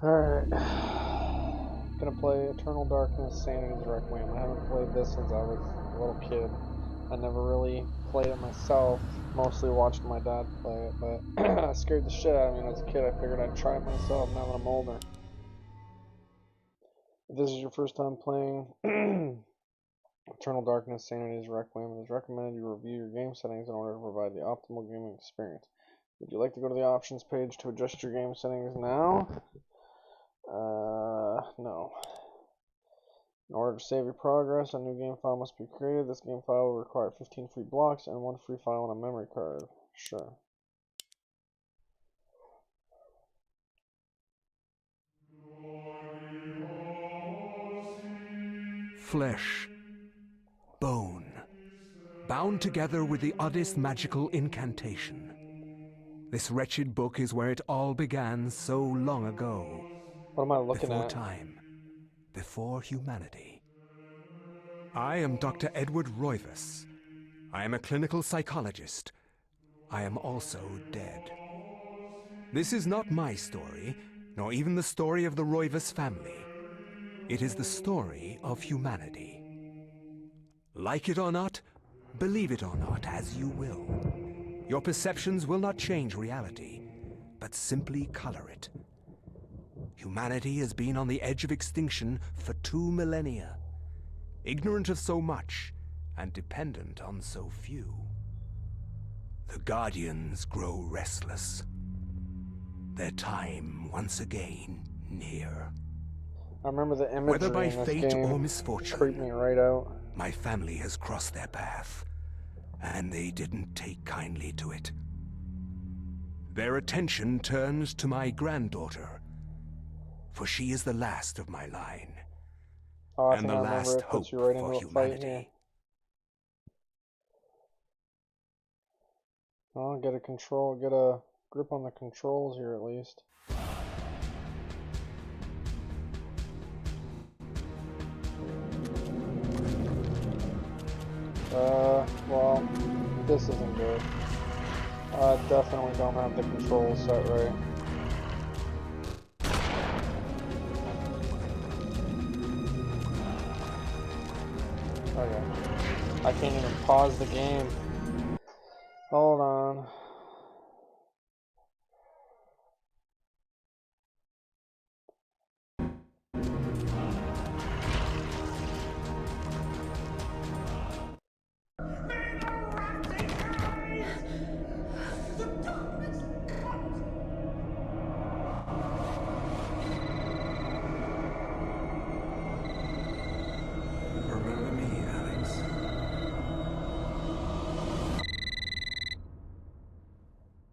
Alright. Gonna play Eternal Darkness, Sanity's Requiem. I haven't played this since I was a little kid. I never really played it myself. Mostly watched my dad play it, but it scared the shit out of me as a kid. I figured I'd try it myself now that I'm older. If this is your first time playing Eternal Darkness, Sanity's Requiem, it is recommended you review your game settings in order to provide the optimal gaming experience. Would you like to go to the options page to adjust your game settings now? No. In order to save your progress, a new game file must be created. This game file will require 15 free blocks and 1 free file on a memory card. Sure. Flesh, bone, bound together with the oddest magical incantation. This wretched book is where it all began so long ago. What am I looking Before at? time, before humanity. I am Dr. Edward Roivas. I am a clinical psychologist. I am also dead. This is not my story, nor even the story of the Roivas family. It is the story of humanity. Like it or not, believe it or not, as you will. Your perceptions will not change reality, but simply color it. Humanity has been on the edge of extinction for 2 millennia, ignorant of so much and dependent on so few. The Guardians grow restless. Their time once again near. I remember the imagery Whether by in this fate game or creeped misfortune, me right out. my family has crossed their path, and they didn't take kindly to it. Their attention turns to my granddaughter, for she is the last of my line, Oh, I and think the I remember last it hope puts you right for into a fight here. humanity. I'll get a grip on the controls here at least. Well, this isn't good. I definitely don't have the controls set right. Okay. I can't even pause the game. Hold on. Remember me, Alex?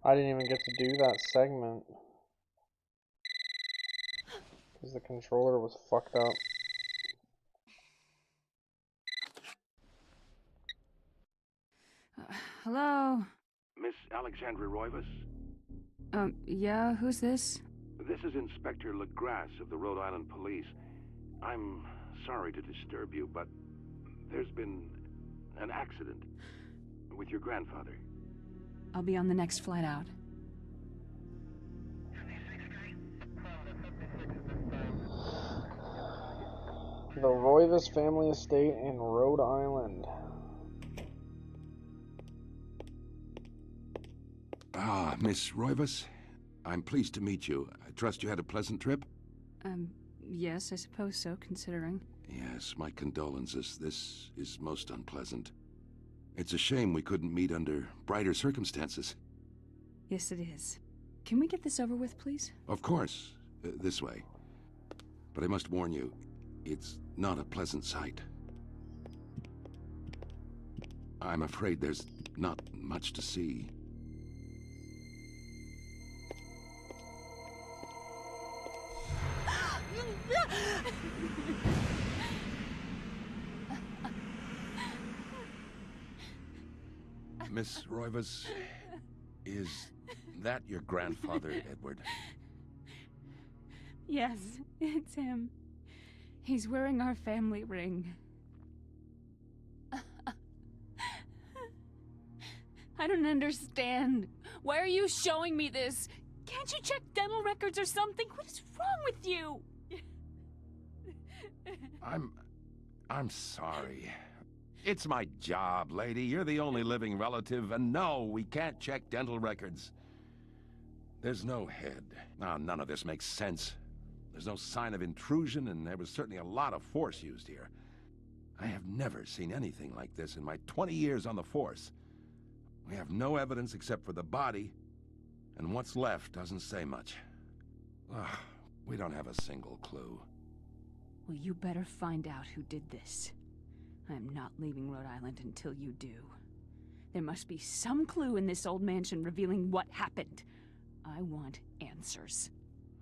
I didn't even get to do that segment because the controller was fucked up. Hello? Miss Alexandra Roivas? Yeah, who's this? This is Inspector LaGrasse of the Rhode Island Police. I'm sorry to disturb you, but there's been an accident with your grandfather. I'll be on the next flight out. The Roivas family estate in Rhode Island. Ah, Miss Roivas. I'm pleased to meet you. I trust you had a pleasant trip? Yes, I suppose so, considering. Yes, my condolences. This is most unpleasant. It's a shame we couldn't meet under brighter circumstances. Yes, it is. Can we get this over with, please? Of course, this way. But I must warn you, it's not a pleasant sight. I'm afraid there's not much to see. Miss Roivas, is that your grandfather, Edward? Yes, it's him. He's wearing our family ring. I don't understand. Why are you showing me this? Can't you check dental records or something? What is wrong with you? I'm sorry. It's my job, lady. You're the only living relative, and no, we can't check dental records. There's no head. None of this makes sense. There's no sign of intrusion, and there was certainly a lot of force used here. I have never seen anything like this in my 20 years on the force. We have no evidence except for the body, and what's left doesn't say much. Ugh, we don't have a single clue. Well, you better find out who did this. I'm not leaving Rhode Island until you do. There must be some clue in this old mansion revealing what happened. I want answers.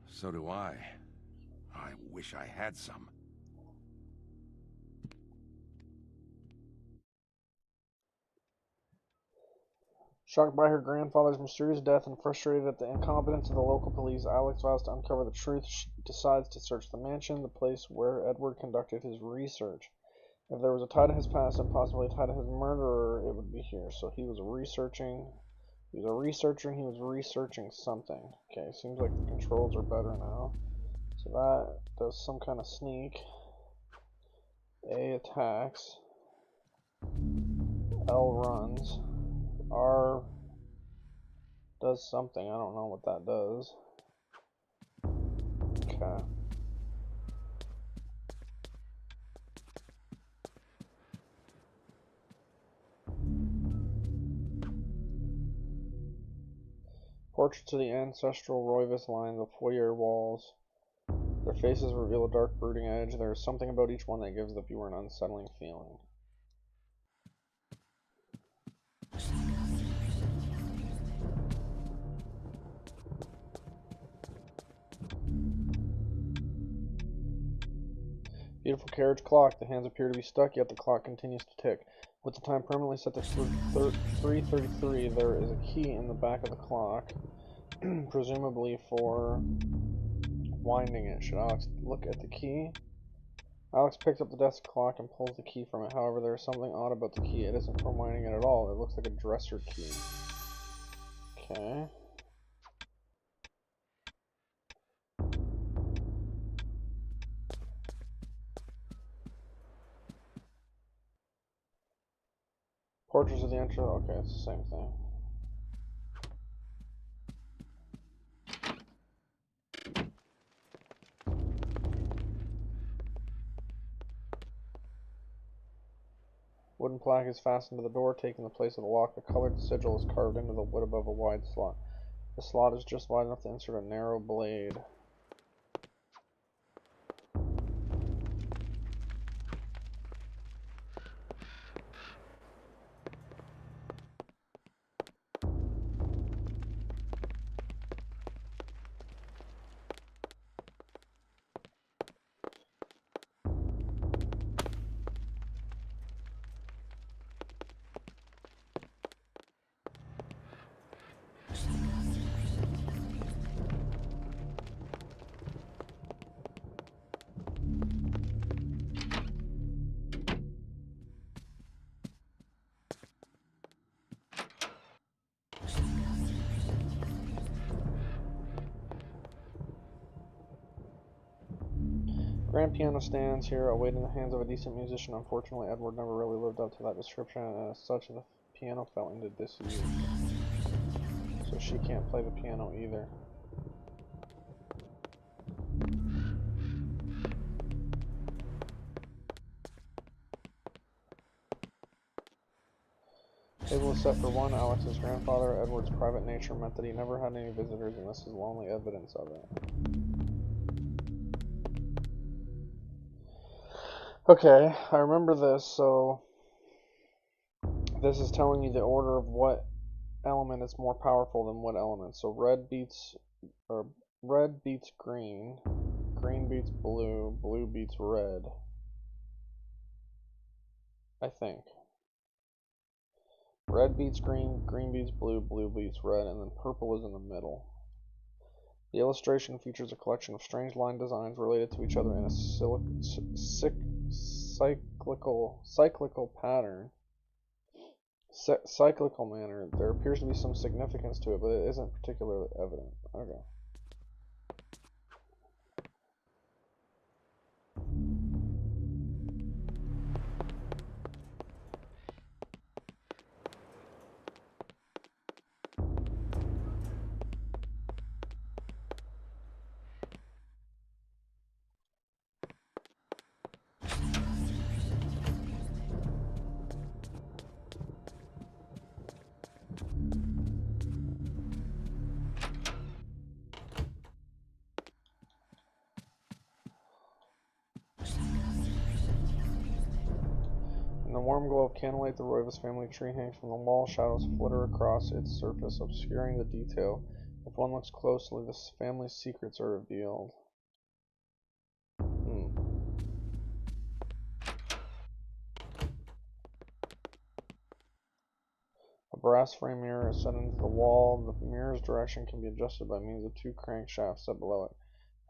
So do I. I wish I had some. Shocked by her grandfather's mysterious death and frustrated at the incompetence of the local police, Alex vows to uncover the truth. She decides to search the mansion, the place where Edward conducted his research. If there was a tie to his past and possibly a tie to his murderer, it would be here. So he was researching. He was a researcher. He was researching something. Okay, seems like the controls are better now. So that does some kind of sneak. A attacks. L runs. R does something. I don't know what that does. Okay. Portraits of the ancestral Roivas line the foyer walls. Their faces reveal a dark, brooding edge. There is something about each one that gives the viewer an unsettling feeling. Beautiful carriage clock. The hands appear to be stuck, yet the clock continues to tick. With the time permanently set to 3:33, there is a key in the back of the clock, presumably for winding it. Should Alex look at the key? Alex picks up the desk clock and pulls the key from it. However, there is something odd about the key. It isn't for winding it at all. It looks like a dresser key. Okay. Portraits of the entrance. Okay, it's the same thing. Wooden plaque is fastened to the door, taking the place of the lock. A colored sigil is carved into the wood above a wide slot. The slot is just wide enough to insert a narrow blade. Grand piano stands here, awaiting the hands of a decent musician. Unfortunately, Edward never really lived up to that description, and as such, the piano fell into disuse. So she can't play the piano either. Table is set for one. Alex's grandfather. Edward's private nature meant that he never had any visitors, and this is the only evidence of it. Okay, I remember this, so this is telling you the order of what element is more powerful than what element. So red beats green, green beats blue, blue beats red. I think. Red beats green, green beats blue, blue beats red, and then purple is in the middle. The illustration features a collection of strange line designs related to each other in a cyclical pattern. Cyclical manner. There appears to be some significance to it, but it isn't particularly evident. Okay. In the warm glow of candlelight, the Roivas family tree hangs from the wall. Shadows flitter across its surface, obscuring the detail. If one looks closely, the family's secrets are revealed. A brass frame mirror is set into the wall. The mirror's direction can be adjusted by means of two crankshafts set below it.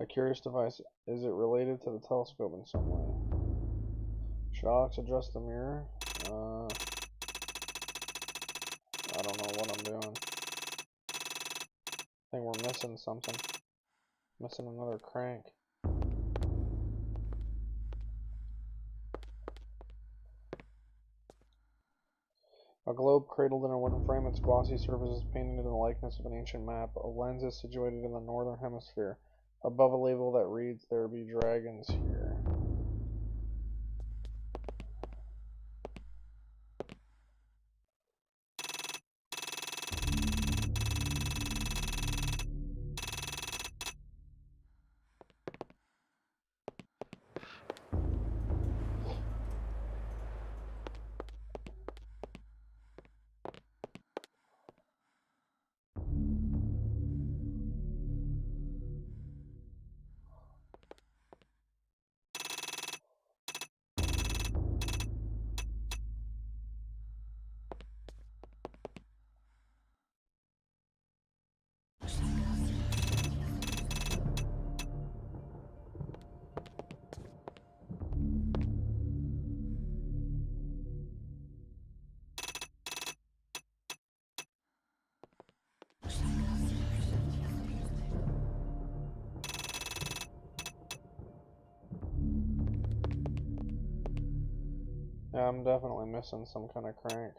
A curious device. Is it related to the telescope in some way? Should Alex adjust the mirror? I don't know what I'm doing. I think we're missing something. Missing another crank. A globe cradled in a wooden frame, its glossy surface is painted in the likeness of an ancient map. A lens is situated in the northern hemisphere. Above a label that reads, "There be dragons here." Yeah, I'm definitely missing some kind of crank.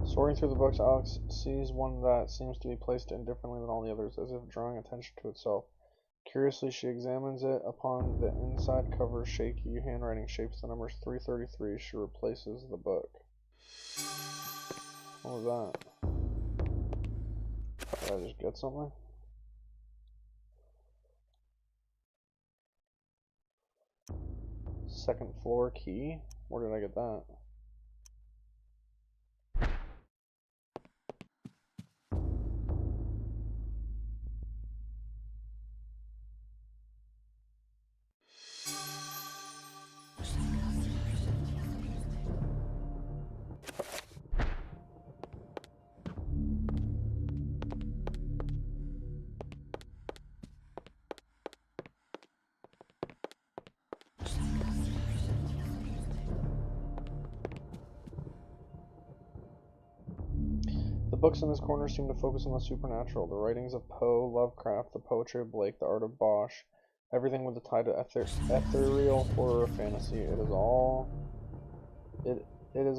Sorting through the books, Alex sees one that seems to be placed indifferently than all the others, as if drawing attention to itself. Curiously, she examines it. Upon the inside cover, shaky handwriting shapes the numbers 333. She replaces the book. What was that? Did I just get something? Second floor key? Where did I get that? The books in this corner seem to focus on the supernatural. The writings of Poe, Lovecraft, the poetry of Blake, the art of Bosch, everything with a tie to ethereal horror fantasy. It is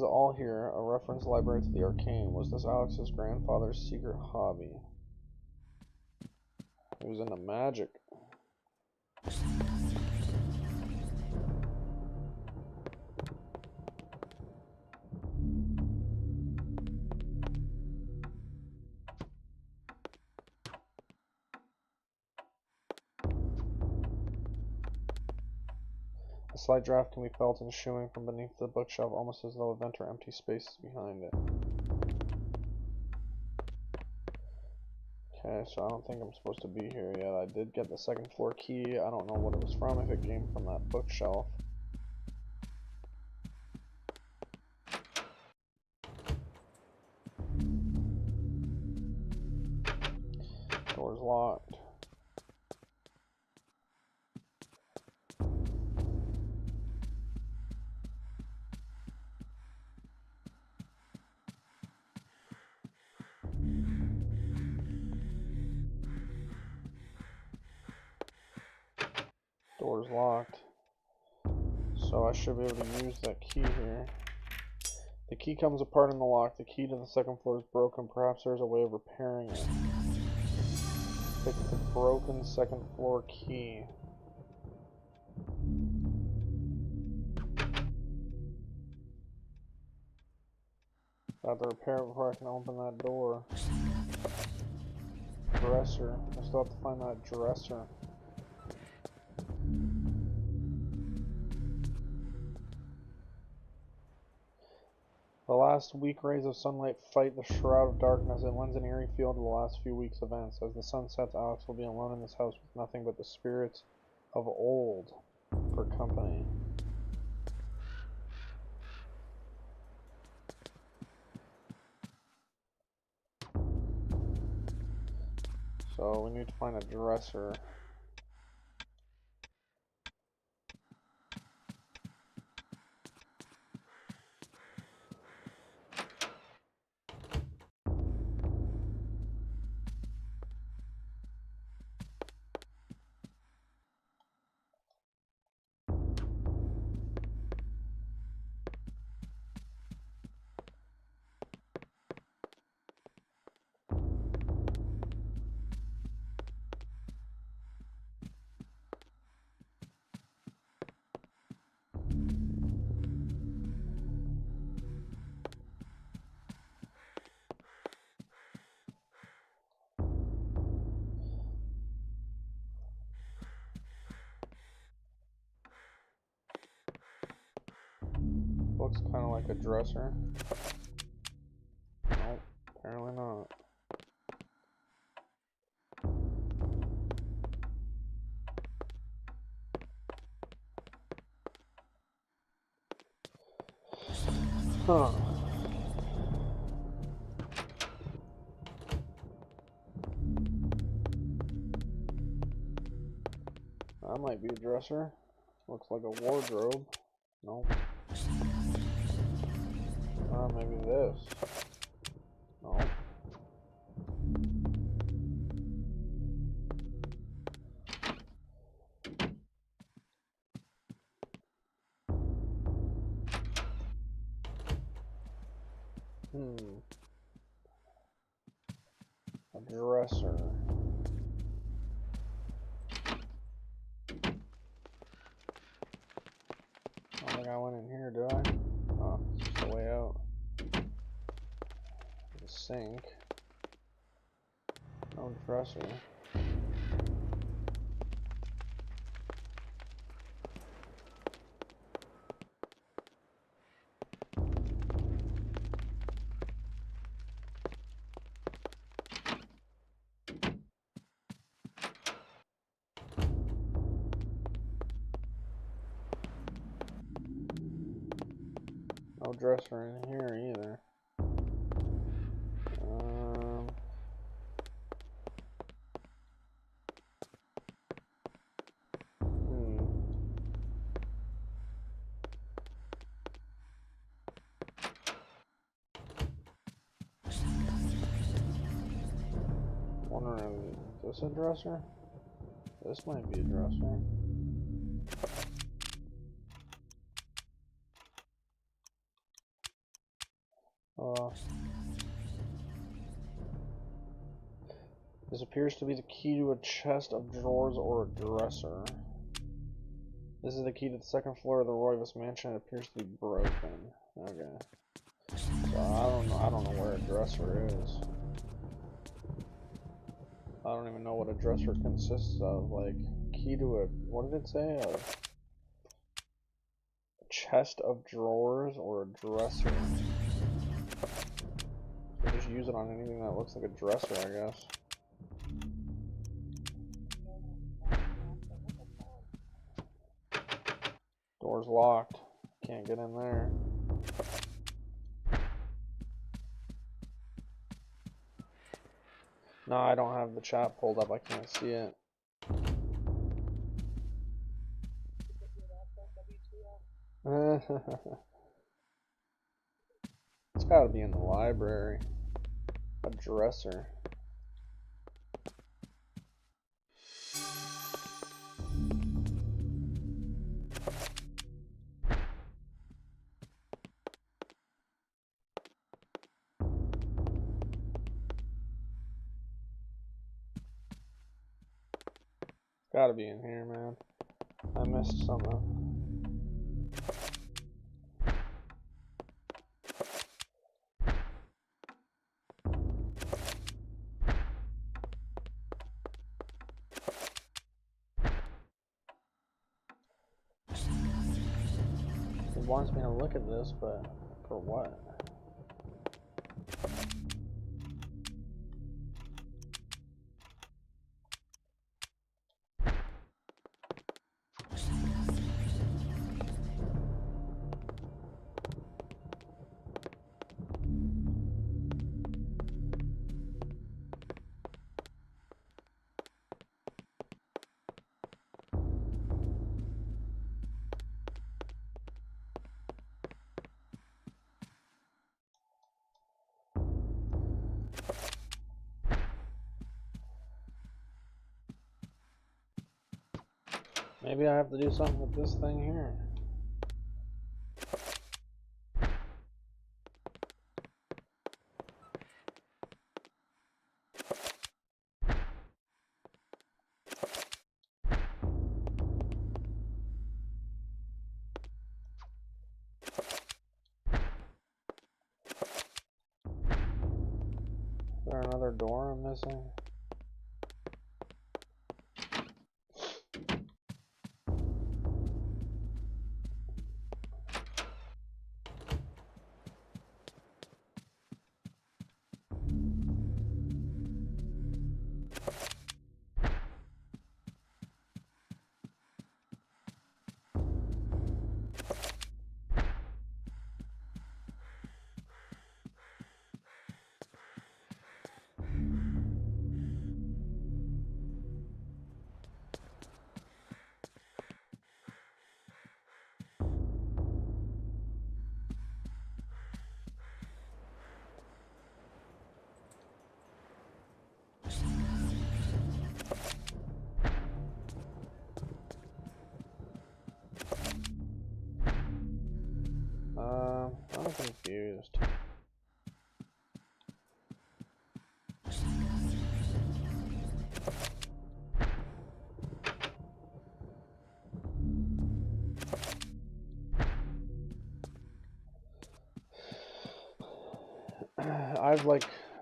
all here, a reference library to the arcane. Was this Alex's grandfather's secret hobby? He was into magic. A slight draft can be felt in shooing from beneath the bookshelf, almost as though a vent or empty space is behind it. Okay, Okay, so I don't think I'm supposed to be here yet. I did get the second floor key. I don't know what it was from, if it came from that bookshelf. Door's locked. Door's locked. So I should be able to use that key here. The key comes apart in the lock. The key to the second floor is broken. Perhaps there's a way of repairing it. Pick the broken second floor key. I have to repair it before I can open that door. Dresser. I still have to find that dresser. The last weak rays of sunlight fight the shroud of darkness. It lends an eerie feel to the last few weeks' events. As the sun sets, Alex will be alone in this house with nothing but the spirits of old for company. So we need to find a dresser. Looks kind of like a dresser. Nope, apparently not. Huh. That might be a dresser. Looks like a wardrobe. Nope. Maybe this. Nope. A dresser. I don't think I went in here, do I? Oh, it's just the way out. The sink. No dresser. No dresser in here either. Wondering, is this a dresser? This might be a dresser. This appears to be the key to a chest of drawers or a dresser. This is the key to the second floor of the Roivas mansion. It appears to be broken. Okay. So I don't know where a dresser is. I don't even know what a dresser consists of. Like, key to a, what did it say? A chest of drawers or a dresser. So just use it on anything that looks like a dresser, I guess. Door's locked. Can't get in there. No, I don't have the chat pulled up. I can't see it. It's gotta be in the library. A dresser. Gotta be in here, man. I missed something. It wants me to look at this, but for what? Maybe I have to do something with this thing here. Is there another door I'm missing? I'm confused.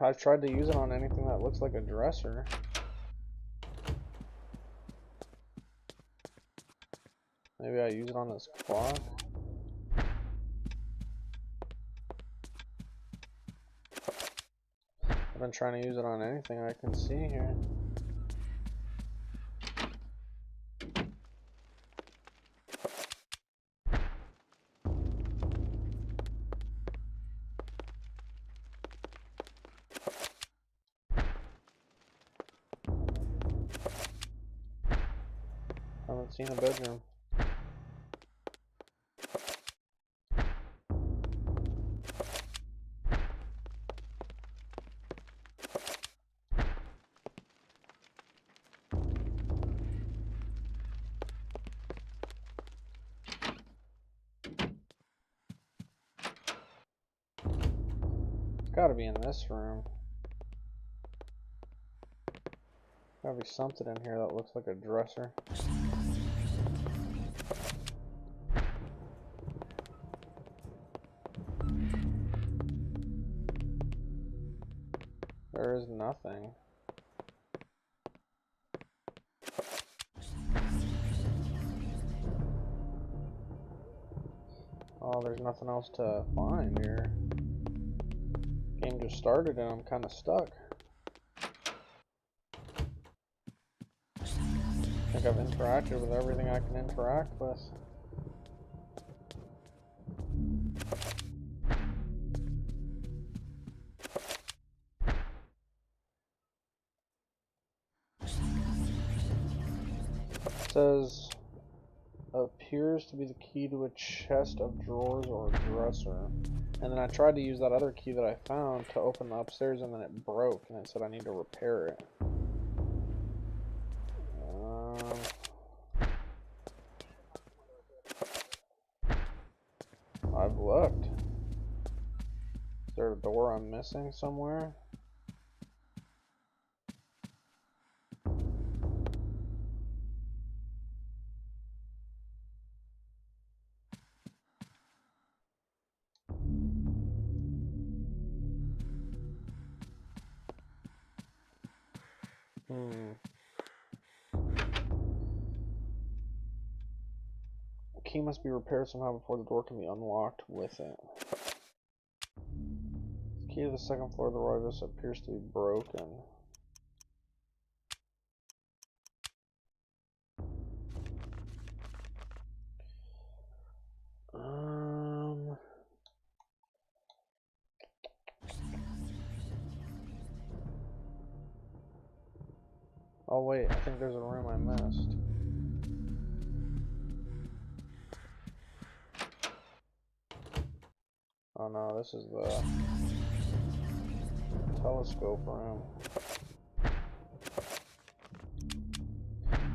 I've tried to use it on anything that looks like a dresser. Maybe I use it on this clock. I've been trying to use it on anything I can see here. Haven't seen a bedroom. It's gotta be in this room. Gotta be something in here that looks like a dresser. There is nothing. Oh, there's nothing else to find here. Game just started and I'm kind of stuck. I think I've interacted with everything I can interact with. says appears to be the key to a chest of drawers or a dresser. And then I tried to use that other key that I found to open the upstairs, and then it broke, and it said I need to repair it. I've looked. Is there a door I'm missing somewhere? The key must be repaired somehow before the door can be unlocked with it. The key to the second floor of the Roivus appears to be broken. Oh wait, I think there's a room I missed. Oh no, this is the telescope room.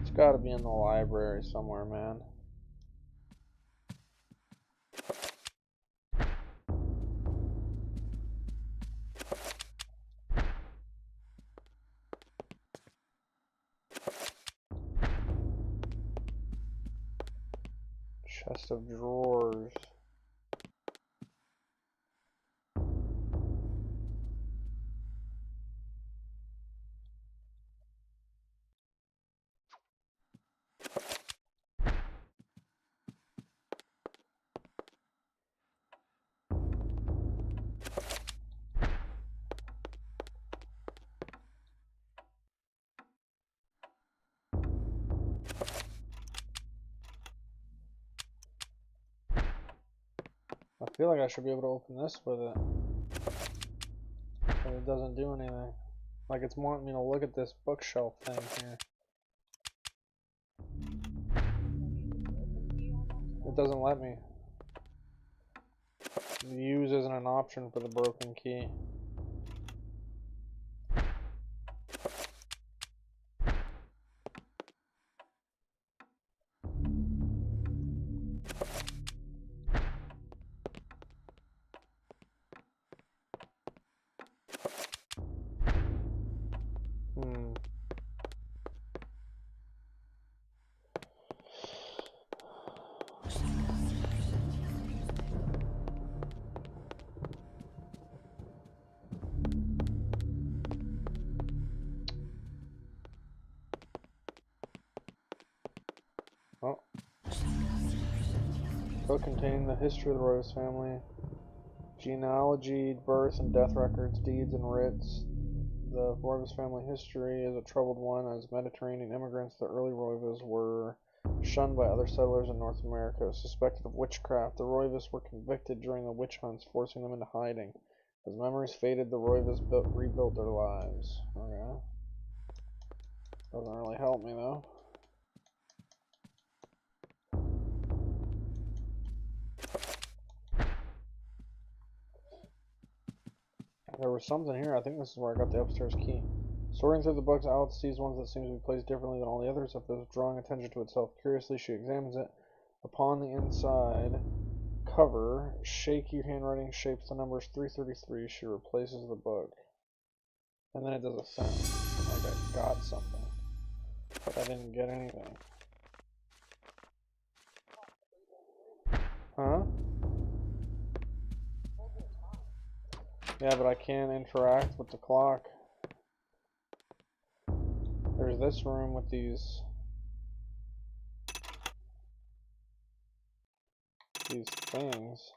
It's gotta be in the library somewhere, man. Chest of drawers. I feel like I should be able to open this with it, but it doesn't do anything. Like it's wanting me to look at this bookshelf thing here. It doesn't let me. Use isn't an option for the broken key. Oh. Book containing the history of the Roivus family, genealogy, birth and death records, deeds and writs. The Roivus family history is a troubled one. As Mediterranean immigrants, the early Roivus were shunned by other settlers in North America. Suspected of witchcraft, the Roivus were convicted during the witch hunts, forcing them into hiding. As memories faded, the Roivus rebuilt their lives. Okay. Doesn't really help me though. There was something here. I think this is where I got the upstairs key. Sorting through the books, Alice sees one that seems to be placed differently than all the others, drawing attention to itself. Curiously, she examines it. Upon the inside cover, shaky handwriting shapes the numbers 333. She replaces the book. And then it does a sound. Like I got something. But I didn't get anything. Huh? Yeah, but I can't interact with the clock. There's this room with these things.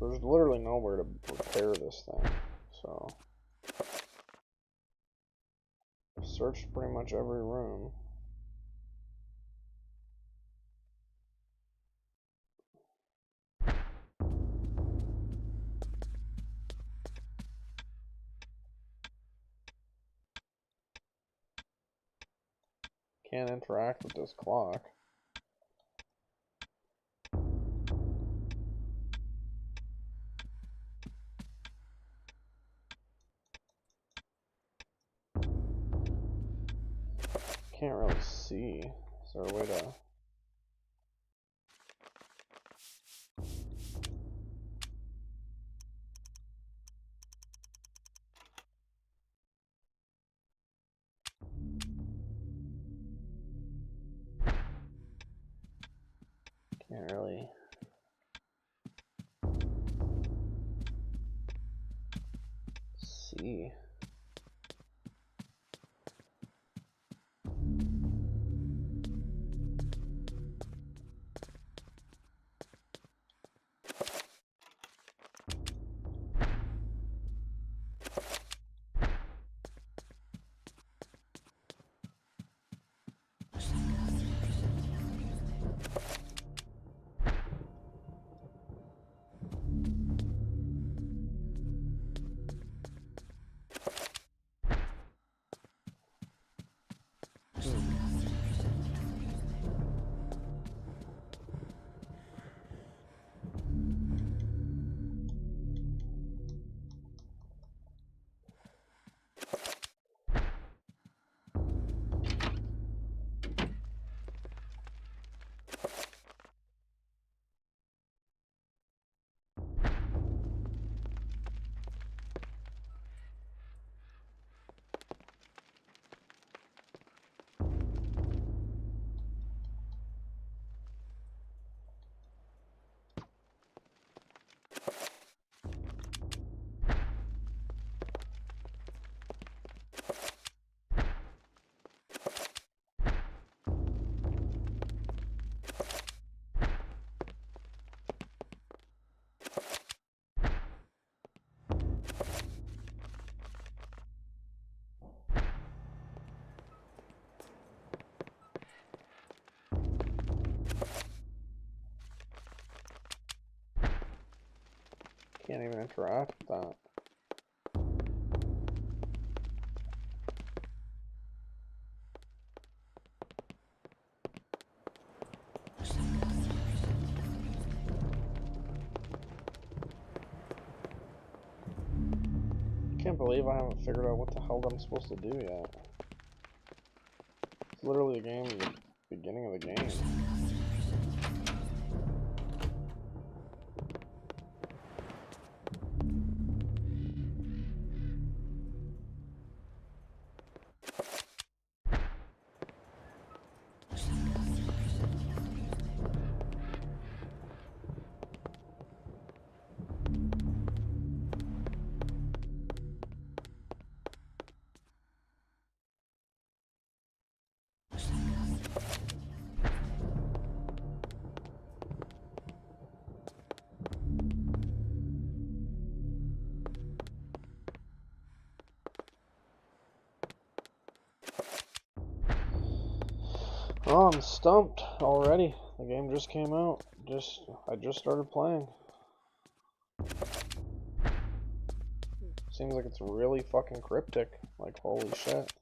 There's literally nowhere to repair this thing, so I've searched pretty much every room. Can't interact with this clock. Can't really see. Is there a way to... Can't really... see. Can't even interact with that. Can't believe I haven't figured out what the hell I'm supposed to do yet. It's literally the game, the beginning of the game. Oh, I'm stumped already. The game just came out. I just started playing. Seems like it's really fucking cryptic. Like, holy shit.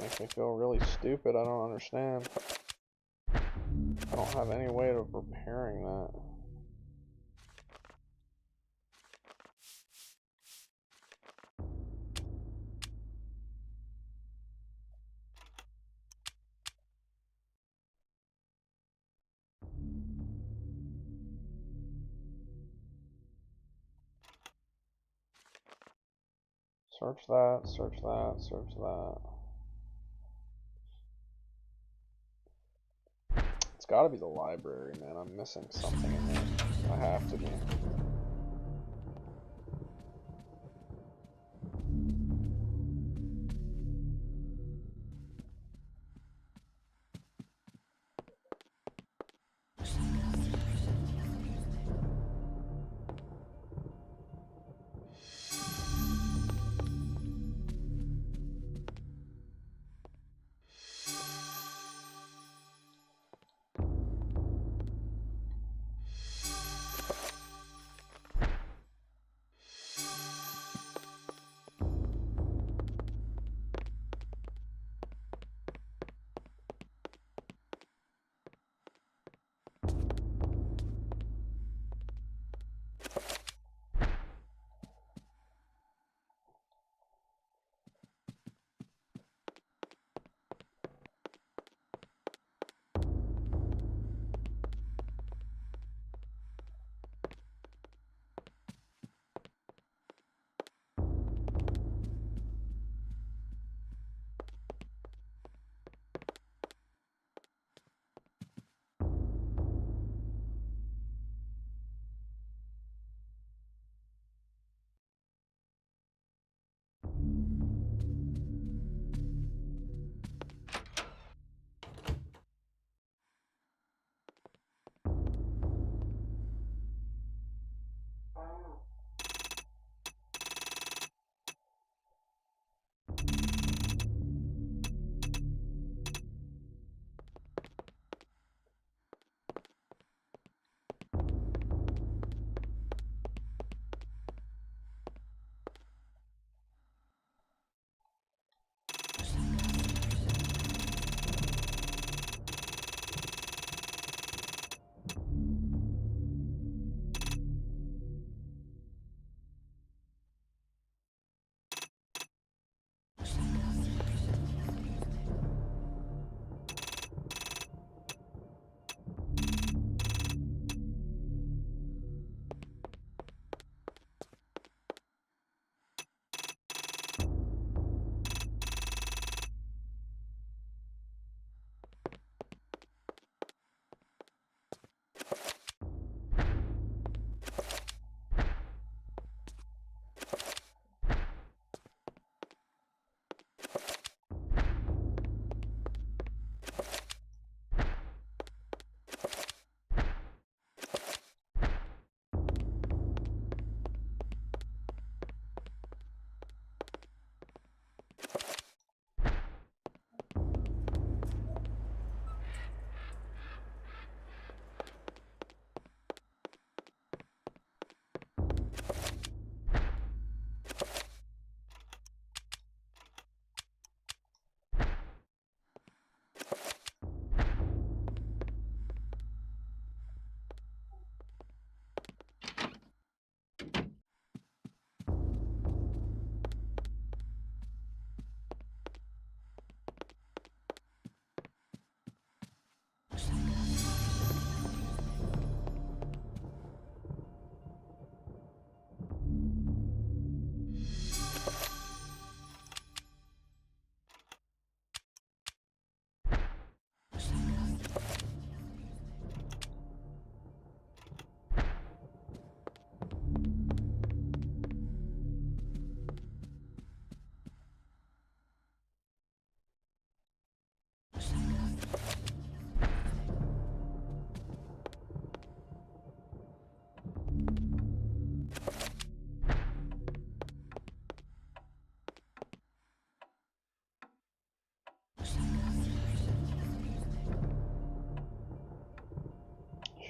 Makes me feel really stupid. I don't understand. I don't have any way of repairing that. Search that, search that, search that. It's gotta be the library, man. I'm missing something in there. I have to be.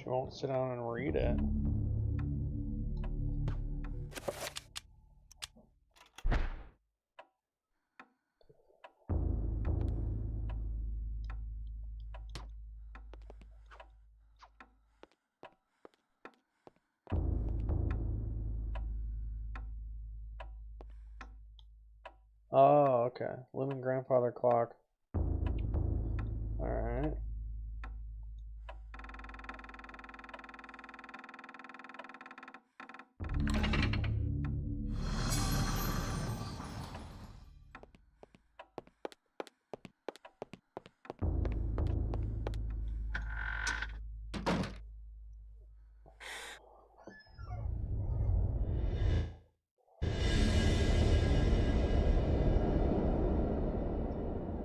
She won't sit down and read it. Oh, okay. Living grandfather clock. Alright.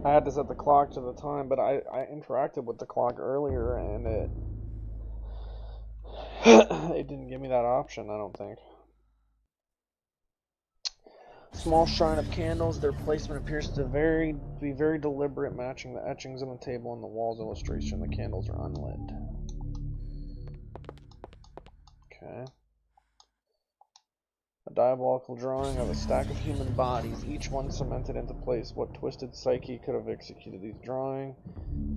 I had to set the clock to the time, but I interacted with the clock earlier and it it didn't give me that option, I don't think. Small shrine of candles, their placement appears to be very deliberate, matching the etchings on the table and the wall's illustration. The candles are unlit. Okay. A diabolical drawing of a stack of human bodies, each one cemented into place. What twisted psyche could have executed these drawing?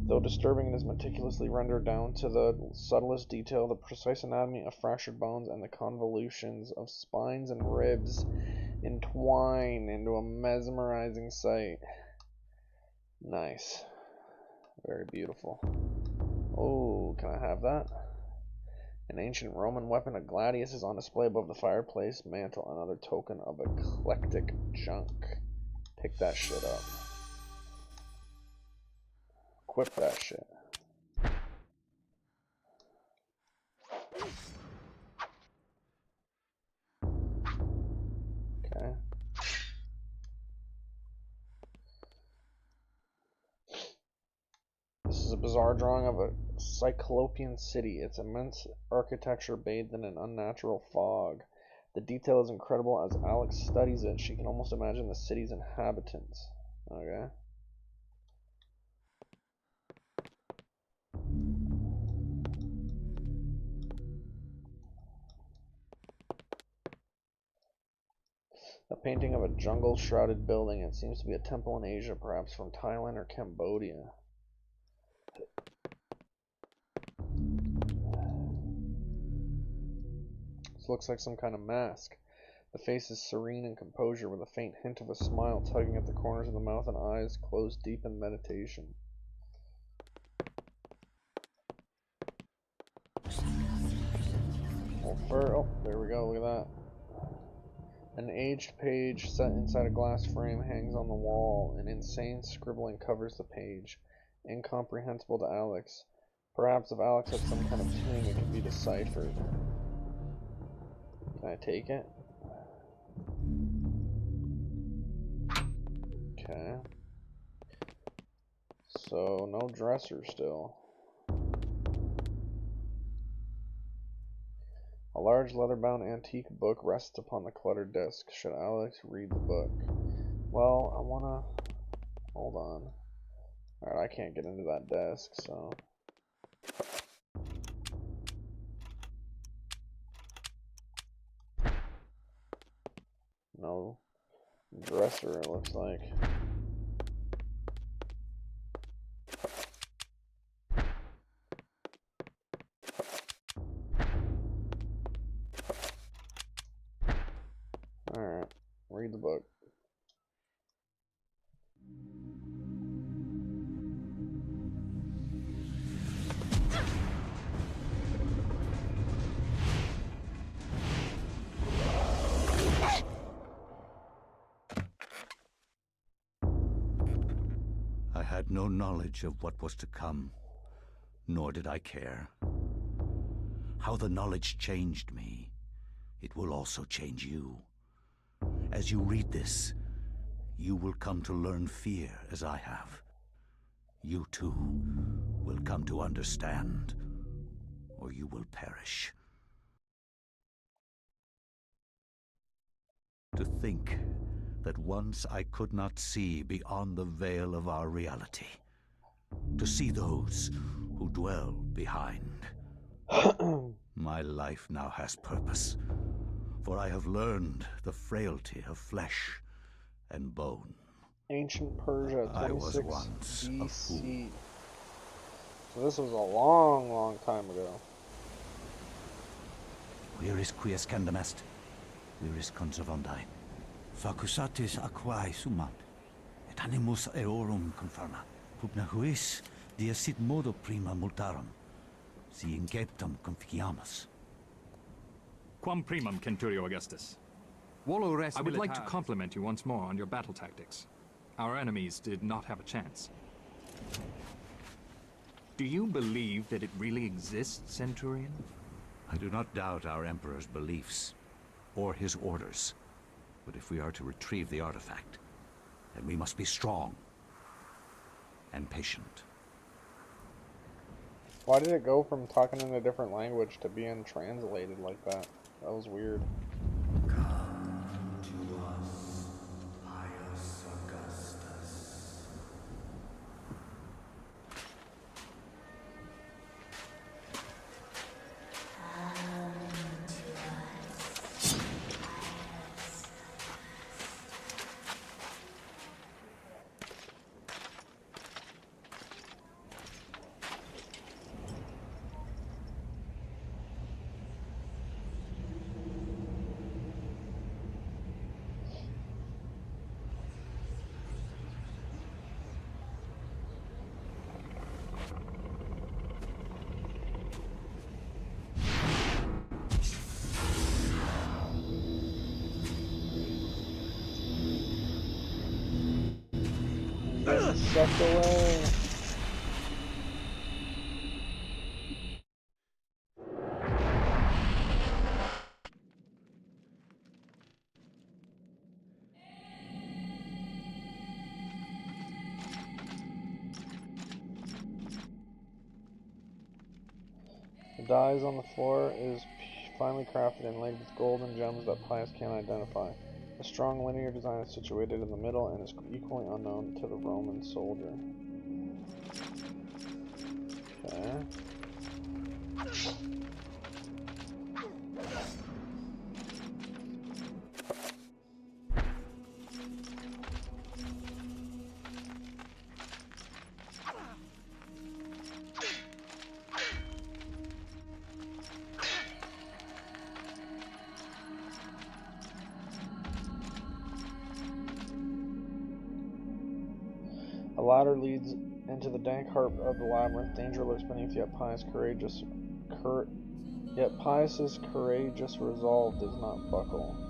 Though disturbing, it is meticulously rendered down to the subtlest detail, the precise anatomy of fractured bones and the convolutions of spines and ribs entwine into a mesmerizing sight. Nice. Very beautiful. Oh, can I have that? An ancient Roman weapon of Gladius is on display above the fireplace mantle, another token of eclectic junk. Pick that shit up. Equip that shit. Okay. This is a bizarre drawing of a Cyclopean city, its immense architecture bathed in an unnatural fog. The detail is incredible. As Alex studies it, she can almost imagine the city's inhabitants. Okay. A painting of a jungle-shrouded building. It seems to be a temple in Asia, perhaps from Thailand or Cambodia. This looks like some kind of mask. The face is serene in composure, with a faint hint of a smile tugging at the corners of the mouth and eyes closed deep in meditation. Oh, there we go, look at that. An aged page set inside a glass frame hangs on the wall. An insane scribbling covers the page. Incomprehensible to Alex. Perhaps if Alex had some kind of tuning, it could be deciphered. Can I take it? Okay. So, no dresser still. A large leather-bound antique book rests upon the cluttered desk. Should Alex read the book? Well, I wanna... Hold on. Alright, I can't get into that desk, so... No dresser, it looks like. Alright, read the book. I had no knowledge of what was to come, nor did I care. How the knowledge changed me, it will also change you. As you read this, you will come to learn fear as I have. You too will come to understand, or you will perish. To think that once I could not see beyond the veil of our reality. To see those who dwell behind. My life now has purpose, for I have learned the frailty of flesh and bone. Ancient Persia, I was 26 once a BC. fool. So this was a long, long time ago. Where is quies candamest? Where is conservandi? Facusatis aquae sumant, et animus eorum confirma. Pugna huis, dia sit modo prima multarum, si inceptum conficiamus. Quam primum, Centurio Augustus. I would like to compliment you once more on your battle tactics. Our enemies did not have a chance. Do you believe that it really exists, Centurion? I do not doubt our Emperor's beliefs, or his orders. But if we are to retrieve the artifact, then we must be strong and patient. Why did it go from talking in a different language to being translated like that? That was weird. Come to us, pious Augustus. Sucked away. The dies on the floor is finely crafted and laid with gold and gems that Pius can't identify. A strong linear design is situated in the middle and is equally unknown to the Roman soldier. Okay. A ladder leads into the dank heart of the labyrinth. Danger lurks beneath, yet Pius's courageous resolve does not buckle.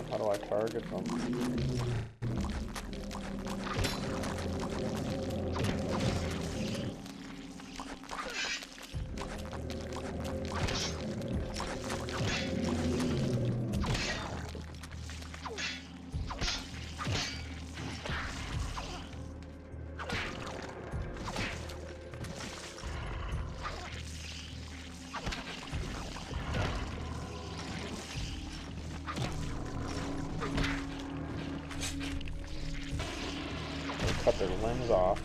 How do I target them? Cut their limbs off.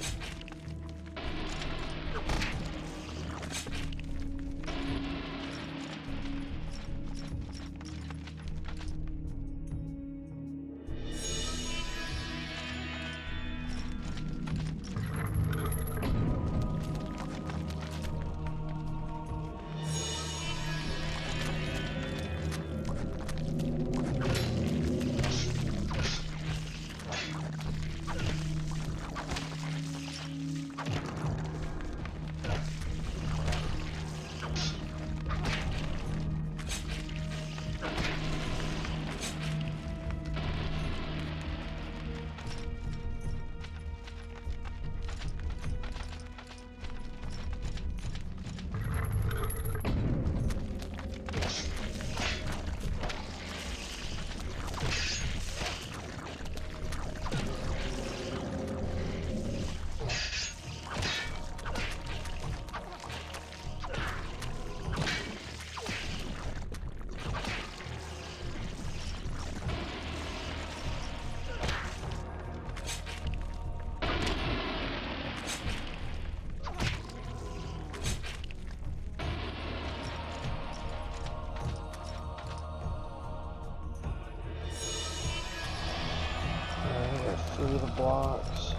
blocks.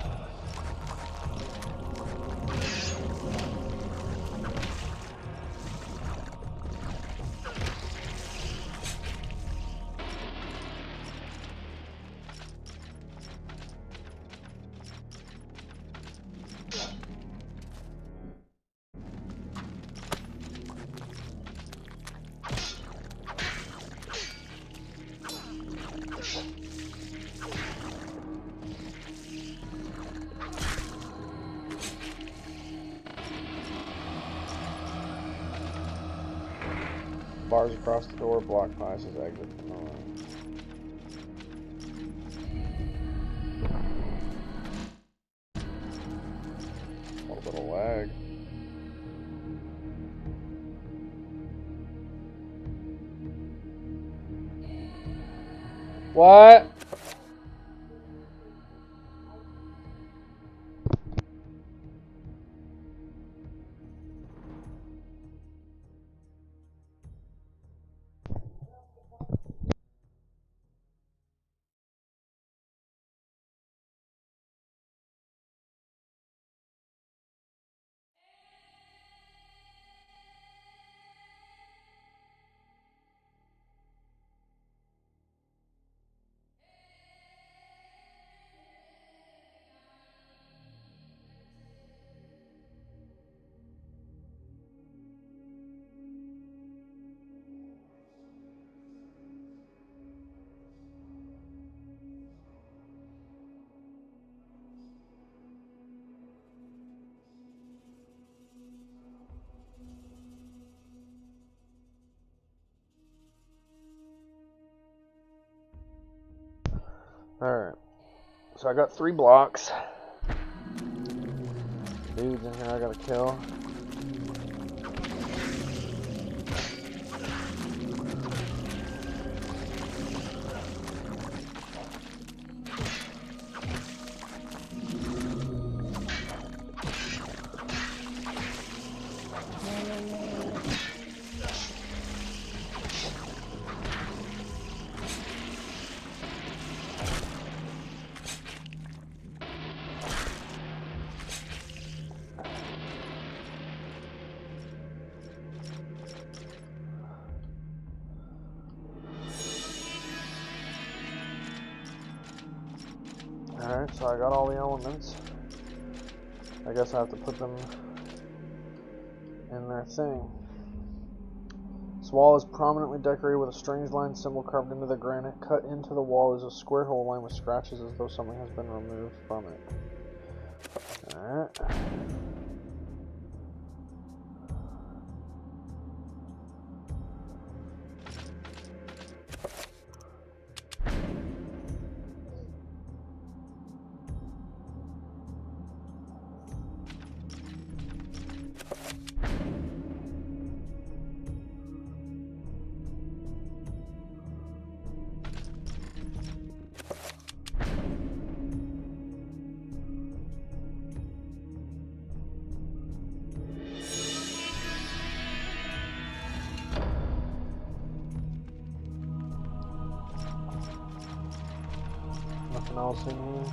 Bars across the door block Pius's exit from the room. A little bit of lag. What? Alright. So I got 3 blocks. Dudes in here I gotta kill. Alright, so I got all the elements. I guess I have to put them in their thing. This wall is prominently decorated with a strange line symbol carved into the granite. Cut into the wall is a square hole lined with scratches as though something has been removed from it. Alright. Nothing else in here.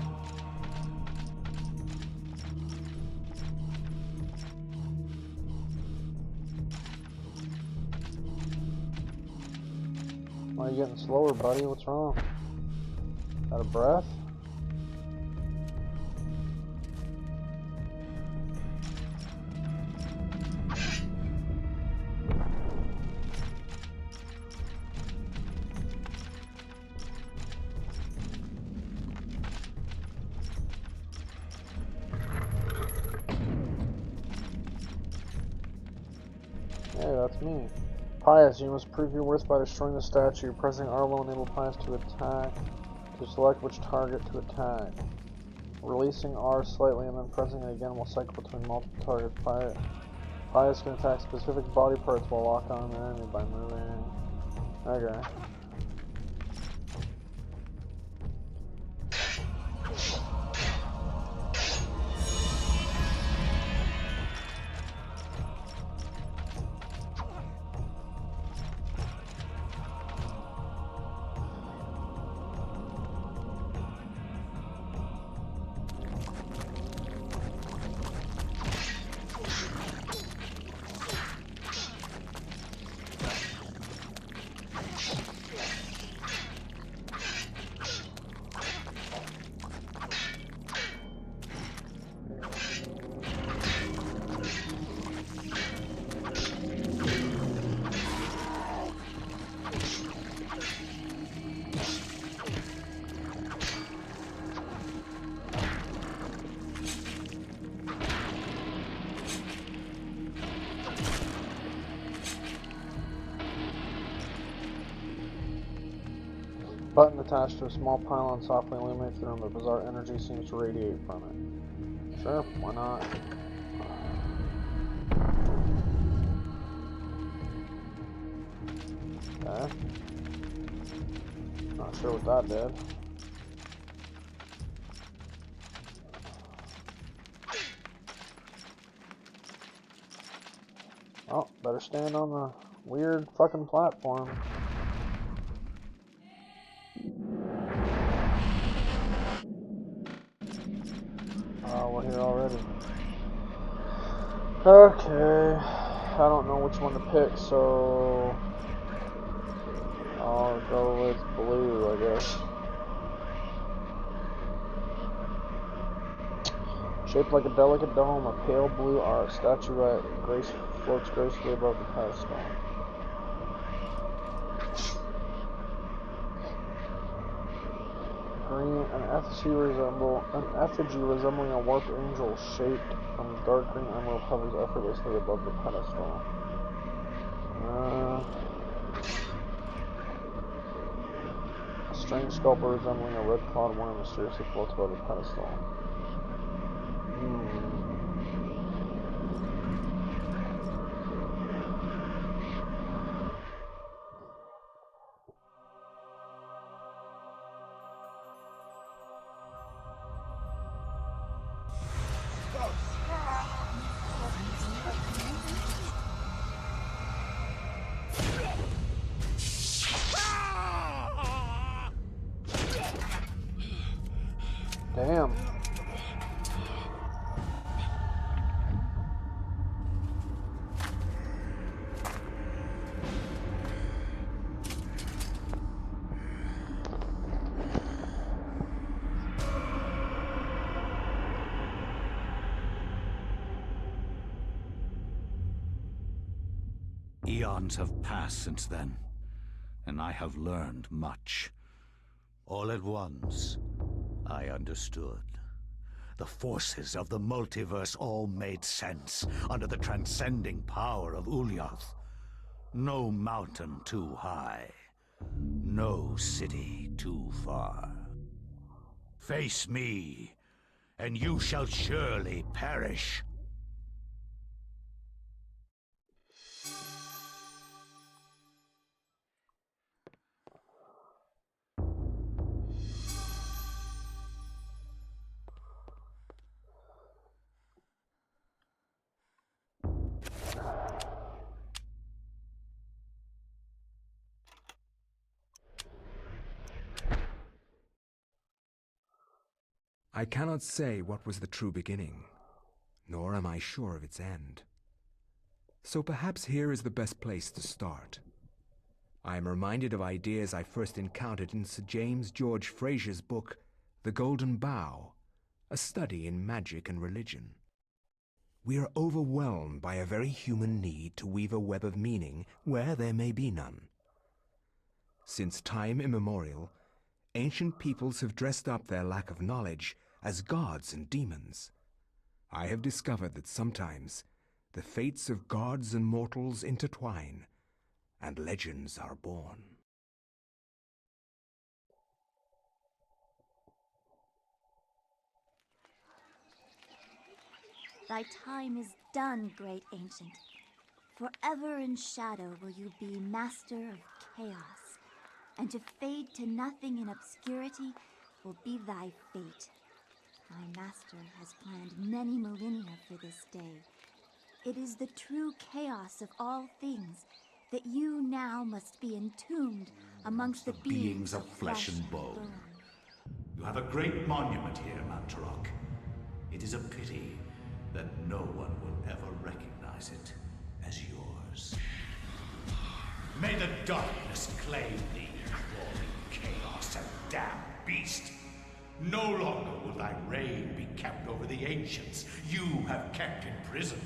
Why are you getting slower, buddy? What's wrong? Out of breath? Hey, that's me. Pius, you must prove your worth by destroying the statue. Pressing R will enable Pius to attack, to select which target to attack. Releasing R slightly and then pressing it again will cycle between multiple targets. Pius can attack specific body parts while locked on an enemy by moving. Okay. Button attached to a small pylon softly illuminates the room, but bizarre energy seems to radiate from it. Sure, why not? Okay. Not sure what that did. Oh, better stand on the weird fucking platform. Oh, we're here already. Okay. I don't know which one to pick, so I'll go with blue, I guess. Shaped like a delicate dome, a pale blue art statuette floats gracefully above the pedestal. Green, an effigy resembling a warped angel shaped from dark green emerald hovers effortlessly above the pedestal. A strange sculpture resembling a red clawed worm mysteriously floats above the pedestal. Damn. Eons have passed since then, and I have learned much. All at once, I understood. The forces of the multiverse all made sense under the transcending power of Ulyaoth. No mountain too high, no city too far. Face me, and you shall surely perish. I cannot say what was the true beginning, nor am I sure of its end. So perhaps here is the best place to start. I am reminded of ideas I first encountered in Sir James George Fraser's book, The Golden Bough, a study in magic and religion. We are overwhelmed by a very human need to weave a web of meaning where there may be none. Since time immemorial, ancient peoples have dressed up their lack of knowledge as gods and demons. I have discovered that sometimes the fates of gods and mortals intertwine, and legends are born. Thy time is done, great ancient. Forever in shadow will you be master of chaos, and to fade to nothing in obscurity will be thy fate. My master has planned many millennia for this day. It is the true chaos of all things that you now must be entombed amongst the beings of flesh and bone. You have a great monument here, Mantarok. It is a pity that no one will ever recognize it as yours. May the darkness claim thee, crawling chaos and damned beast. No longer will thy reign be kept over the ancients you have kept imprisoned.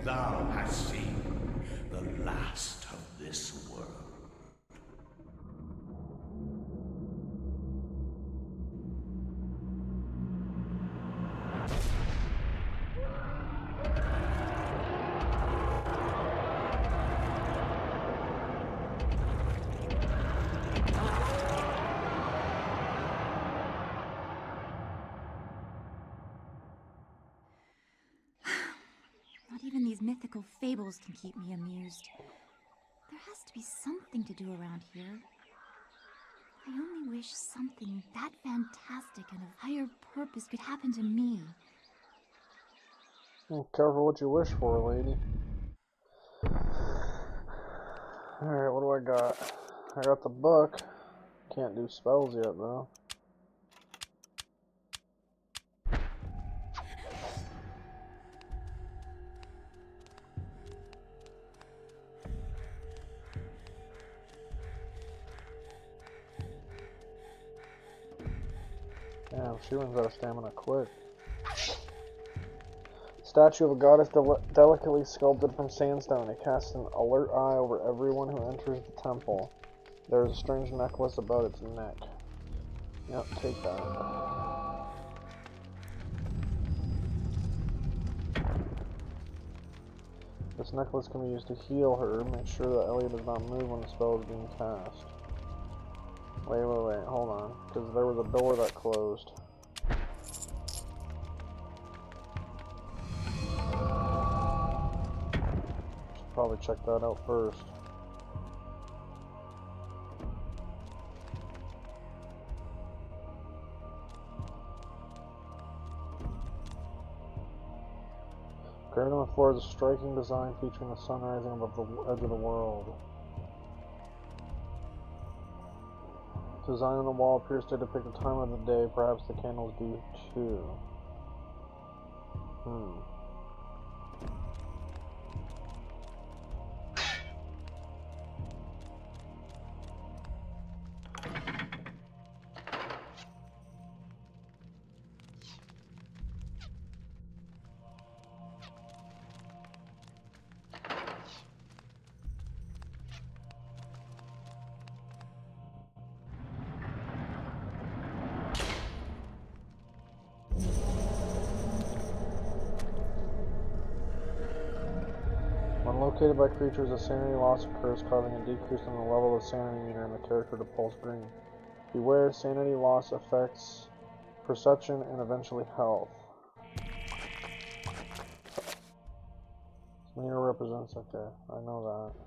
Thou hast seen the last of this world. mythical fables can keep me amused. There has to be something to do around here. I only wish something that fantastic and of higher purpose could happen to me. Well, careful what you wish for, lady. Alright, what do I got? I got the book. Can't do spells yet, though. Damn, she runs out of stamina quick. Statue of a goddess delicately sculpted from sandstone. It casts an alert eye over everyone who enters the temple. There is a strange necklace about its neck. Yep, take that. This necklace can be used to heal her. Make sure that Ellie does not move when the spell is being cast. Wait, hold on. Because there was a door that closed. Should probably check that out first. Carved on the floor is a striking design featuring the sun rising above the edge of the world. The design on the wall appears to depict the time of the day. Perhaps the candles do too. When located by creatures, a sanity loss occurs, causing a decrease in the level of the sanity meter and the character to pulse green. Beware, sanity loss affects perception and eventually health. This meter represents, okay, I know that.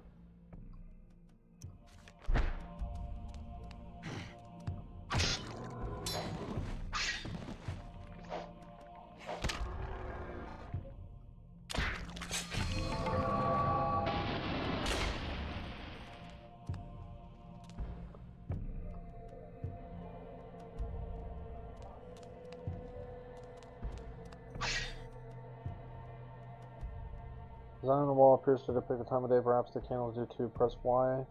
Design on the wall appears to depict the time of day. Perhaps the candles do too. Press Y,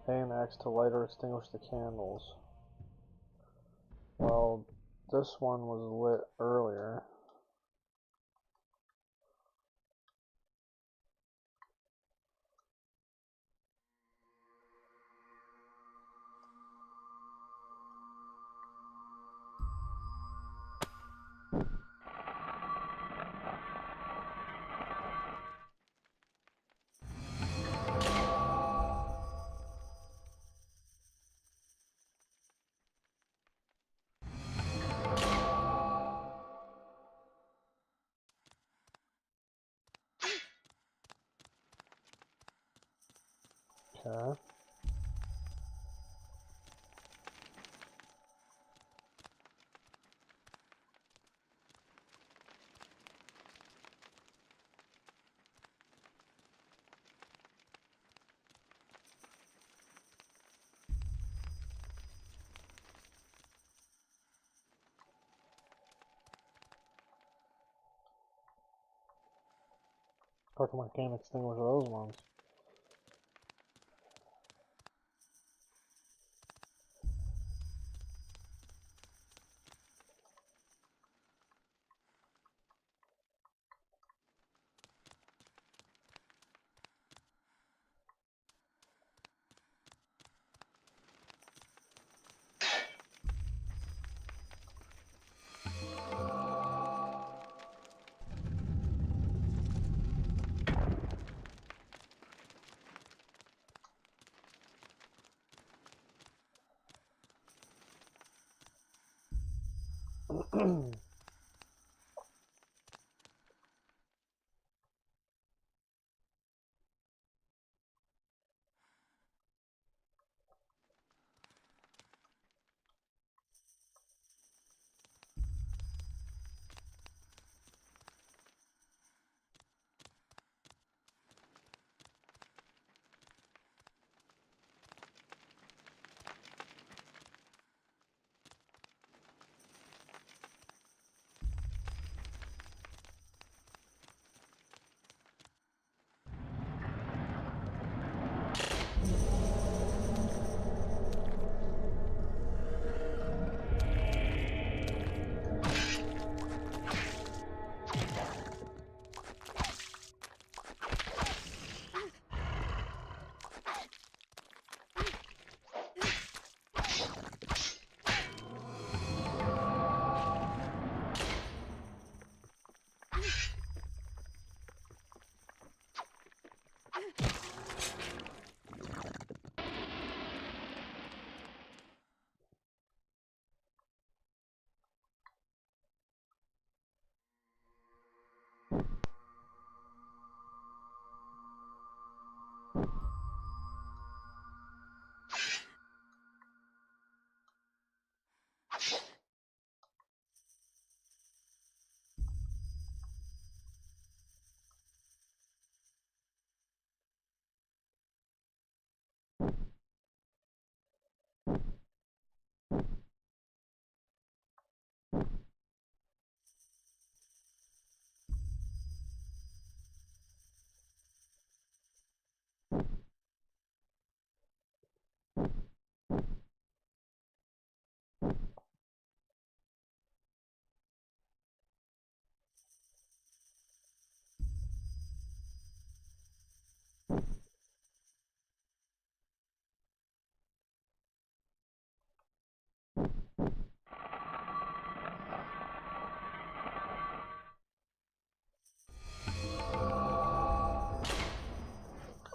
A, and X to light or extinguish the candles. Well, this one was lit earlier. Okay. How come I can't extinguish those ones?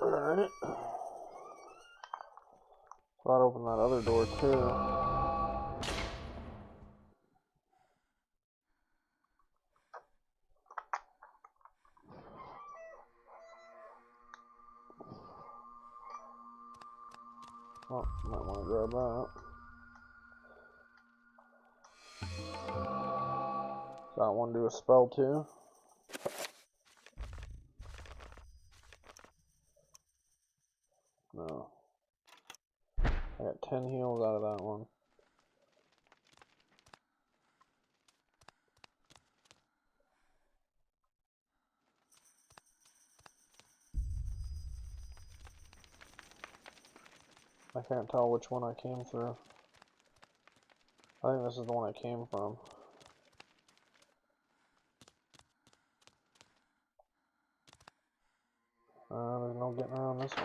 Alright. So that opened that other door too. Oh, might want to grab that. Does that one do a spell too? No. I got 10 heals out of that one. I can't tell which one I came through. I think this is the one I came from. There's no getting around this one.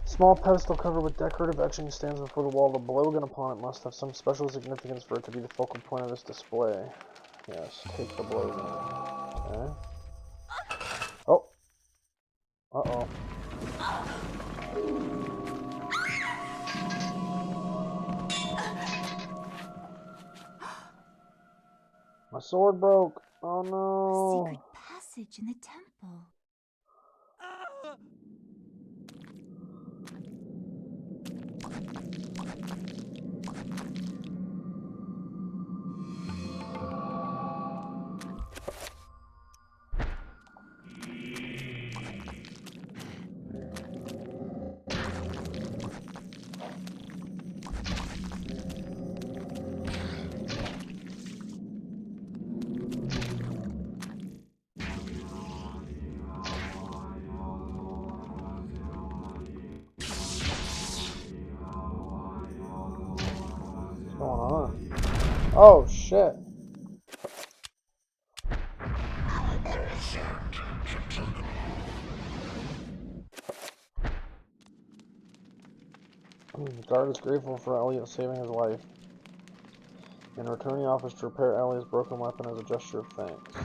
Small pedestal covered with decorative etchings stands before the wall. The blowgun upon it must have some special significance for it to be the focal point of this display. Yes, take the blowgun. Okay. Oh. Uh-oh. My sword broke. Oh no. A secret passage in the temple. What's going on? Oh shit. The guard is grateful for Elliot saving his life. In return, he offers to repair Elliot's broken weapon as a gesture of thanks. Oh.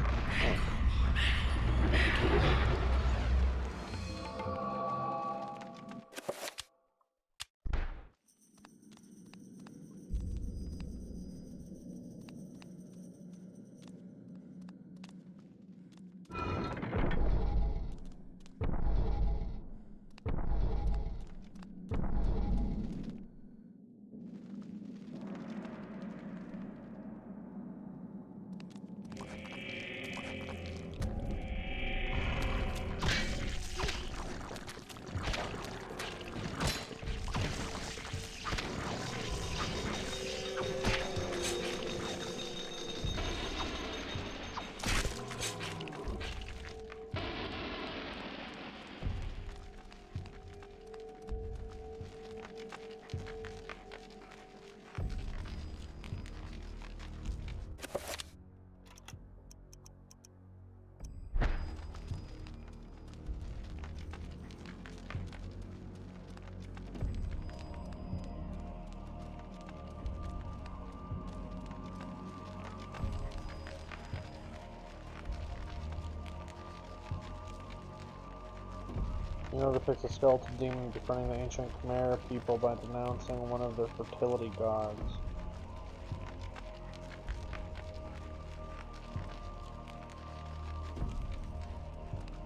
You know, depicts a skeletal demon confronting the ancient Khmer people by denouncing one of their fertility gods.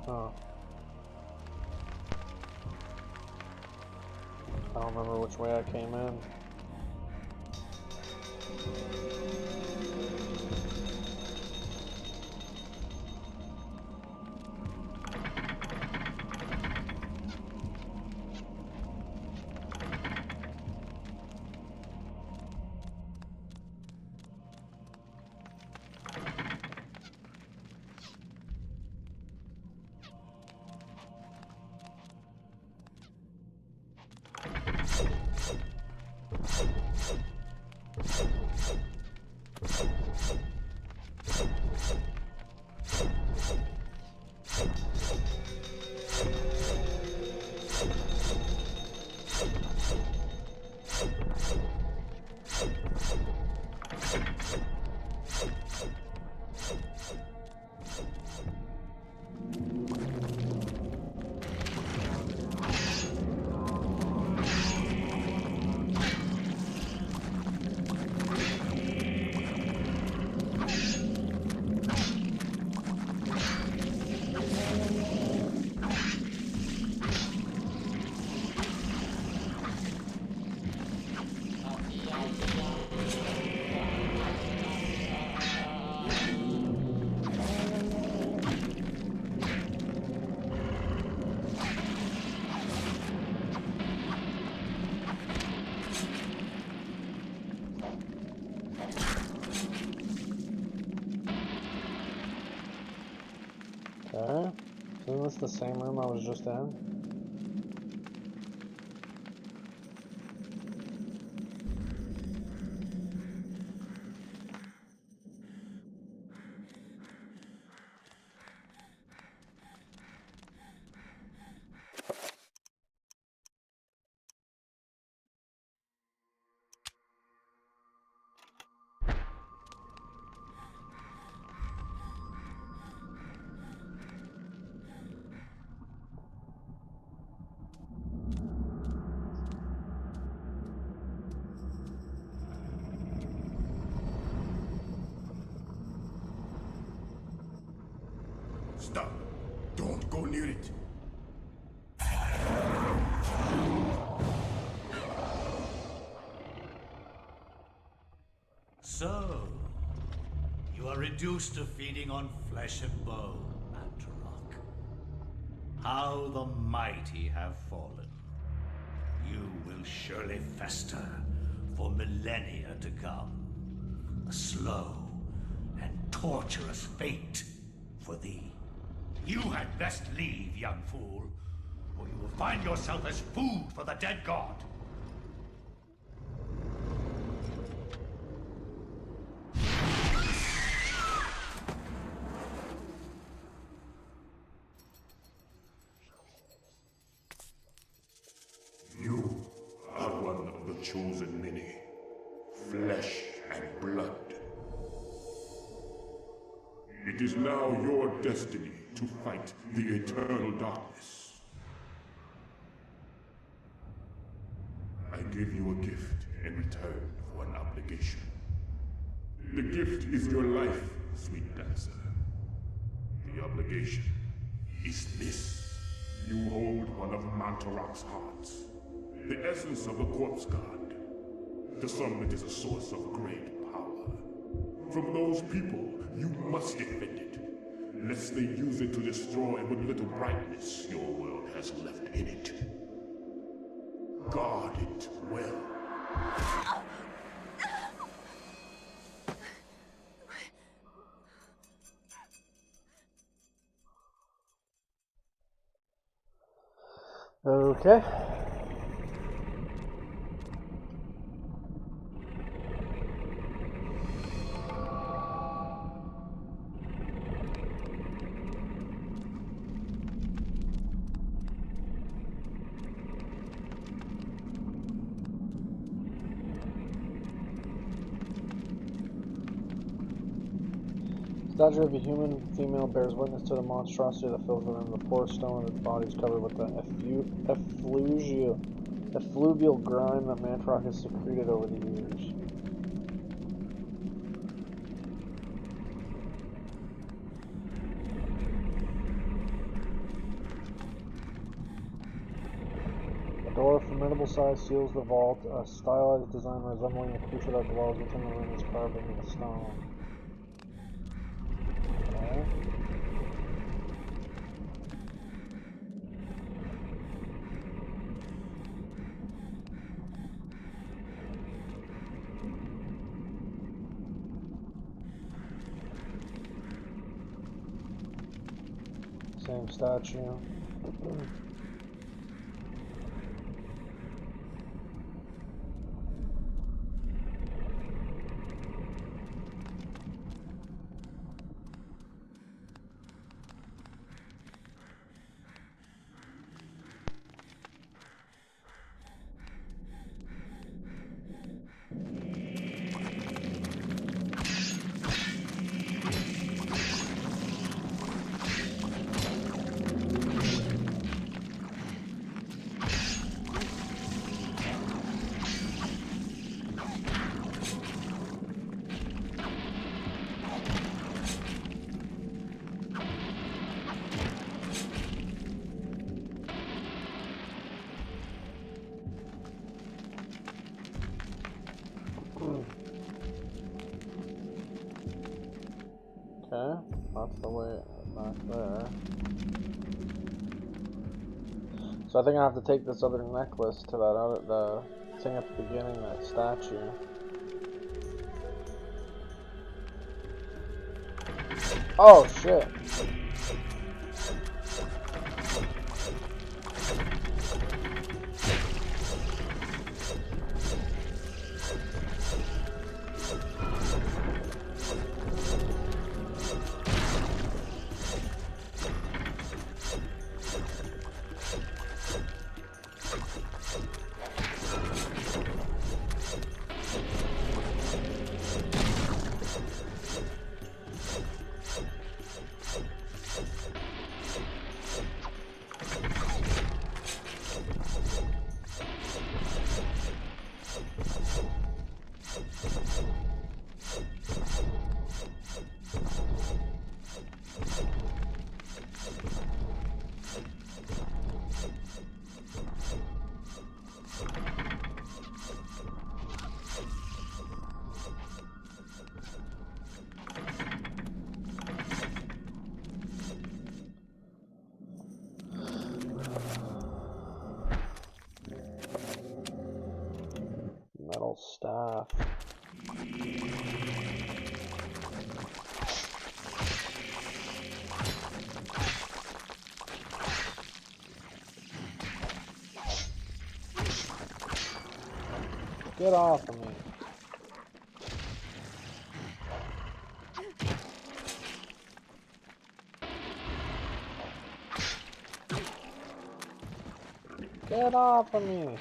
Huh. I don't remember which way I came in. Okay. Isn't this the same room I was just in? Stop. Don't go near it. So, you are reduced to feeding on flesh and bone, Mantarok. How the mighty have fallen. You will surely fester for millennia to come. A slow and torturous fate for thee. You had best leave, young fool, or you will find yourself as food for the dead god. You are one of the chosen many. Flesh and blood. It is now your destiny to fight the eternal darkness. I give you a gift in return for an obligation. The gift is your life, sweet dancer. The obligation is this. You hold one of Mantarok's hearts, the essence of the corpse god. To some it is a source of great power. From those people, you must defend it, lest they use it to destroy what little brightness your world has left in it. Guard it well. Okay. Statue of a human female bears witness to the monstrosity that fills the room. The poor stone of its body is covered with the effluvial grime that Mantrock has secreted over the years. A door of formidable size seals the vault. A stylized design resembling the creature that dwells within the room is carved into the stone. Okay. Same statue. Okay, that's the way back there. So I think I have to take this other necklace to that other, the thing at the beginning, that statue. Oh shit! Metal staff. Get off of me. Get off of me.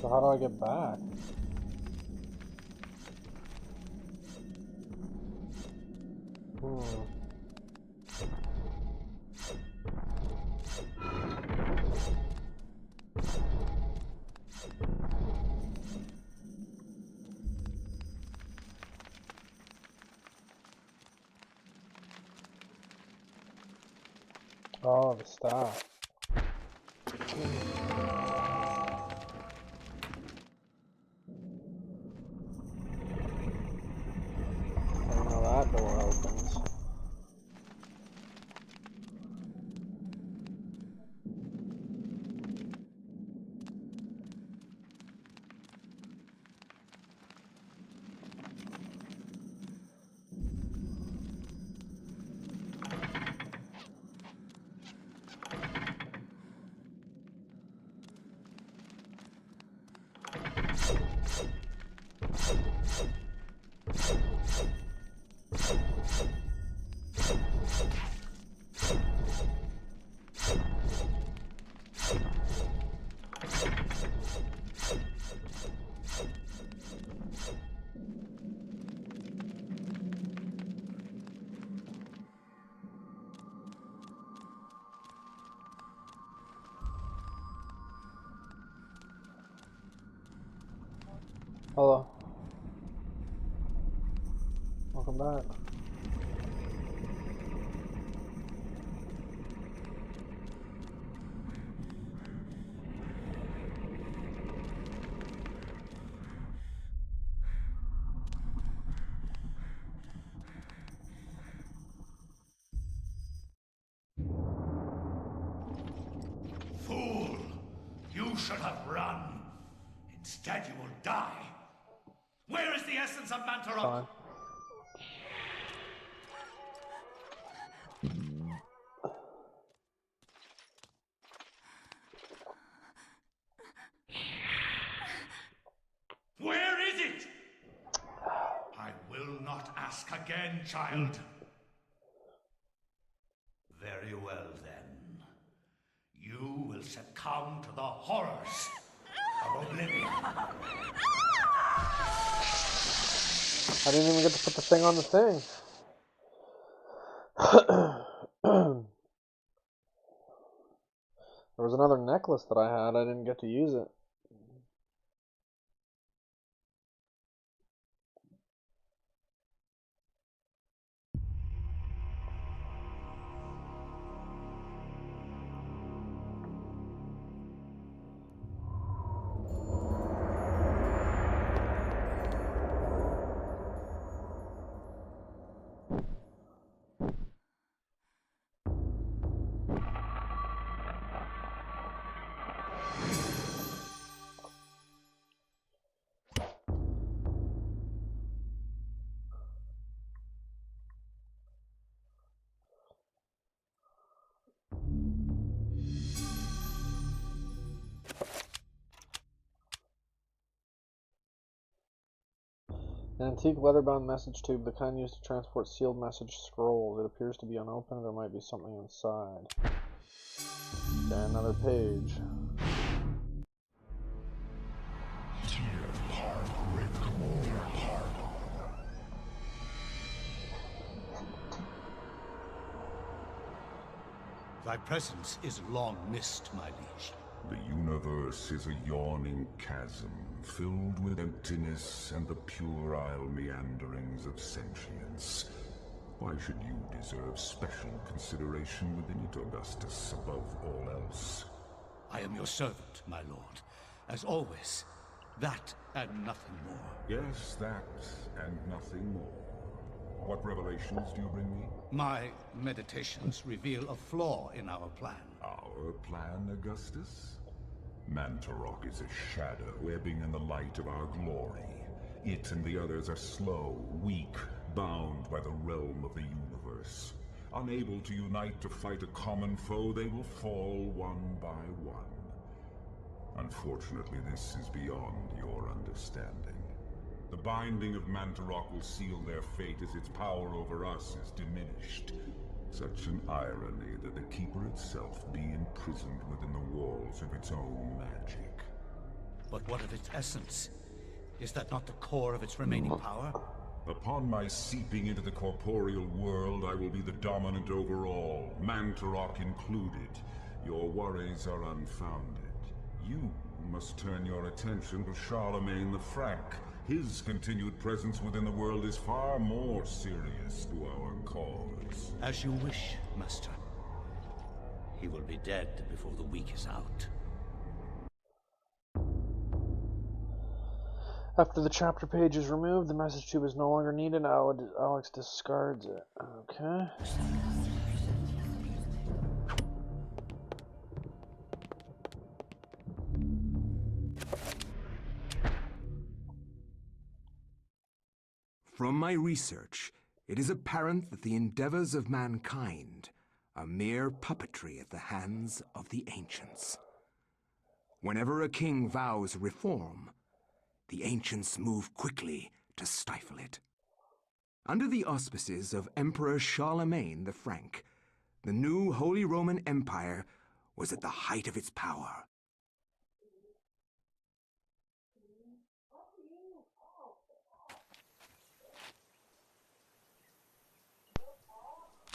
So how do I get back? Oh, the staff. I know that door opens. Hello. Welcome back. Fool! You should have run. Instead, you will die. Where is the essence of Mantarok? Fine. Where is it? I will not ask again, child. Very well, then. You will succumb to the horrors of oblivion. I didn't even get to put the thing on the thing. There was another necklace that I had. I didn't get to use it. An antique leather-bound message tube, the kind used to transport sealed message scrolls. It appears to be unopened. There might be something inside. Okay, another page. Thy presence is long missed, my liege. The universe is a yawning chasm, filled with emptiness and the puerile meanderings of sentience. Why should you deserve special consideration within it, Augustus, above all else? I am your servant, my lord. As always, that and nothing more. Yes, that and nothing more. What revelations do you bring me? My meditations reveal a flaw in our plan. Our plan, Augustus? Mantarok is a shadow ebbing in the light of our glory. It and the others are slow, weak, bound by the realm of the universe. Unable to unite to fight a common foe, they will fall one by one. Unfortunately, this is beyond your understanding. The binding of Mantarok will seal their fate as its power over us is diminished. Such an irony that the Keeper itself be imprisoned within the walls of its own magic. But what of its essence? Is that not the core of its remaining power? Upon my seeping into the corporeal world, I will be the dominant over all, Mantarok included. Your worries are unfounded. You must turn your attention to Charlemagne the Frank. His continued presence within the world is far more serious to our cause. As you wish, Master. He will be dead before the week is out. After the chapter page is removed, the message tube is no longer needed. Alex discards it. Okay. From my research, it is apparent that the endeavors of mankind are mere puppetry at the hands of the ancients. Whenever a king vows reform, the ancients move quickly to stifle it. Under the auspices of Emperor Charlemagne the Frank, the new Holy Roman Empire was at the height of its power.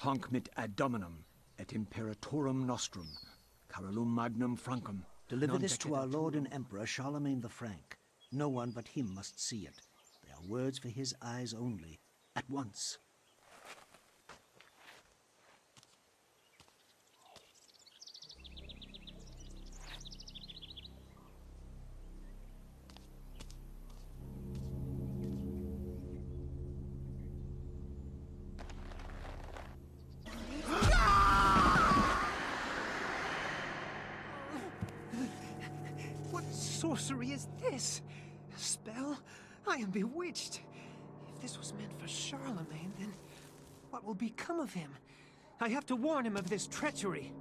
Hanc mit ad dominum et imperatorum nostrum, carolum magnum francum. Deliver this to our Lord and Emperor Charlemagne the Frank. No one but him must see it. They are words for his eyes only. At once. Sorcery is this? A spell? I am bewitched. If this was meant for Charlemagne, then what will become of him? I have to warn him of this treachery.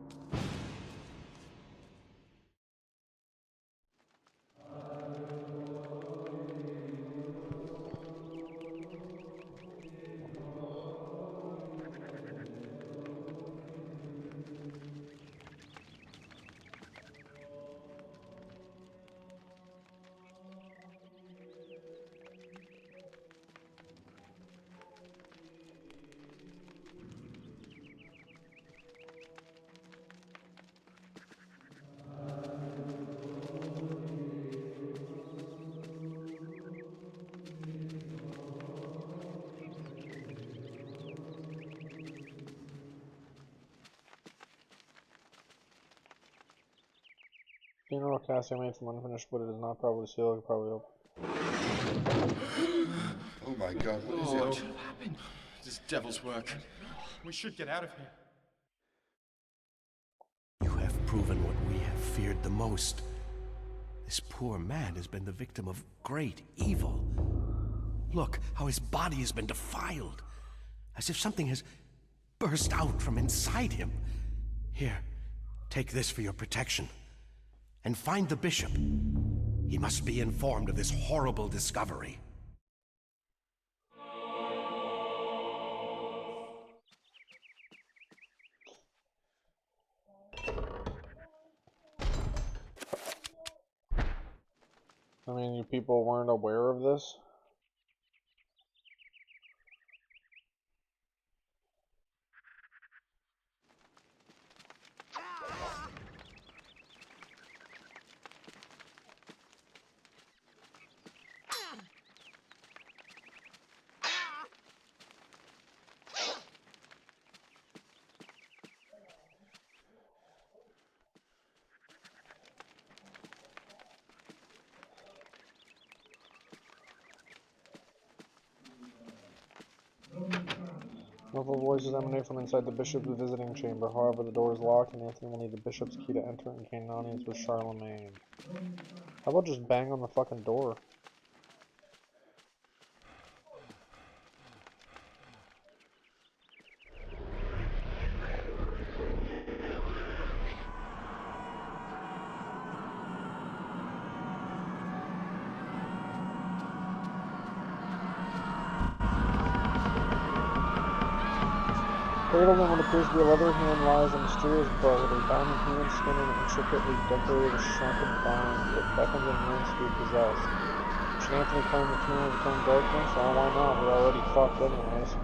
Funeral casting made from unfinished wood. It is not probably sealed. Probably open. Oh my God! What is it? What happened? This devil's work. We should get out of here. You have proven what we have feared the most. This poor man has been the victim of great evil. Look how his body has been defiled, as if something has burst out from inside him. Here, take this for your protection. And find the bishop. He must be informed of this horrible discovery. I mean, you people weren't aware of this? Muffled voices emanate from inside the bishop's visiting chamber. However, the door is locked, and Anthony will need the bishop's key to enter and gain an audience with Charlemagne. How about just bang on the fucking door? Cradled in what appears to be a leather hand lies a mysterious bow with a diamond hand skin and an intricately decorated shrunken vine that beckons and yearns to be possessed. Should Anthony claim the tomb of eternal darkness? Oh, why not? We're already fucked anyways.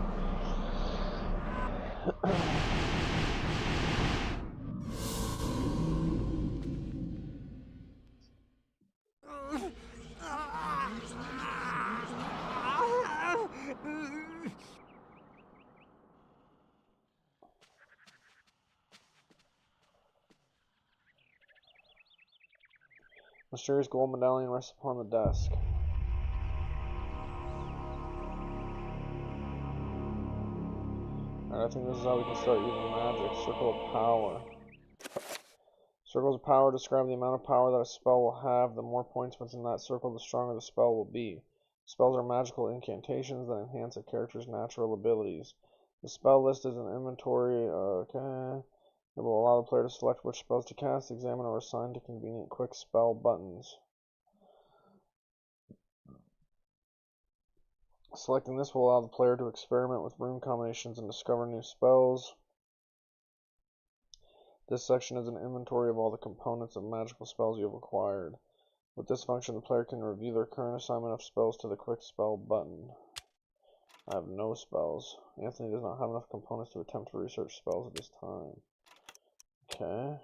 Mysterious gold medallion rests upon the desk. Alright, I think this is how we can start using magic. Circle of power. Circles of power describe the amount of power that a spell will have. The more points within that circle, the stronger the spell will be. Spells are magical incantations that enhance a character's natural abilities. The spell list is an inventory. Okay. It will allow the player to select which spells to cast, examine, or assign to convenient quick spell buttons. Selecting this will allow the player to experiment with rune combinations and discover new spells. This section is an inventory of all the components of magical spells you have acquired. With this function, the player can review their current assignment of spells to the quick spell button. I have no spells. Anthony does not have enough components to attempt to research spells at this time. Okay.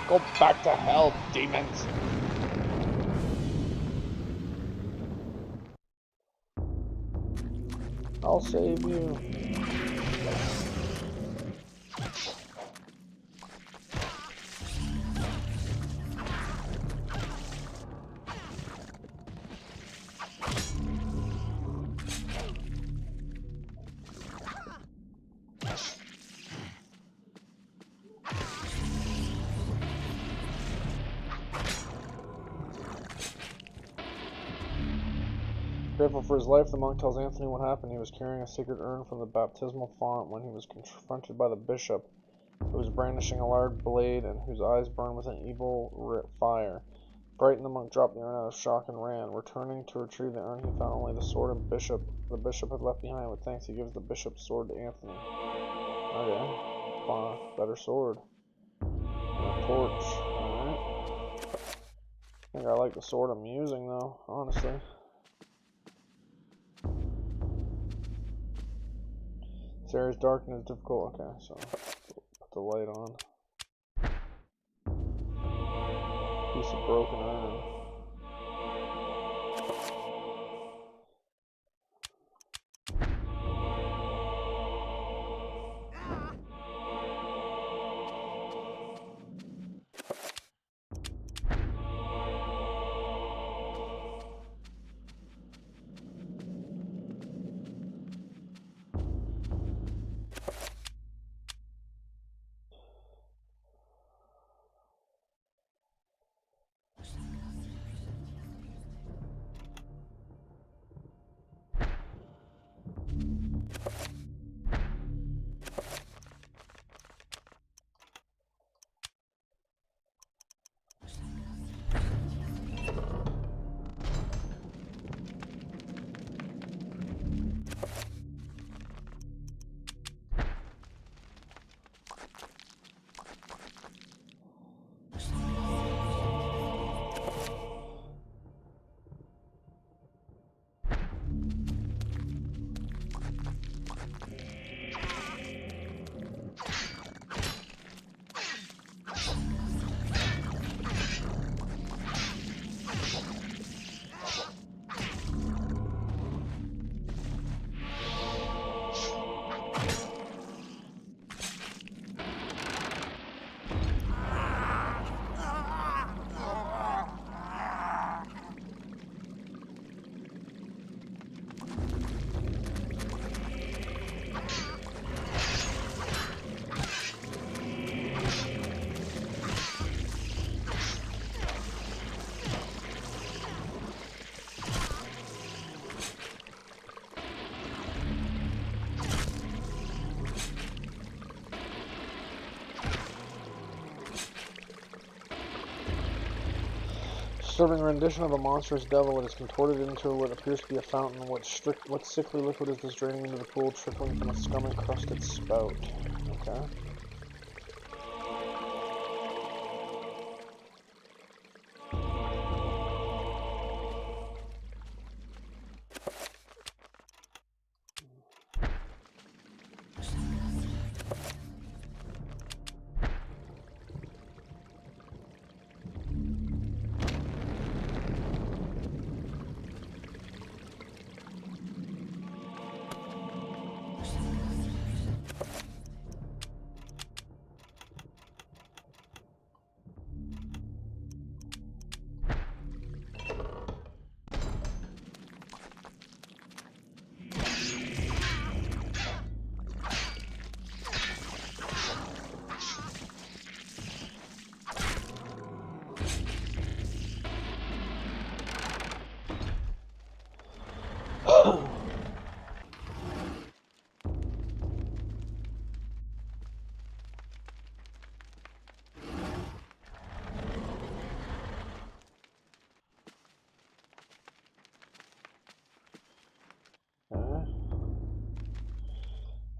Go back to hell, demons! I'll save you. Grateful for his life, the monk tells Anthony what happened. He was carrying a sacred urn from the baptismal font when he was confronted by the bishop, who was brandishing a large blade and whose eyes burned with an evil fire. Frightened, the monk dropped the urn out of shock and ran. Returning to retrieve the urn, he found only the sword the bishop had left behind. With thanks, he gives the bishop's sword to Anthony. Okay, fine, better sword. And a torch. Alright. I think I like the sword I'm using though, honestly. This area is dark and is difficult. Okay, so put the light on. Piece of broken iron. Disturbing rendition of a monstrous devil. It is contorted into what appears to be a fountain. What sickly liquid is this draining into the pool, trickling from a scum-encrusted spout? Okay.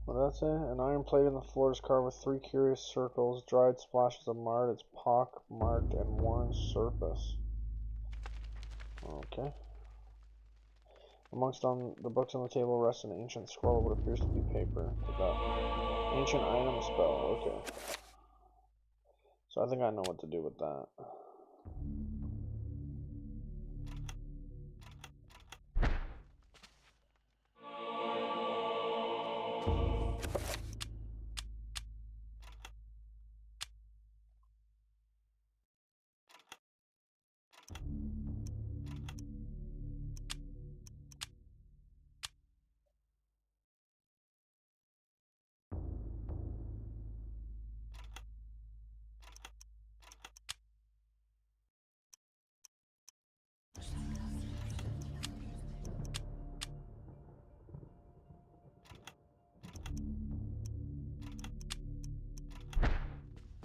What did that say? An iron plate in the floor is carved with 3 curious circles, dried splashes of mud, its pock-marked and worn surface. Okay. Amongst the books on the table rests an ancient scroll of what appears to be paper. Ancient item spell, okay. So I think I know what to do with that.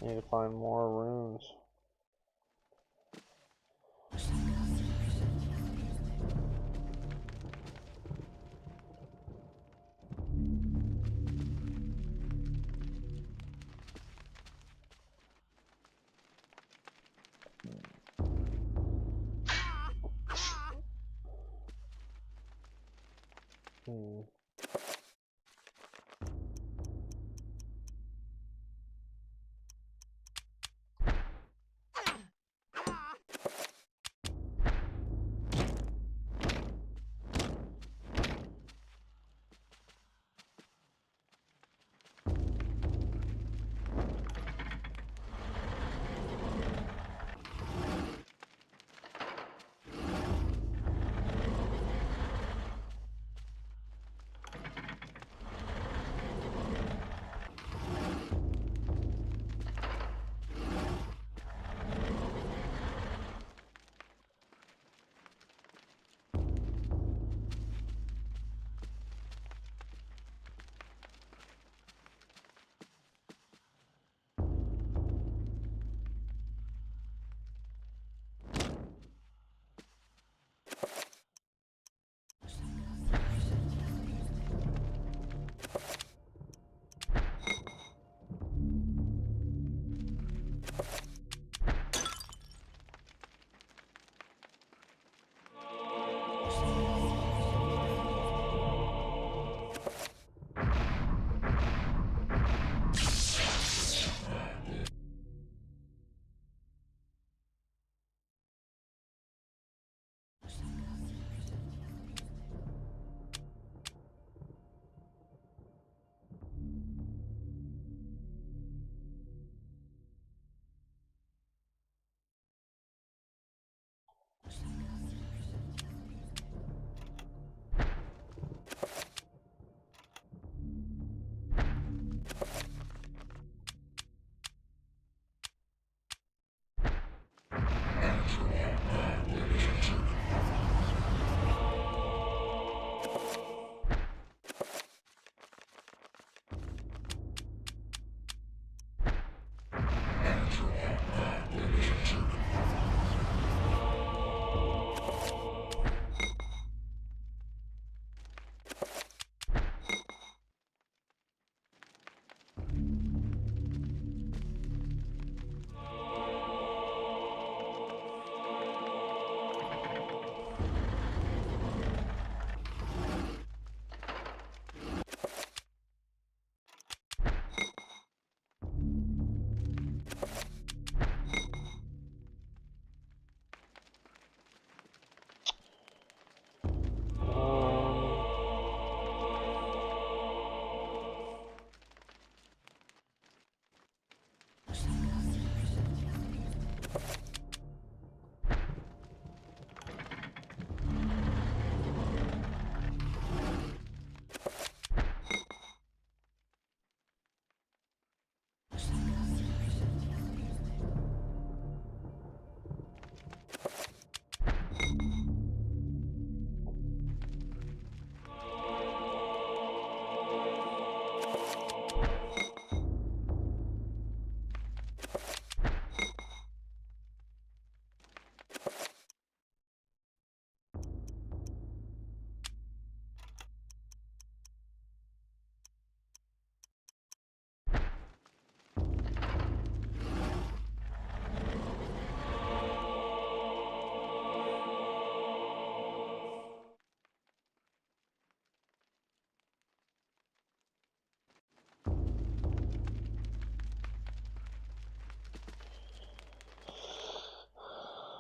I need to find more runes.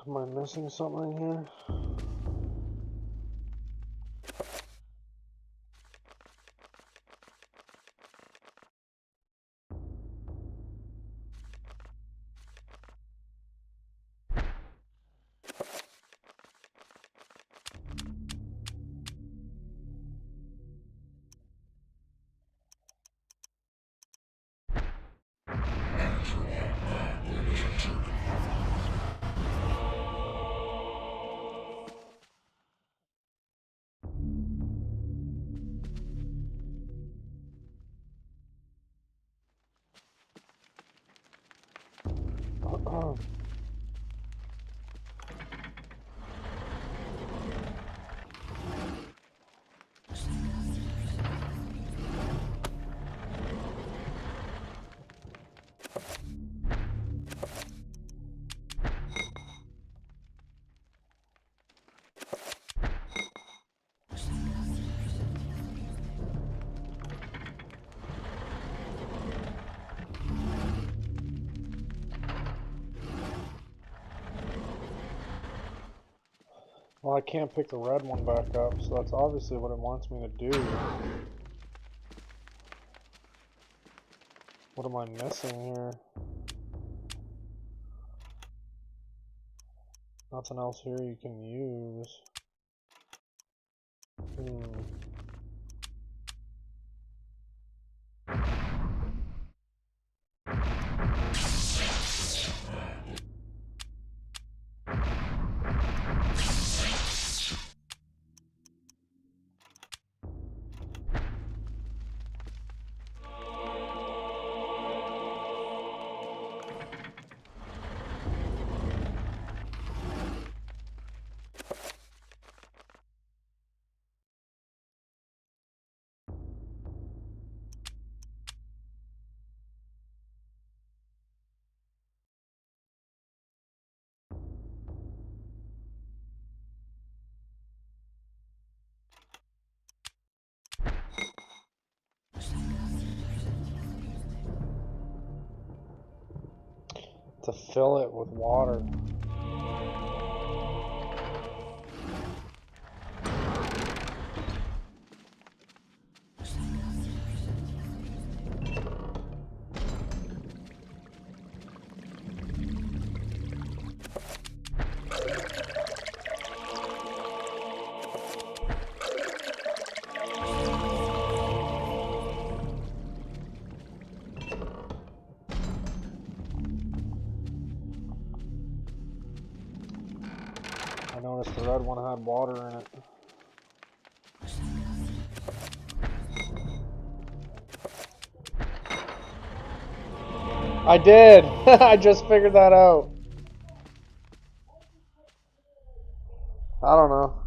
Am I missing something here? Well, I can't pick the red one back up, so that's obviously what it wants me to do. What am I missing here? Nothing else here you can use. To fill it with water. I noticed the red one had water in it. I did! I just figured that out. I don't know.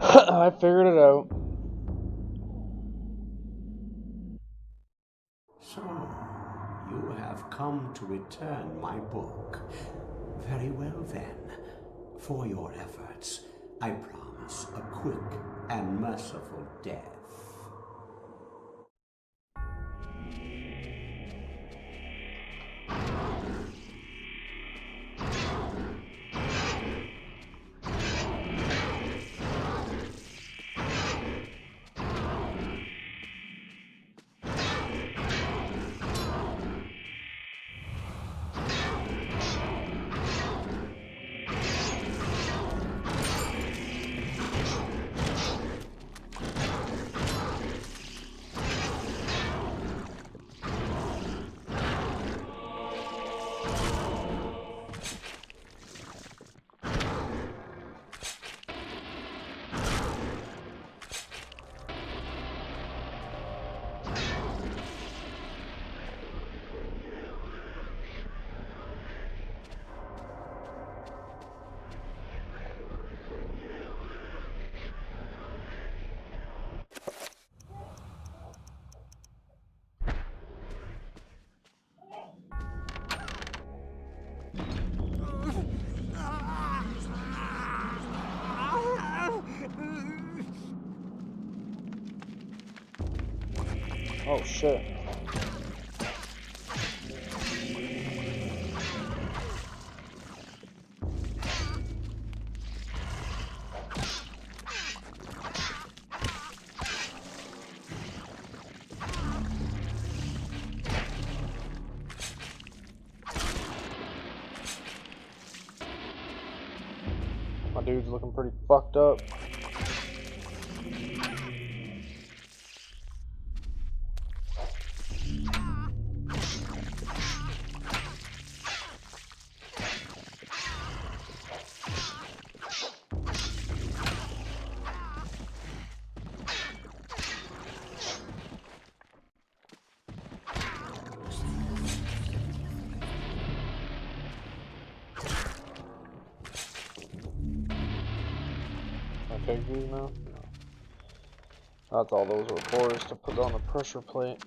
I figured it out. So, you have come to return my book. Very well then. For your efforts, I promise a quick and merciful death. Oh shit. My dude's looking pretty fucked up. Take these now? No. That's all those were for, is to put on the pressure plate.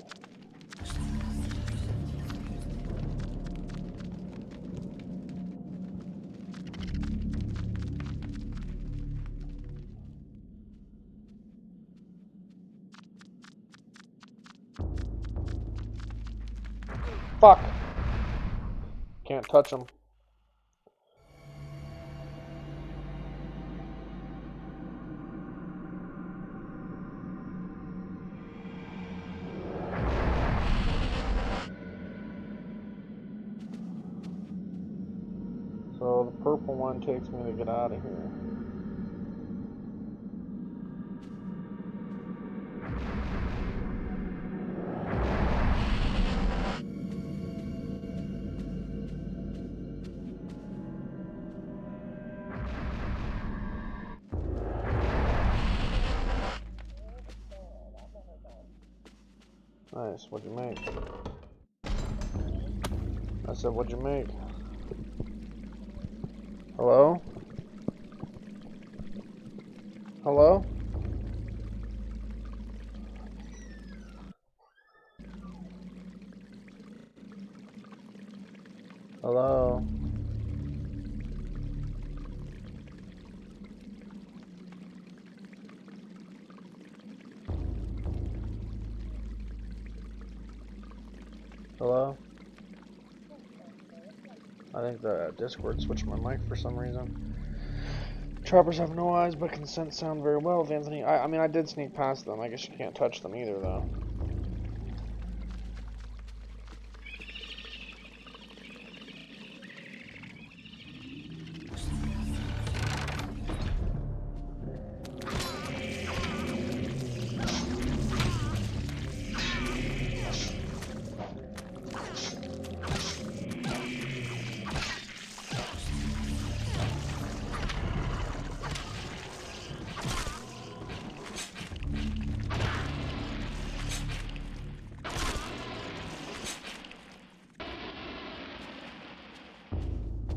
Fuck! Can't touch them. So the purple one takes me to get out of here. Nice, what'd you make? I said, what'd you make? Hello? Hello? Hello? Hello? I think the Discord switched my mic for some reason. Trappers have no eyes but can sense sound very well, Anthony. I mean, I did sneak past them. I guess you can't touch them either, though.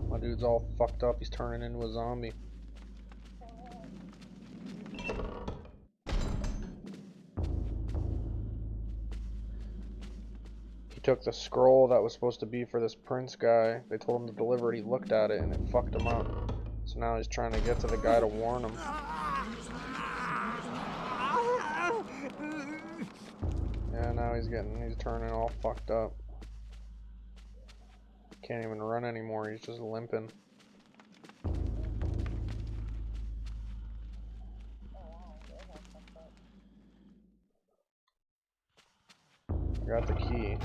My dude's all fucked up. He's turning into a zombie. He took the scroll that was supposed to be for this prince guy. They told him to deliver it. He looked at it and it fucked him up. So now he's trying to get to the guy to warn him. Yeah, now he's turning all fucked up. Can't even run anymore, he's just limping. I got the key.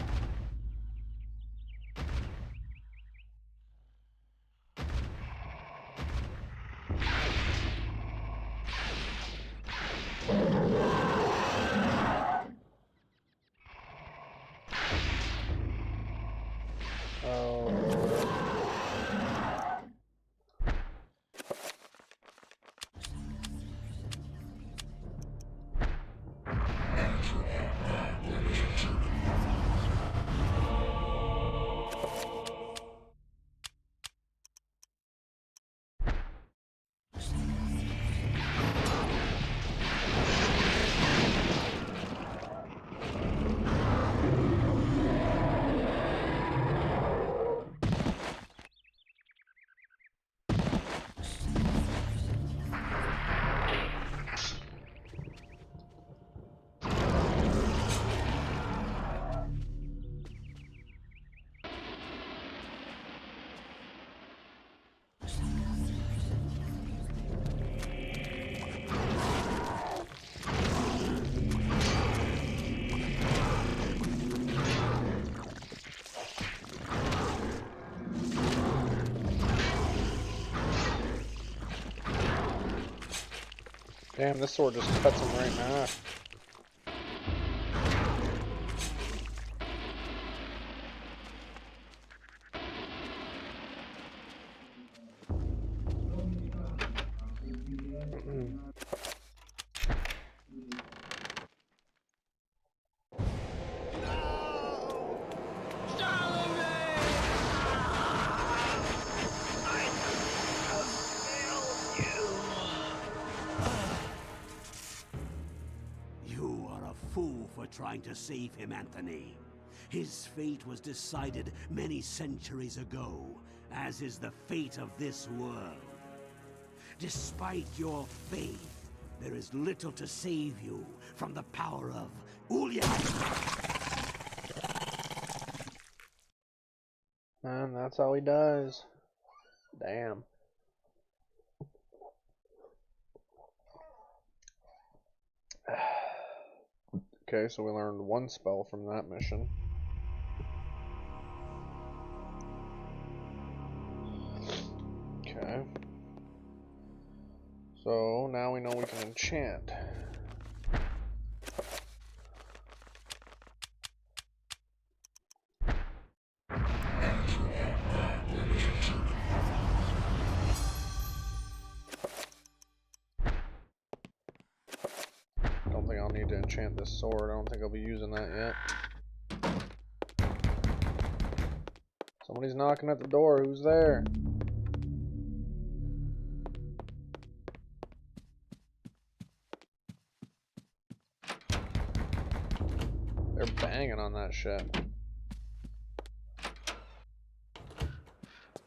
Damn, this sword just cuts him right in half. Trying to save him, Anthony. His fate was decided many centuries ago, as is the fate of this world. Despite your faith, there is little to save you from the power of Ulya. And that's how he dies. Damn. Okay, so we learned one spell from that mission. Okay. So now we know we can enchant. Don't think I'll need to enchant this sword. I don't think I'll be using that yet. Somebody's knocking at the door. Who's there? They're banging on that shit.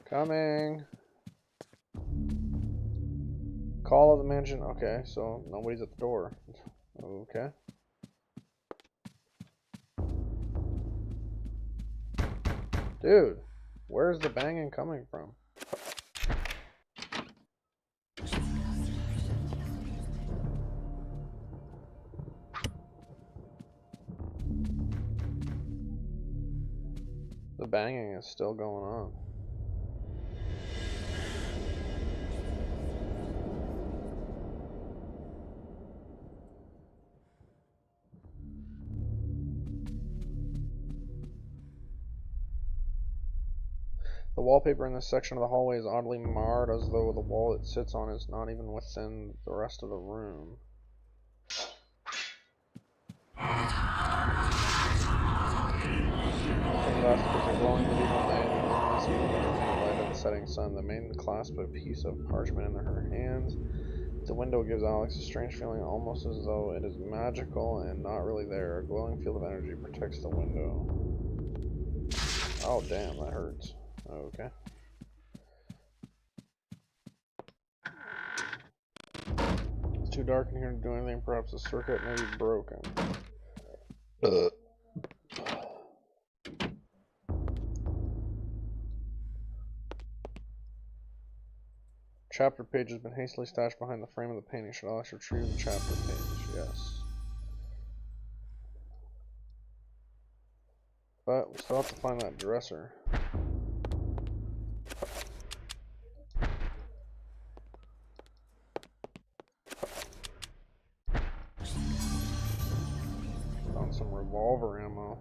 Coming. Call of the mansion. Okay, so nobody's at the door. Okay. Dude, where's the banging coming from? The banging is still going on. The wallpaper in this section of the hallway is oddly marred, as though the wall it sits on is not even within the rest of the room. The glowing medieval man in the light of the setting sun. The maiden clasps a piece of parchment in her hands. The window gives Alex a strange feeling, almost as though it is magical and not really there. A glowing field of energy protects the window. Oh damn, that hurts. Okay. It's too dark in here to do anything. Perhaps the circuit may be broken. Chapter page has been hastily stashed behind the frame of the painting. Should Alex retrieve the chapter page? Yes. But we still have to find that dresser. Found some revolver ammo.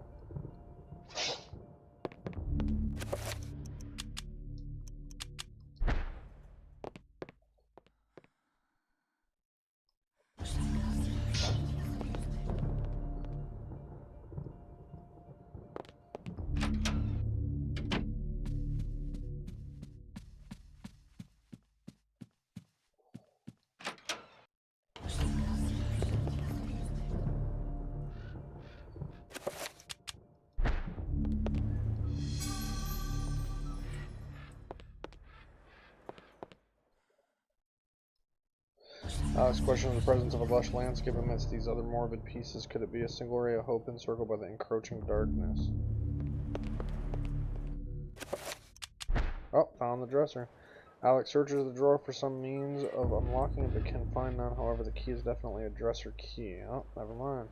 Alex questions the presence of a lush landscape amidst these other morbid pieces. Could it be a single ray of hope encircled by the encroaching darkness? Oh, found the dresser. Alex searches the drawer for some means of unlocking it, but can find none. However, the key is definitely a dresser key. Oh, never mind.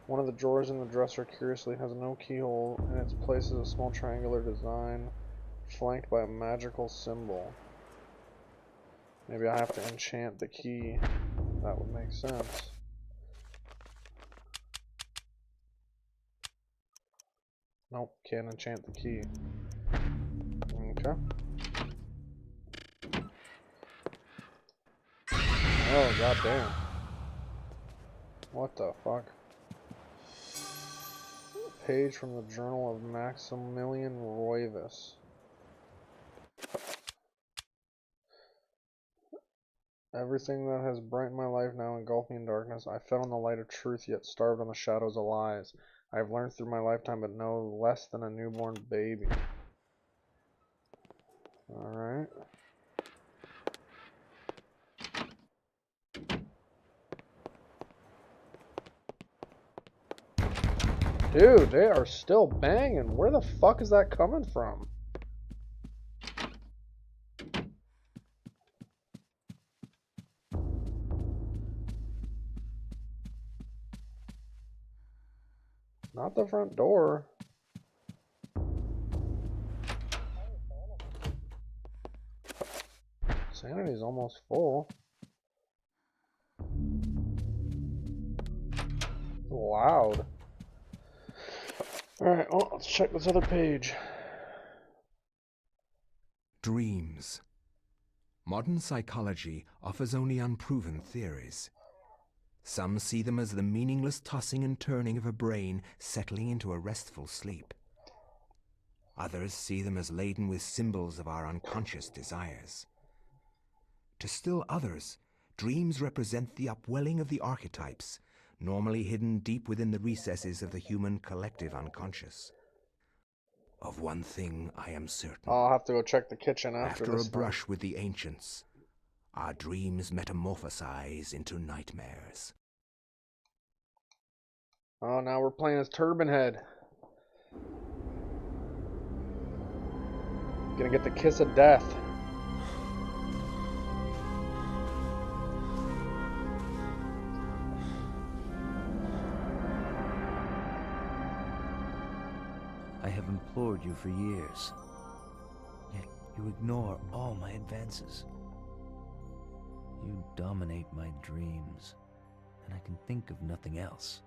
One of the drawers in the dresser, curiously, has no keyhole. In its place is a small triangular design, flanked by a magical symbol. Maybe I have to enchant the key. That would make sense. Nope, can't enchant the key. Okay. Oh, goddamn. What the fuck? Page from the Journal of Maximilian Roivas. Everything that has brightened my life now engulfed me in darkness. I fed on the light of truth, yet starved on the shadows of lies. I have learned through my lifetime, but no less than a newborn baby. Alright. Dude, they are still banging. Where the fuck is that coming from? Not the front door. Sanity's almost full. Loud. Alright, well, let's check this other page. Dreams. Modern psychology offers only unproven theories. Some see them as the meaningless tossing and turning of a brain settling into a restful sleep. Others see them as laden with symbols of our unconscious desires. To still others, dreams represent the upwelling of the archetypes, normally hidden deep within the recesses of the human collective unconscious. Of one thing I am certain. I'll have to go check the kitchen after this. After a brush with the ancients, our dreams metamorphosize into nightmares. Oh, now we're playing as Turban Head. Gonna get the kiss of death. I have implored you for years, yet you ignore all my advances. You dominate my dreams, and I can think of nothing else.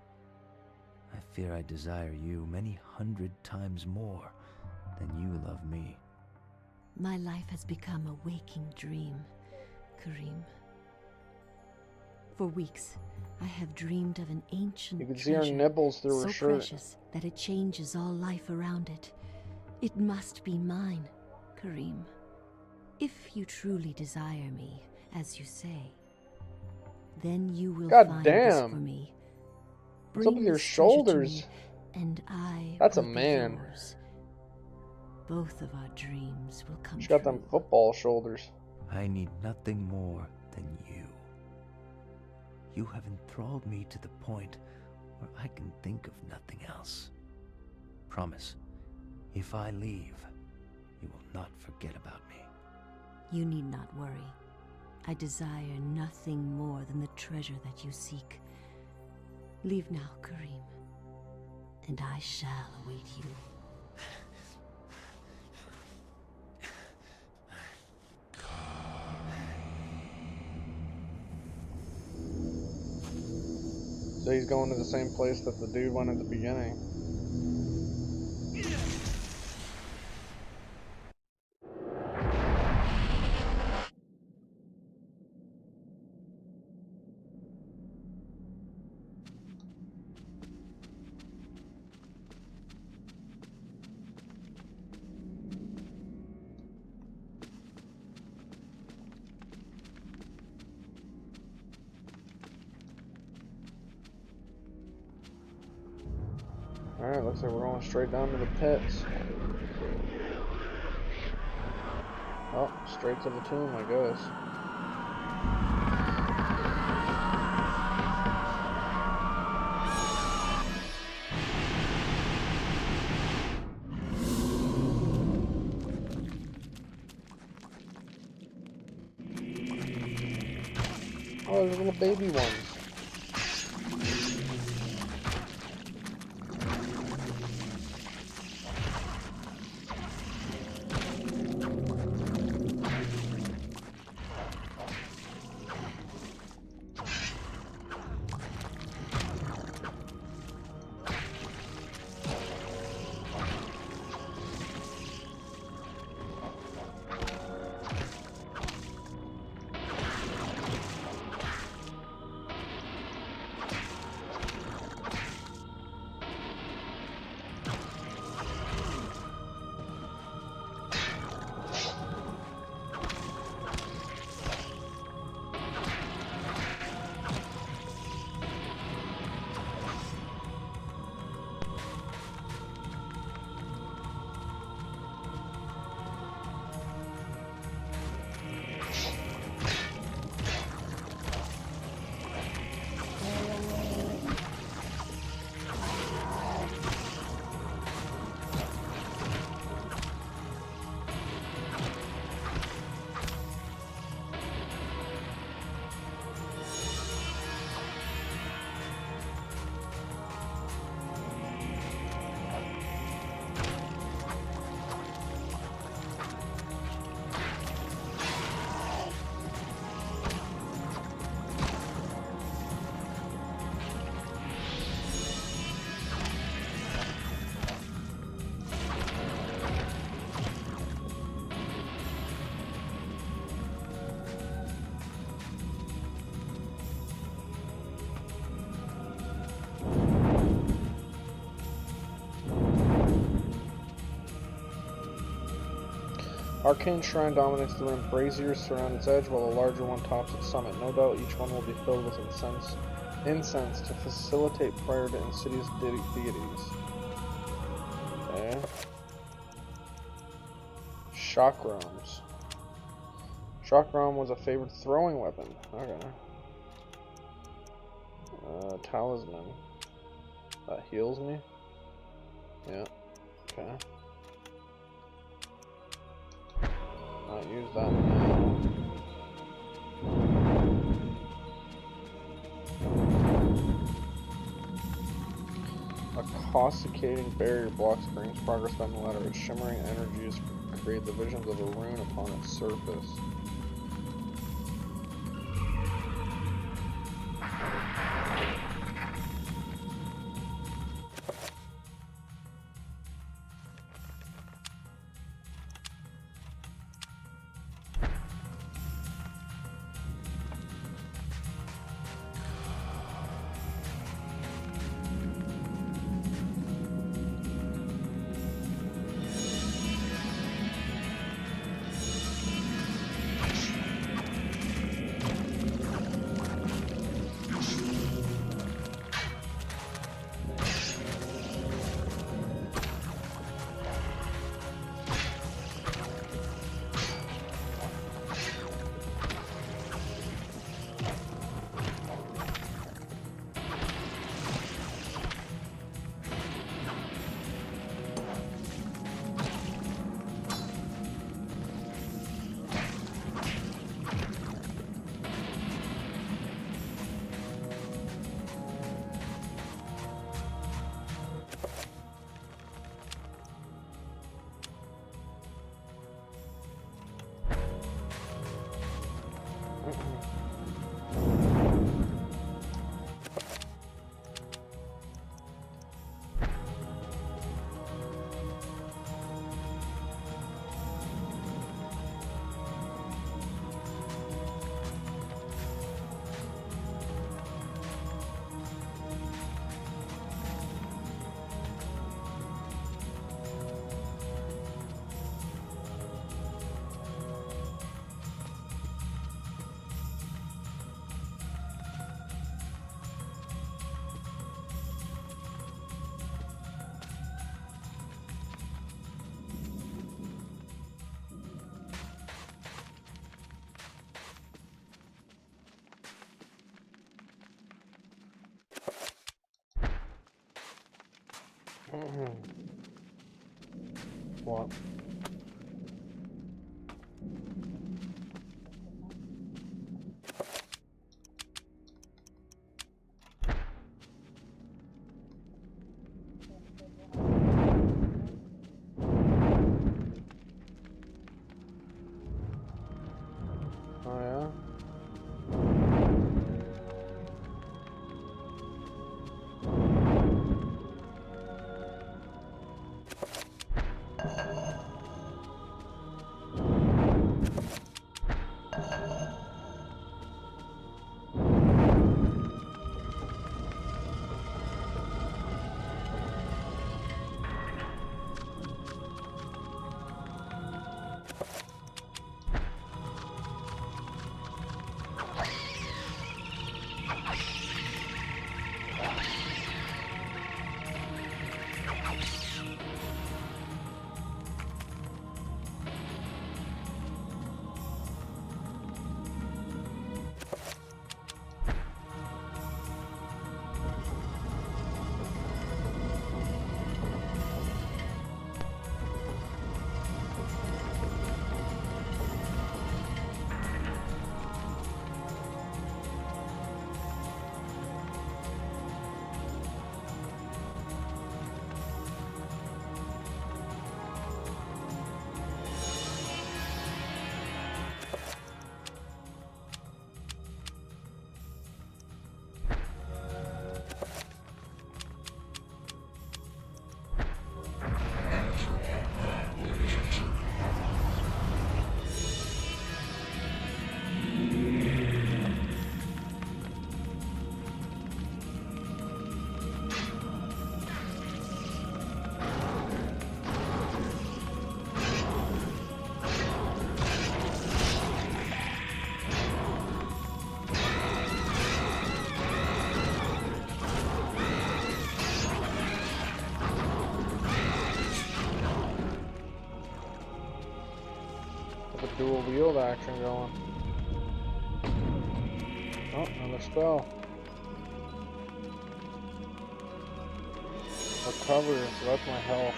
I fear I desire you many 100 times more than you love me. My life has become a waking dream, Karim. For weeks, I have dreamed of an ancient You can see her treasure, nipples through her so shirt. precious that it changes all life around it. It must be mine, Karim. If you truly desire me, as you say, then you will find this for me. What's up with your shoulders? And I That's a will be man. yours. Both of our dreams will come She true. got them football shoulders. I need nothing more than you. You have enthralled me to the point where I can think of nothing else. Promise, if I leave, you will not forget about me. You need not worry. I desire nothing more than the treasure that you seek. Leave now, Karim, and I shall await you. So he's going to the same place that the dude went at the beginning. Alright, looks like we're going straight down to the pits. Oh, straight to the tomb, I guess. Oh, there's little baby ones. Arcane Shrine dominates the room. Braziers surround its edge, while a larger one tops its summit. No doubt each one will be filled with incense to facilitate prayer to insidious deities. Okay. Chakrams. Chakram was a favored throwing weapon. Okay. Talisman. That heals me? Yeah. Okay. Not use that now. A causticating barrier blocks Green's progress down the ladder. Its shimmering energies create the visions of a rune upon its surface. What? Oh yeah? the dual wield action going. Oh, another spell. Recover, so that's my health.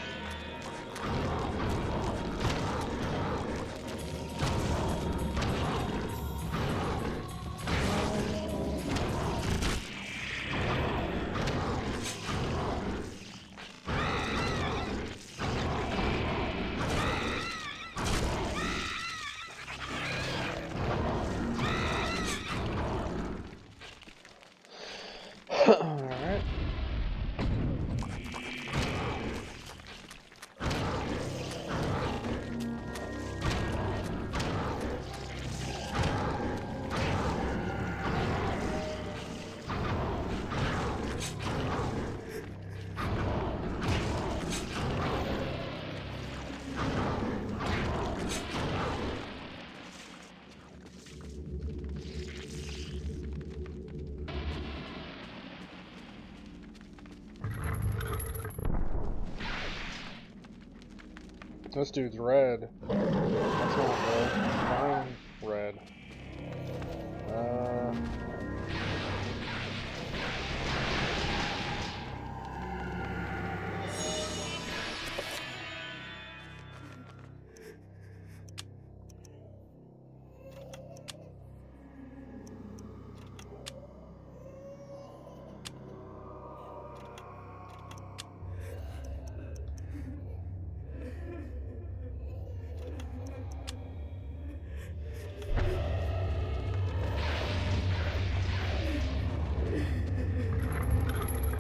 Alright. This dude's red. That's not red. Mine red.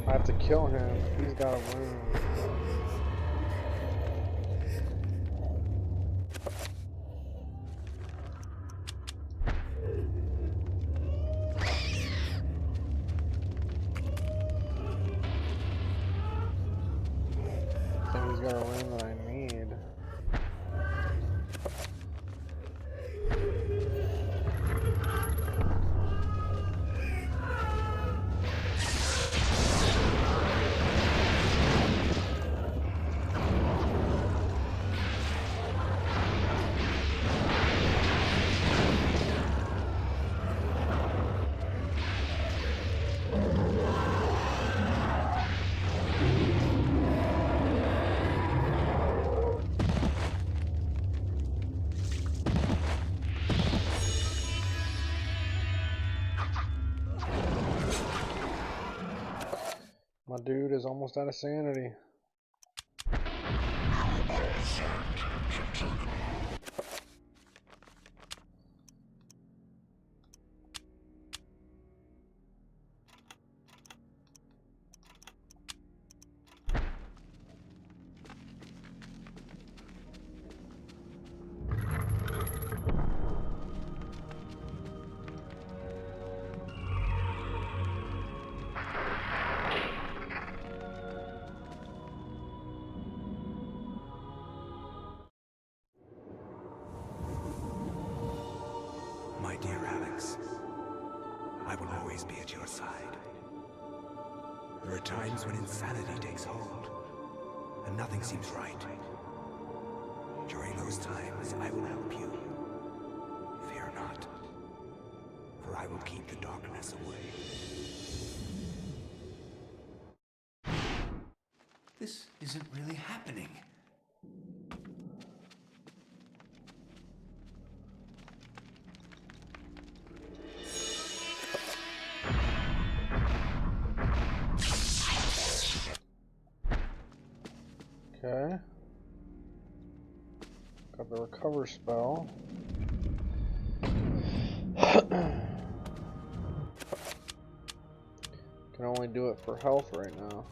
I have to kill him. He's got a wound. I think he's got a wound that I need. My dude is almost out of sanity. My dear Alex, I will always be at your side. There are times when insanity takes hold, and nothing seems right. During those times, I will help you. Fear not, for I will keep the darkness away. This isn't really happening. Okay. Got the recover spell. Can only do it for health right now.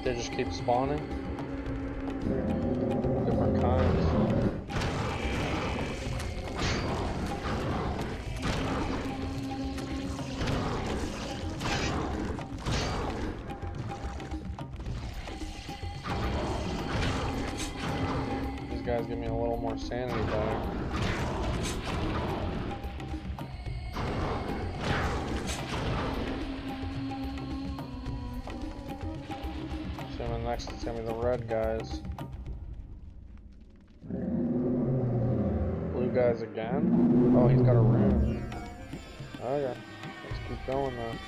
They just keep spawning? Different kinds. These guys give me a little more sanity back. Next, it's gonna be the red guys. Blue guys again? Oh, he's got a rune. Okay, let's keep going then.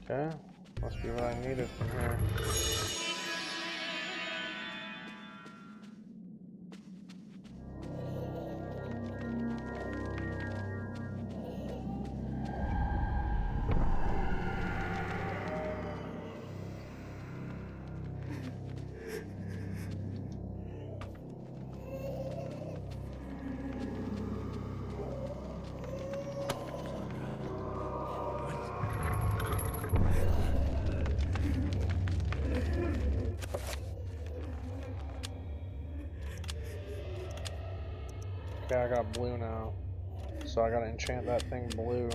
Okay, must be what I needed from here. Okay, I got blue now, so I gotta enchant that thing blue.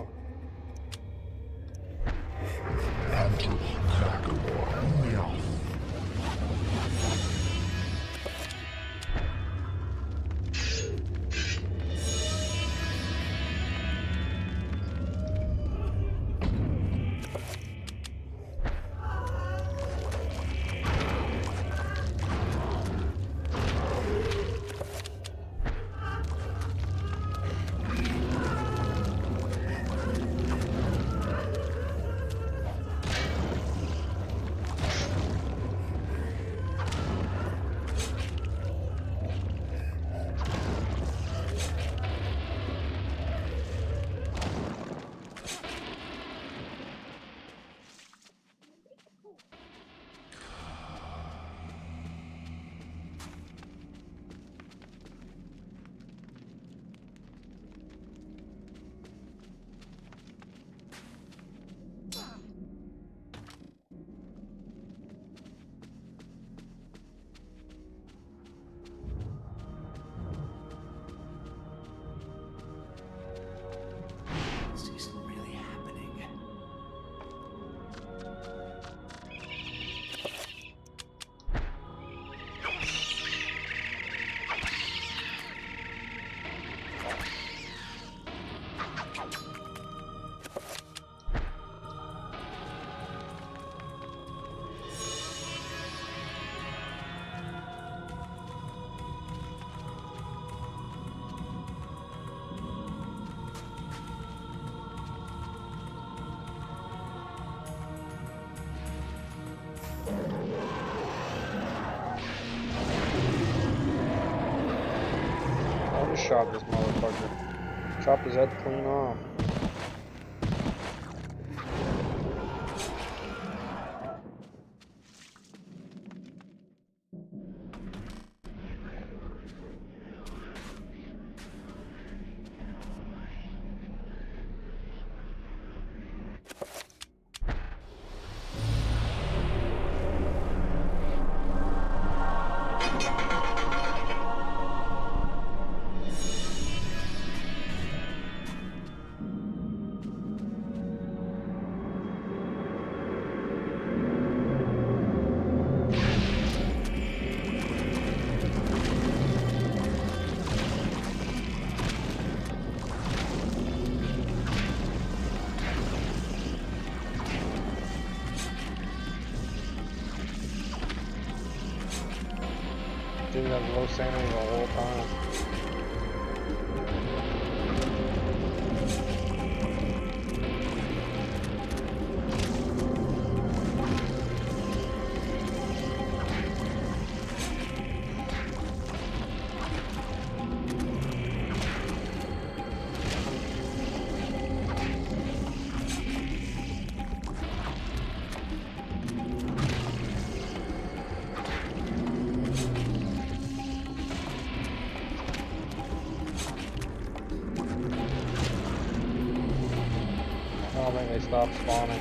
Chop this motherfucker. Chop his head clean off. Dude has low sanity the whole time. I don't think they stopped spawning.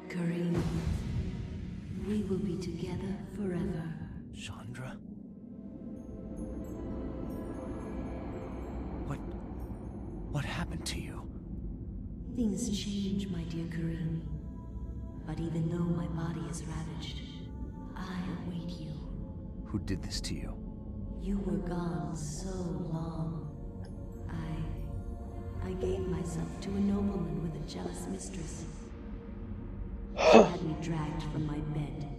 Kareem, we will be together forever. Chandra? What happened to you? Things change, my dear Kareem. But even though my body is ravaged, I await you. Who did this to you? You were gone so long. I gave myself to a nobleman with a jealous mistress. She had me dragged from my bed,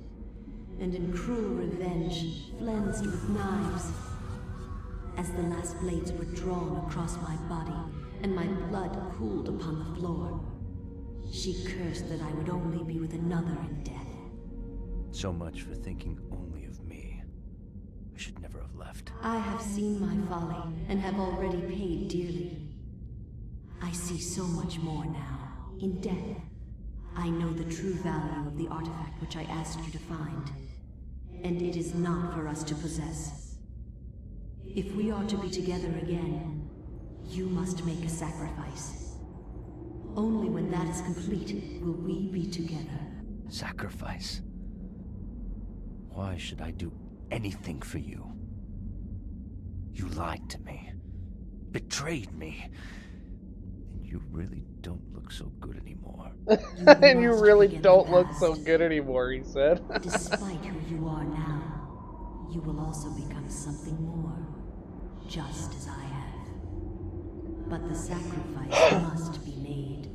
and in cruel revenge, flensed with knives. As the last blades were drawn across my body, and my blood cooled upon the floor, she cursed that I would only be with another in death. So much for thinking only of me. I should never have left. I have seen my folly, and have already paid dearly. I see so much more now. In death, I know the true value of the artifact which I asked you to find. And it is not for us to possess. If we are to be together again, you must make a sacrifice. Only when that is complete will we be together. Sacrifice? Why should I do anything for you? You lied to me. Betrayed me. And you really don't look so good anymore. And you really don't look so good anymore, he said. Despite who you are now, you will also become something more, just as I have. But the sacrifice must be made.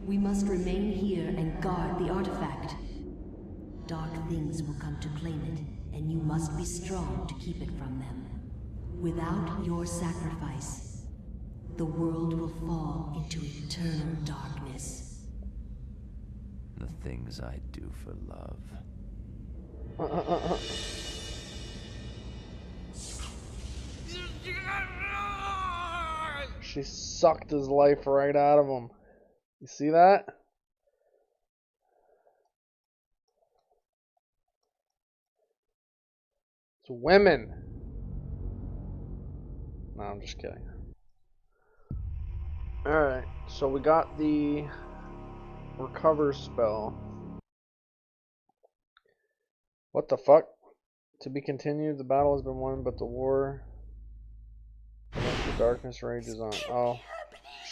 We must remain here and guard the artifact. Dark things will come to claim it, and you must be strong to keep it from them. Without your sacrifice, the world will fall into eternal darkness. The things I do for love. She sucked his life right out of him. You see that? It's women. No, I'm just kidding. Alright, so we got the recover spell. What the fuck? To be continued, the battle has been won, but the war against the darkness rages on. Oh,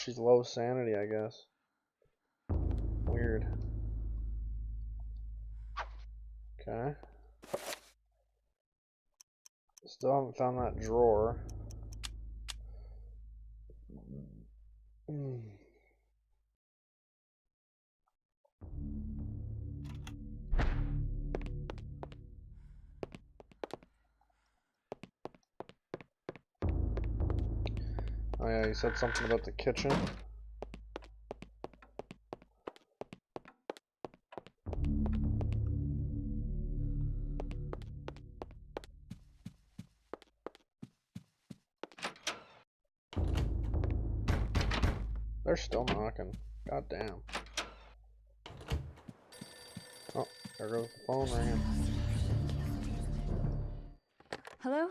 she's low sanity, I guess. Weird. Okay. Still haven't found that drawer. Oh yeah, you said something about the kitchen. They're still knocking. God damn. Oh, there goes the phone ringing. Hello?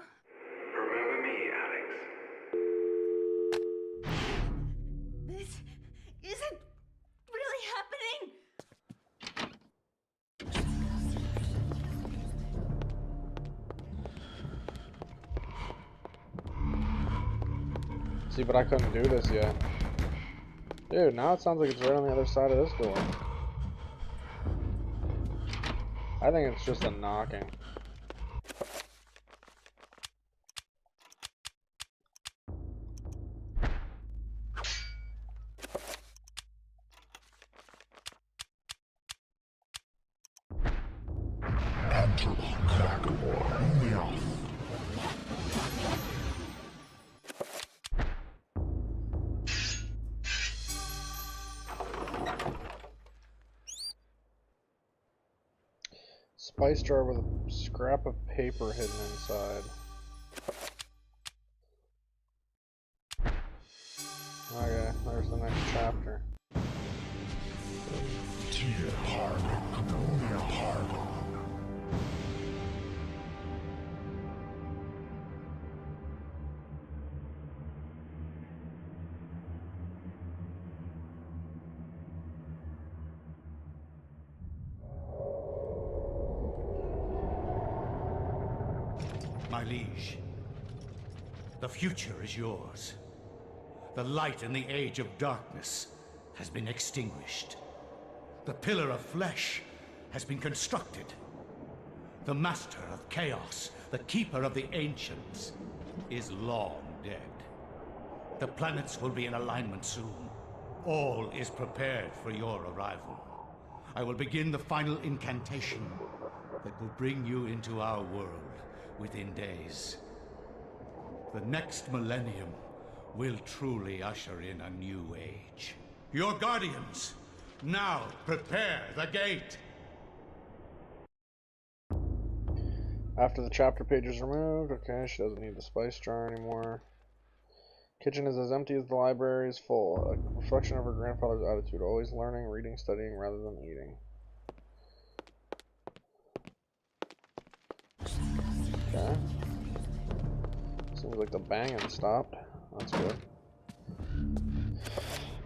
Remember me, Alex? This isn't really happening. See, but I couldn't do this yet. Dude, now it sounds like it's right on the other side of this door. I think it's just a knocking. Spice jar with a scrap of paper hidden inside. Okay, there's the next chapter. My liege, the future is yours. The light in the age of darkness has been extinguished. The pillar of flesh has been constructed. The master of chaos, the keeper of the ancients, is long dead. The planets will be in alignment soon. All is prepared for your arrival. I will begin the final incantation that will bring you into our world within days. The next millennium will truly usher in a new age. Your guardians, now prepare the gate! After the chapter page is removed, okay, she doesn't need the spice jar anymore. Kitchen is as empty as the library is full. A reflection of her grandfather's attitude, always learning, reading, studying, rather than eating. Okay. Seems like the banging stopped. That's good.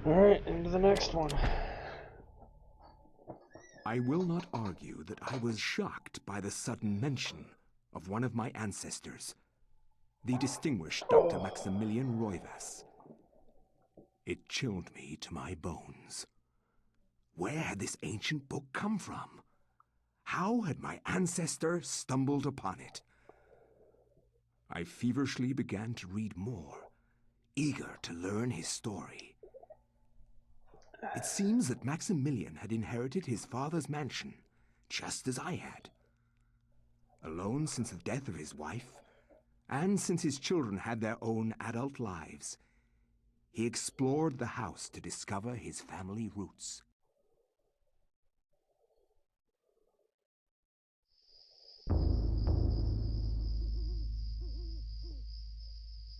Alright, into the next one. I will not argue that I was shocked by the sudden mention of one of my ancestors, the distinguished Dr. Maximilian Roivas. It chilled me to my bones. Where had this ancient book come from? How had my ancestor stumbled upon it? I feverishly began to read more, eager to learn his story. It seems that Maximilian had inherited his father's mansion, just as I had. Alone since the death of his wife, and since his children had their own adult lives, he explored the house to discover his family roots.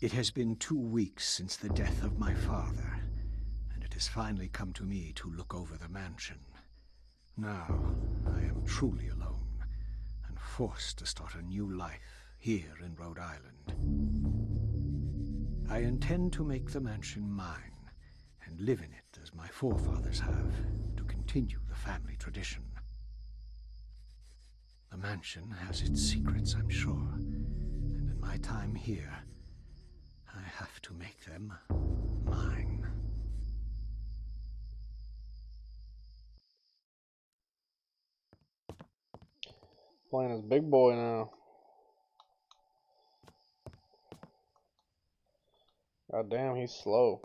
It has been 2 weeks since the death of my father, and it has finally come to me to look over the mansion. Now, I am truly alone, and forced to start a new life here in Rhode Island. I intend to make the mansion mine, and live in it as my forefathers have, to continue the family tradition. The mansion has its secrets, I'm sure, and in my time here, I have to make them mine. Playing as big boy now. God damn, he's slow.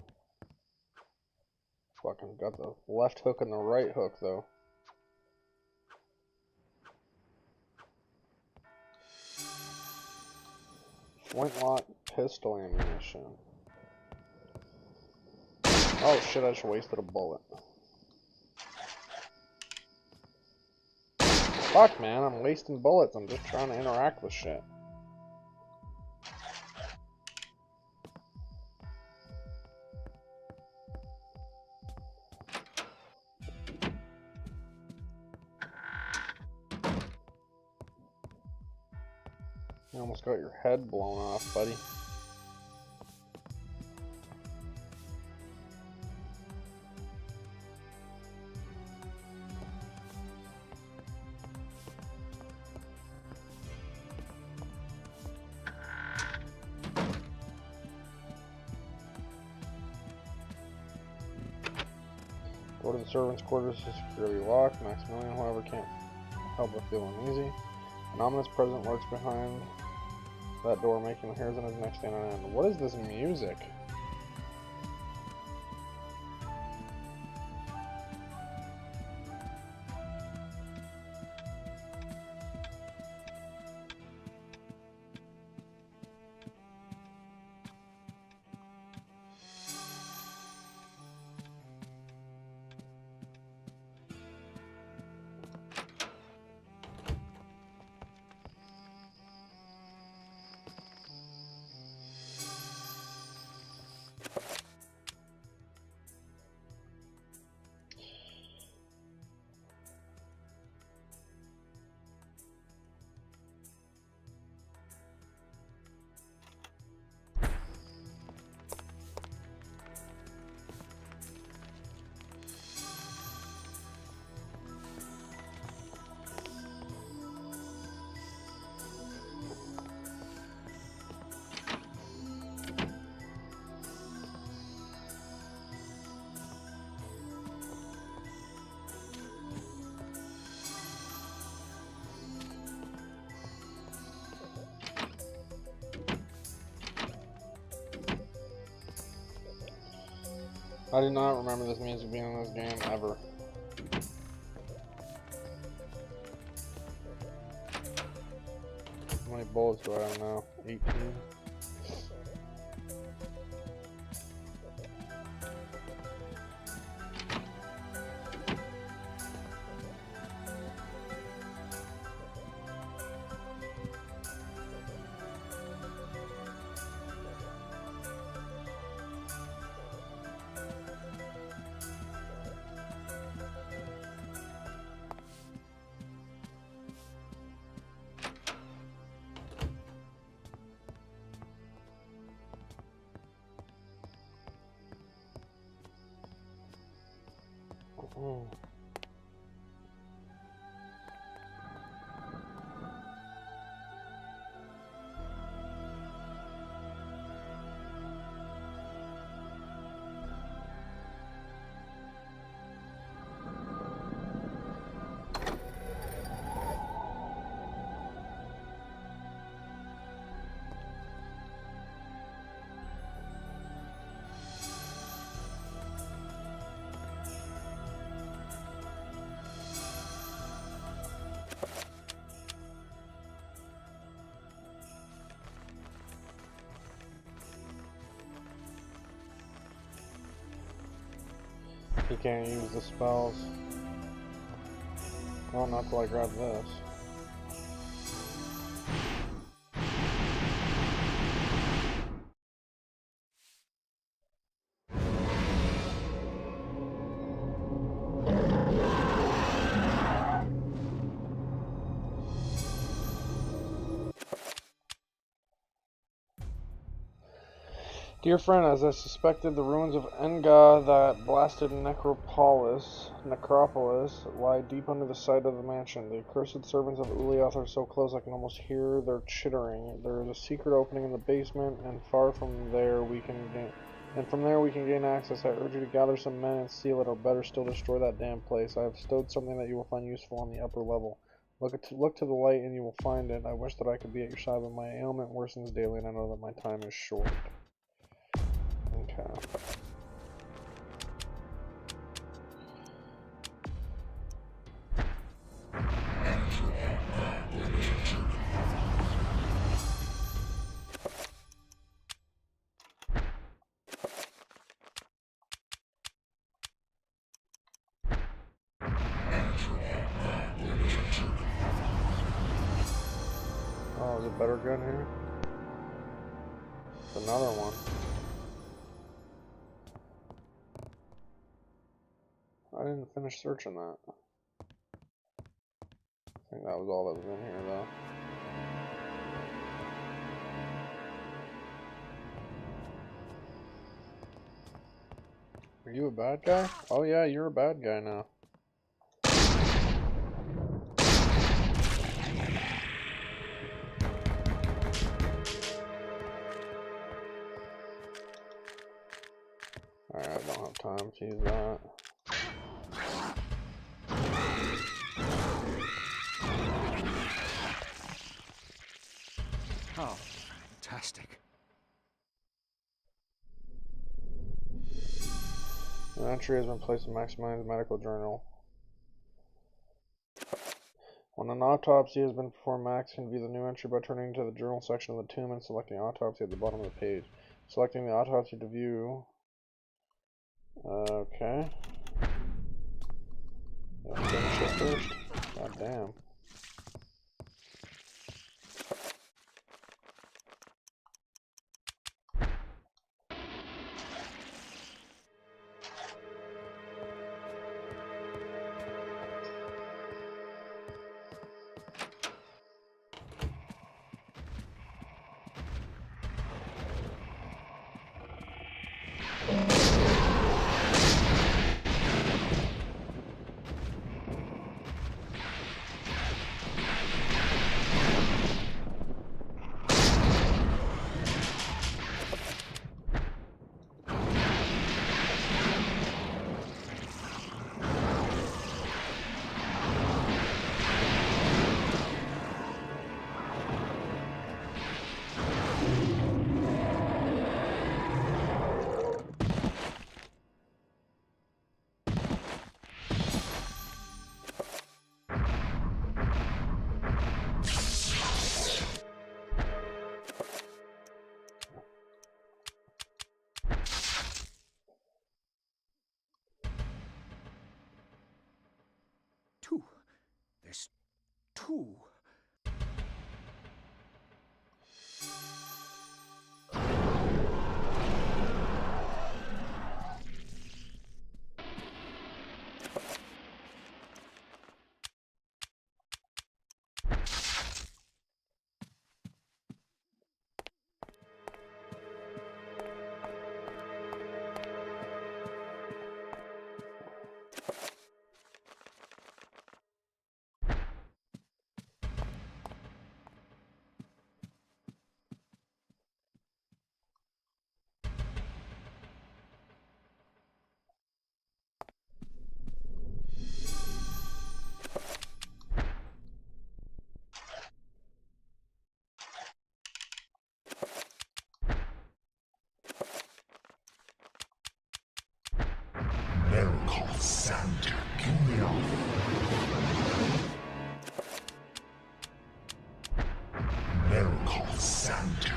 Fucking got the left hook and the right hook though. Flintlock pistol ammunition. Oh shit, I just wasted a bullet. Fuck man, I'm wasting bullets. I'm just trying to interact with shit. You almost got your head blown off, buddy. Go to the servants' quarters to securely locked. Maximilian, however, can't help but feel uneasy. An ominous presence lurks behind that door, making the hairs on his neck stand on end. What is this music? I do not remember this music being in this game ever. How many bullets do I have now? 18. Oh. You can't use the spells. Well, not till I grab this. Dear friend, as I suspected, the ruins of Enga, that blasted necropolis, lie deep under the site of the mansion. The accursed servants of Ulyaoth are so close I can almost hear their chittering. There is a secret opening in the basement, and from there we can gain access. I urge you to gather some men and seal it, or better still, destroy that damn place. I have stowed something that you will find useful on the upper level. Look to the light, and you will find it. I wish that I could be at your side, but my ailment worsens daily, and I know that my time is short. Okay. Oh, is it better gun here? It's another one. I didn't finish searching that. I think that was all that was in here, though. Are you a bad guy? Oh yeah, you're a bad guy now. Alright, I don't have time to use that. Oh, fantastic. An entry has been placed in Maximilian's medical journal. When an autopsy has been performed, Max can view the new entry by turning to the journal section of the tomb and selecting autopsy at the bottom of the page. Selecting the autopsy to view. Okay. Let's finish it first. God damn. There's two. Santa Santa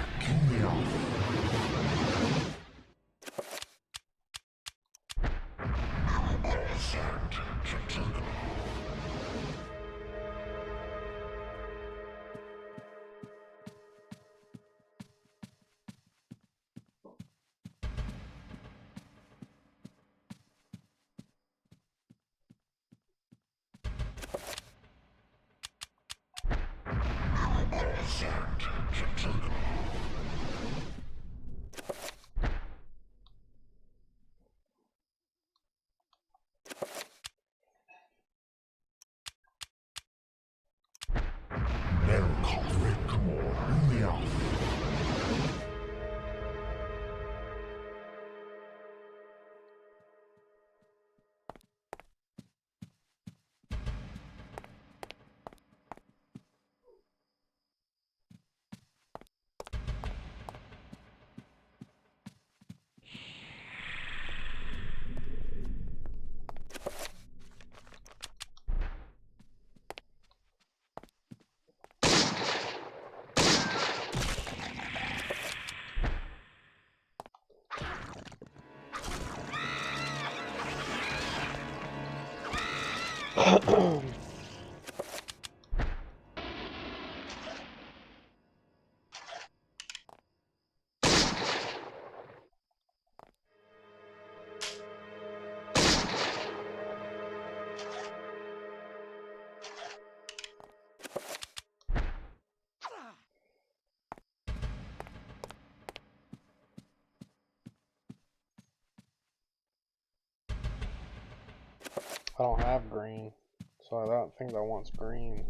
I don't have green, so I don't think that wants green.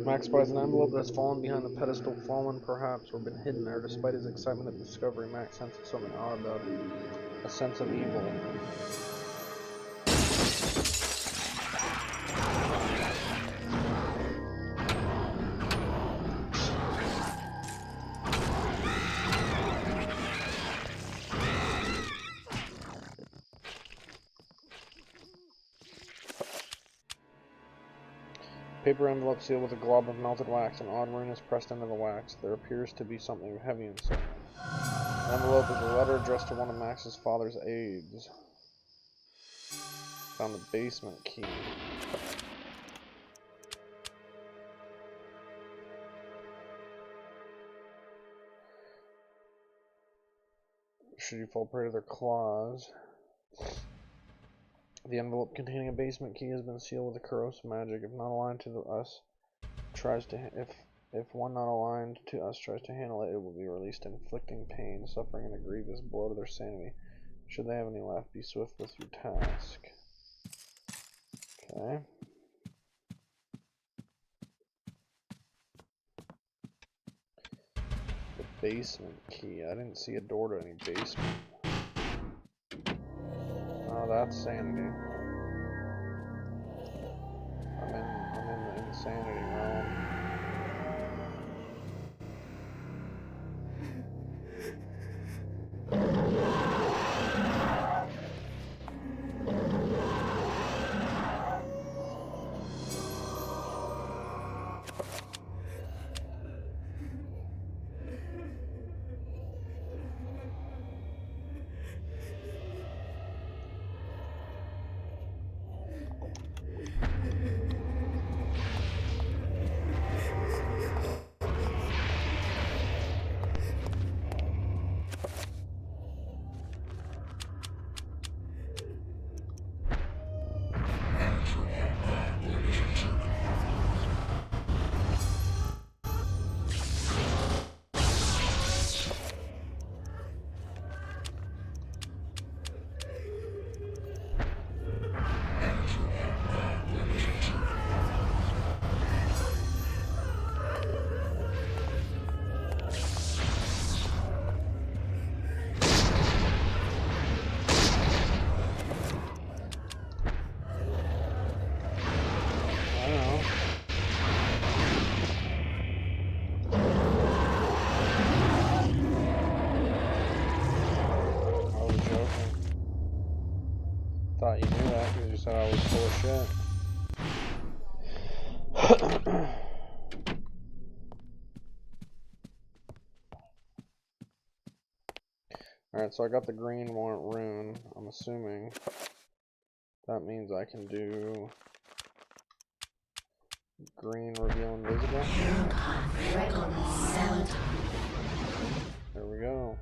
Max buys an envelope that has fallen behind the pedestal, fallen perhaps, or been hidden there. Despite his excitement at the discovery, Max senses something odd about it. A sense of evil. Paper envelope sealed with a glob of melted wax. An odd rune is pressed into the wax. There appears to be something heavy inside. The envelope is a letter addressed to one of Max's father's aides. Found the basement key. Should you fall prey to their claws? The envelope containing a basement key has been sealed with a corrosive magic. If not aligned to us, if one not aligned to us tries to handle it, it will be released, inflicting pain, suffering, and a grievous blow to their sanity. Should they have any left, be swift with your task. Okay. The basement key. I didn't see a door to any basement. Oh, that's sanity. I'm in the insanity realm. thought you knew that because you said I was full of shit. Alright, so I got the green warrant rune. I'm assuming that means I can do green reveal invisible. There we go.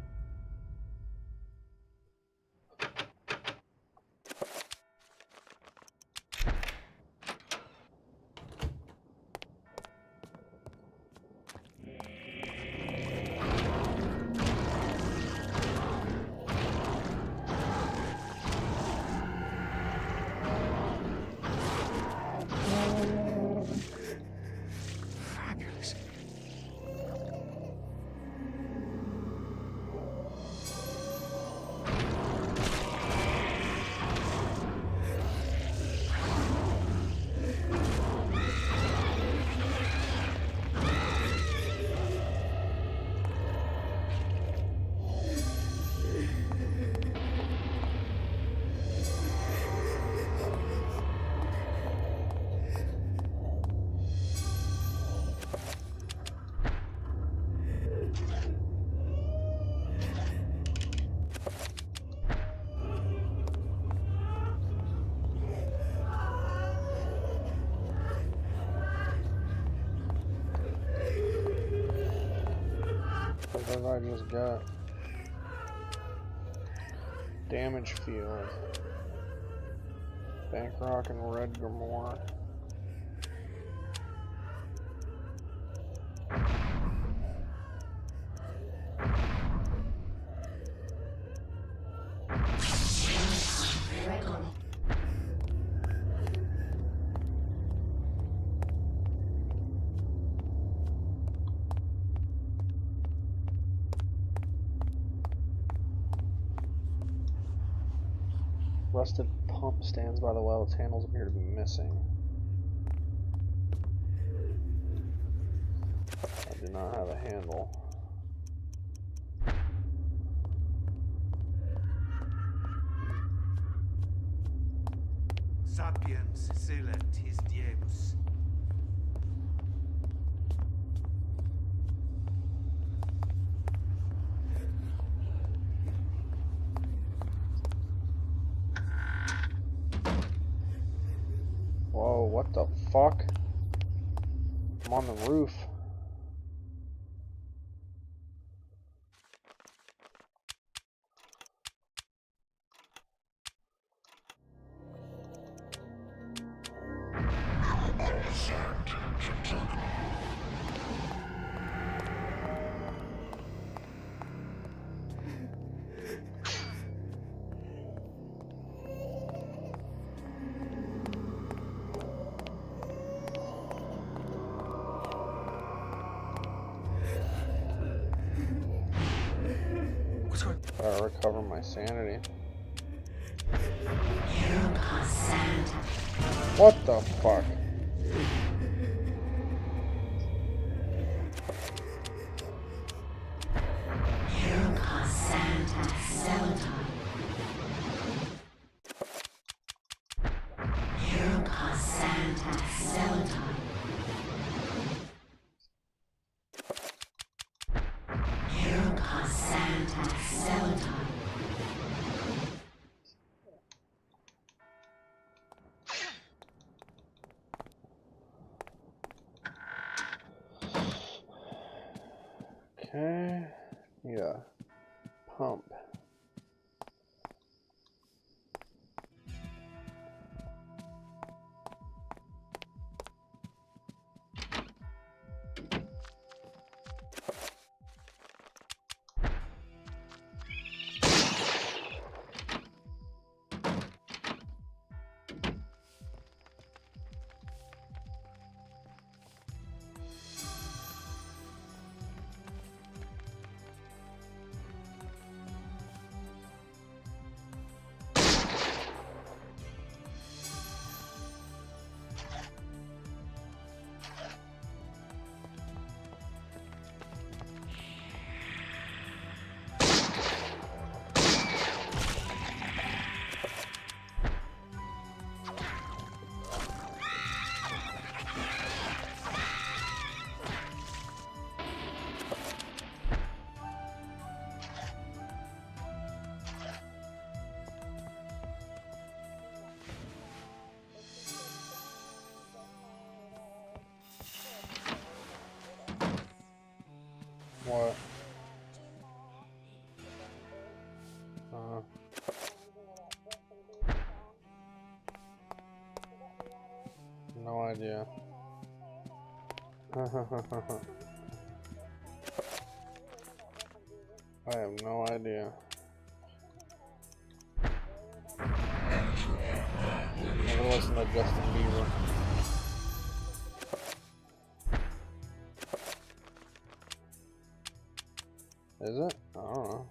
What I just got. Damage field. Bankrock and Red Grimoire. Rusted pump stands by the well. Its handles appear to be missing. I do not have a handle. Sapiens silent his diebus. Whoa, what the fuck? I'm on the roof. Gotta recover my sanity. What the fuck? Okay, yeah, pump. What? No idea. I have no idea. Never listen to Justin Bieber. Is it? I don't know.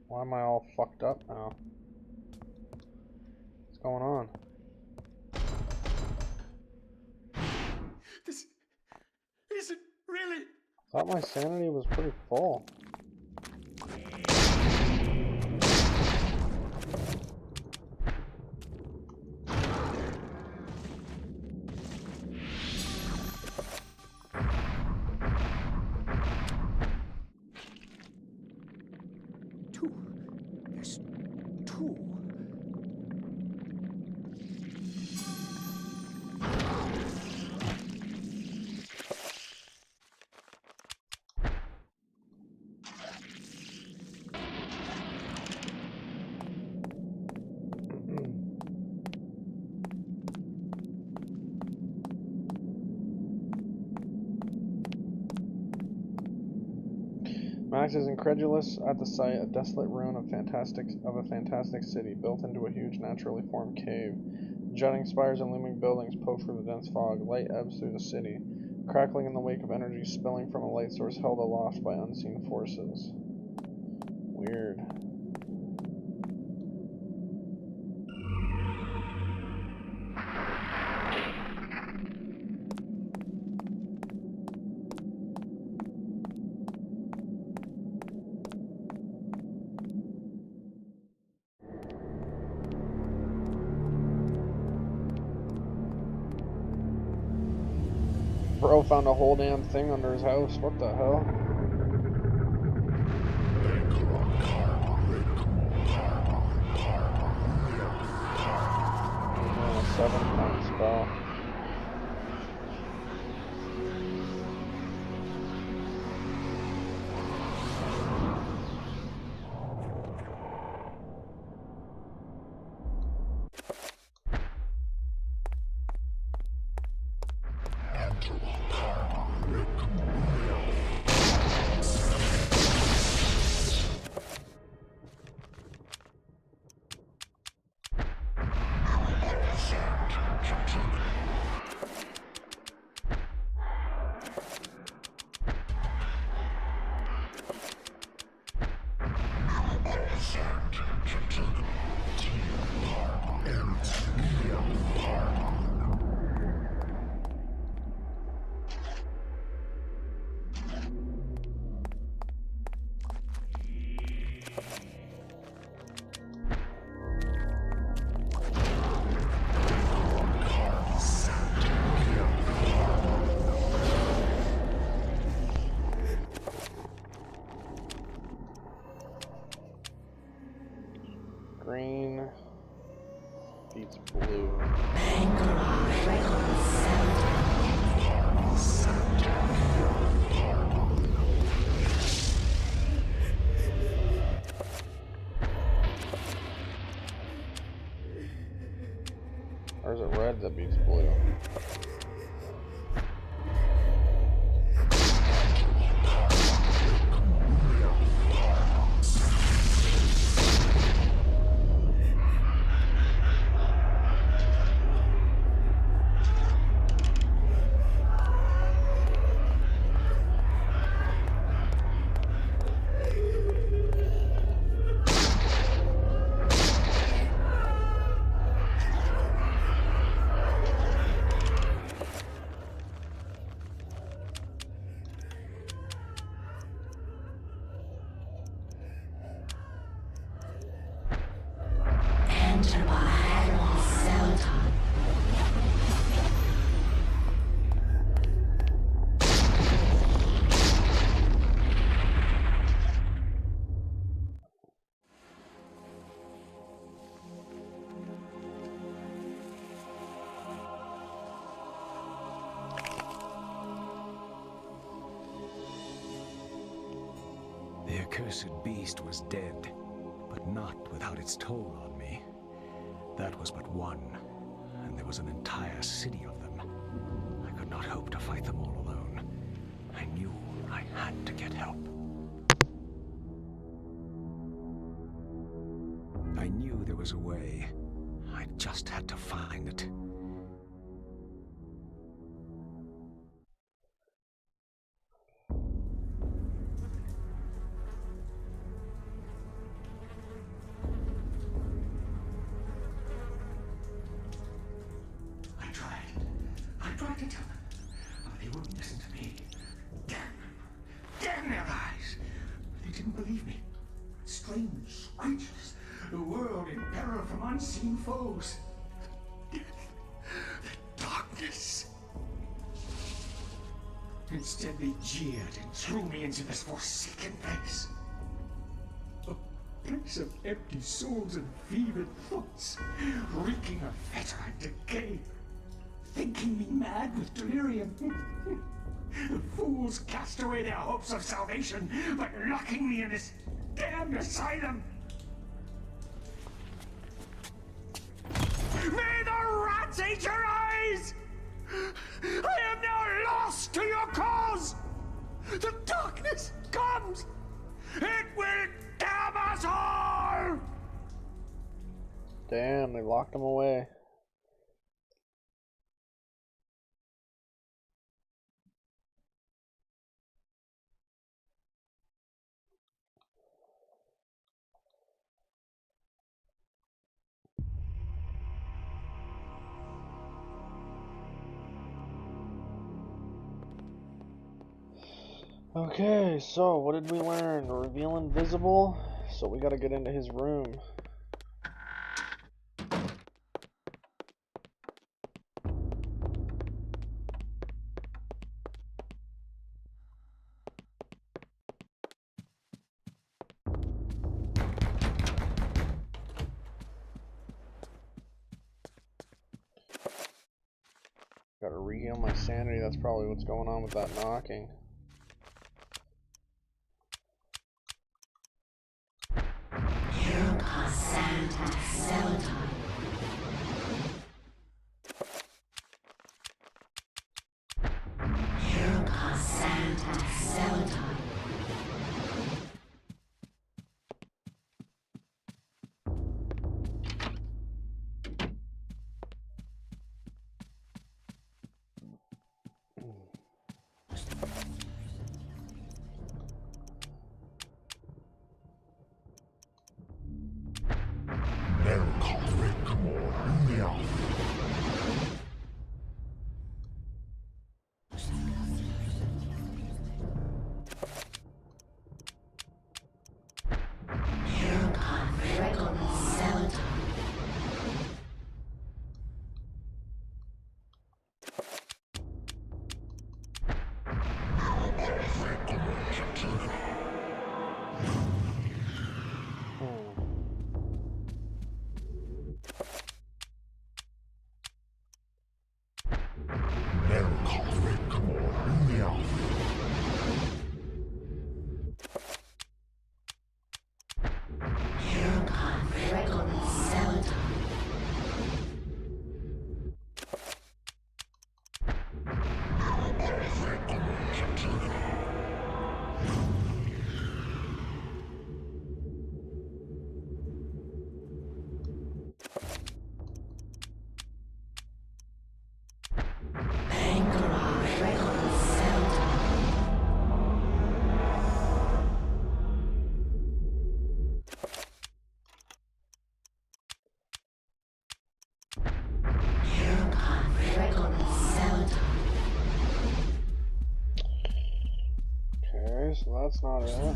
Why am I all fucked up now? What's going on? This isn't really. I thought my sanity was pretty full. Max is incredulous at the sight, a desolate ruin of a fantastic city, built into a huge naturally formed cave. Jutting spires and looming buildings poke through the dense fog. Light ebbs through the city, crackling in the wake of energy spilling from a light source held aloft by unseen forces. Weird. Bro found a whole damn thing under his house. What the hell? Oh, 7-point spell. Green beats blue. Or is it red that beats blue? The accursed beast was dead, but not without its toll on me. That was but one, and there was an entire city of them. I could not hope to fight them all alone. I knew I had to get help. I knew there was a way. I just had to find it. I tried to tell them, but they wouldn't listen to me. Damn their eyes! They didn't believe me. Strange creatures, the world in peril from unseen foes. The darkness. Instead, they jeered and threw me into this forsaken place. A place of empty souls and fevered thoughts, reeking of fetor and decay. Thinking me mad with delirium. The fools cast away their hopes of salvation, but locking me in this damned asylum. May the rats eat your eyes! I am now lost to your cause! The darkness comes! It will damn us all! Damn, they locked him away. Okay, so what did we learn? Reveal invisible, so we gotta get into his room. Gotta reheal my sanity, that's probably what's going on with that knocking. So that's not it.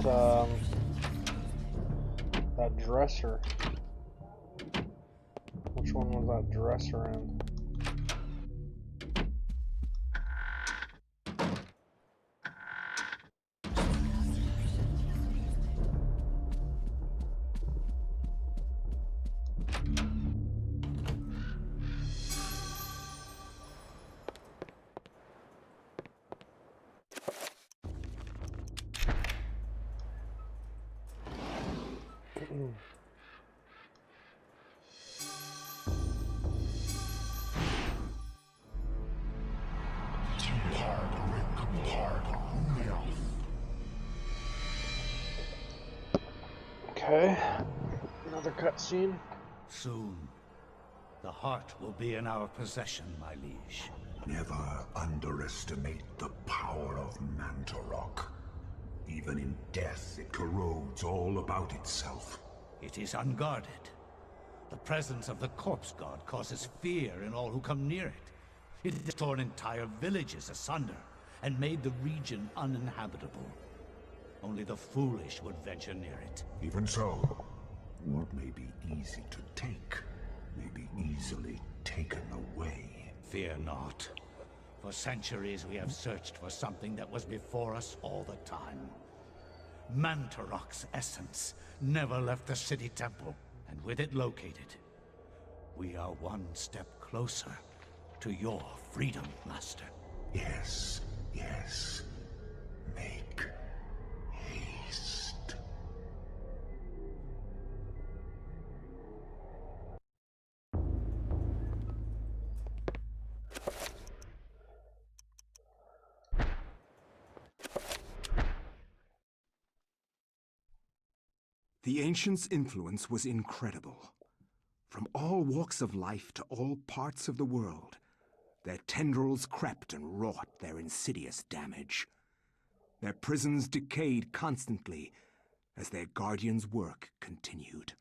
that dresser. Which one was that dresser in? Okay, another cutscene. Soon, the heart will be in our possession, my liege. Never underestimate the power of Mantorok. Even in death, it corrodes all about itself. It is unguarded. The presence of the corpse god causes fear in all who come near it. It has torn entire villages asunder and made the region uninhabitable. Only the foolish would venture near it. Even so, what may be easy to take may be easily taken away. Fear not. For centuries we have searched for something that was before us all the time. Mantorok's essence never left the city temple, and with it located, we are one step closer to your freedom, Master. Yes, yes. Make haste. The ancients' influence was incredible. From all walks of life to all parts of the world, their tendrils crept and wrought their insidious damage. Their prisons decayed constantly as their guardians' work continued.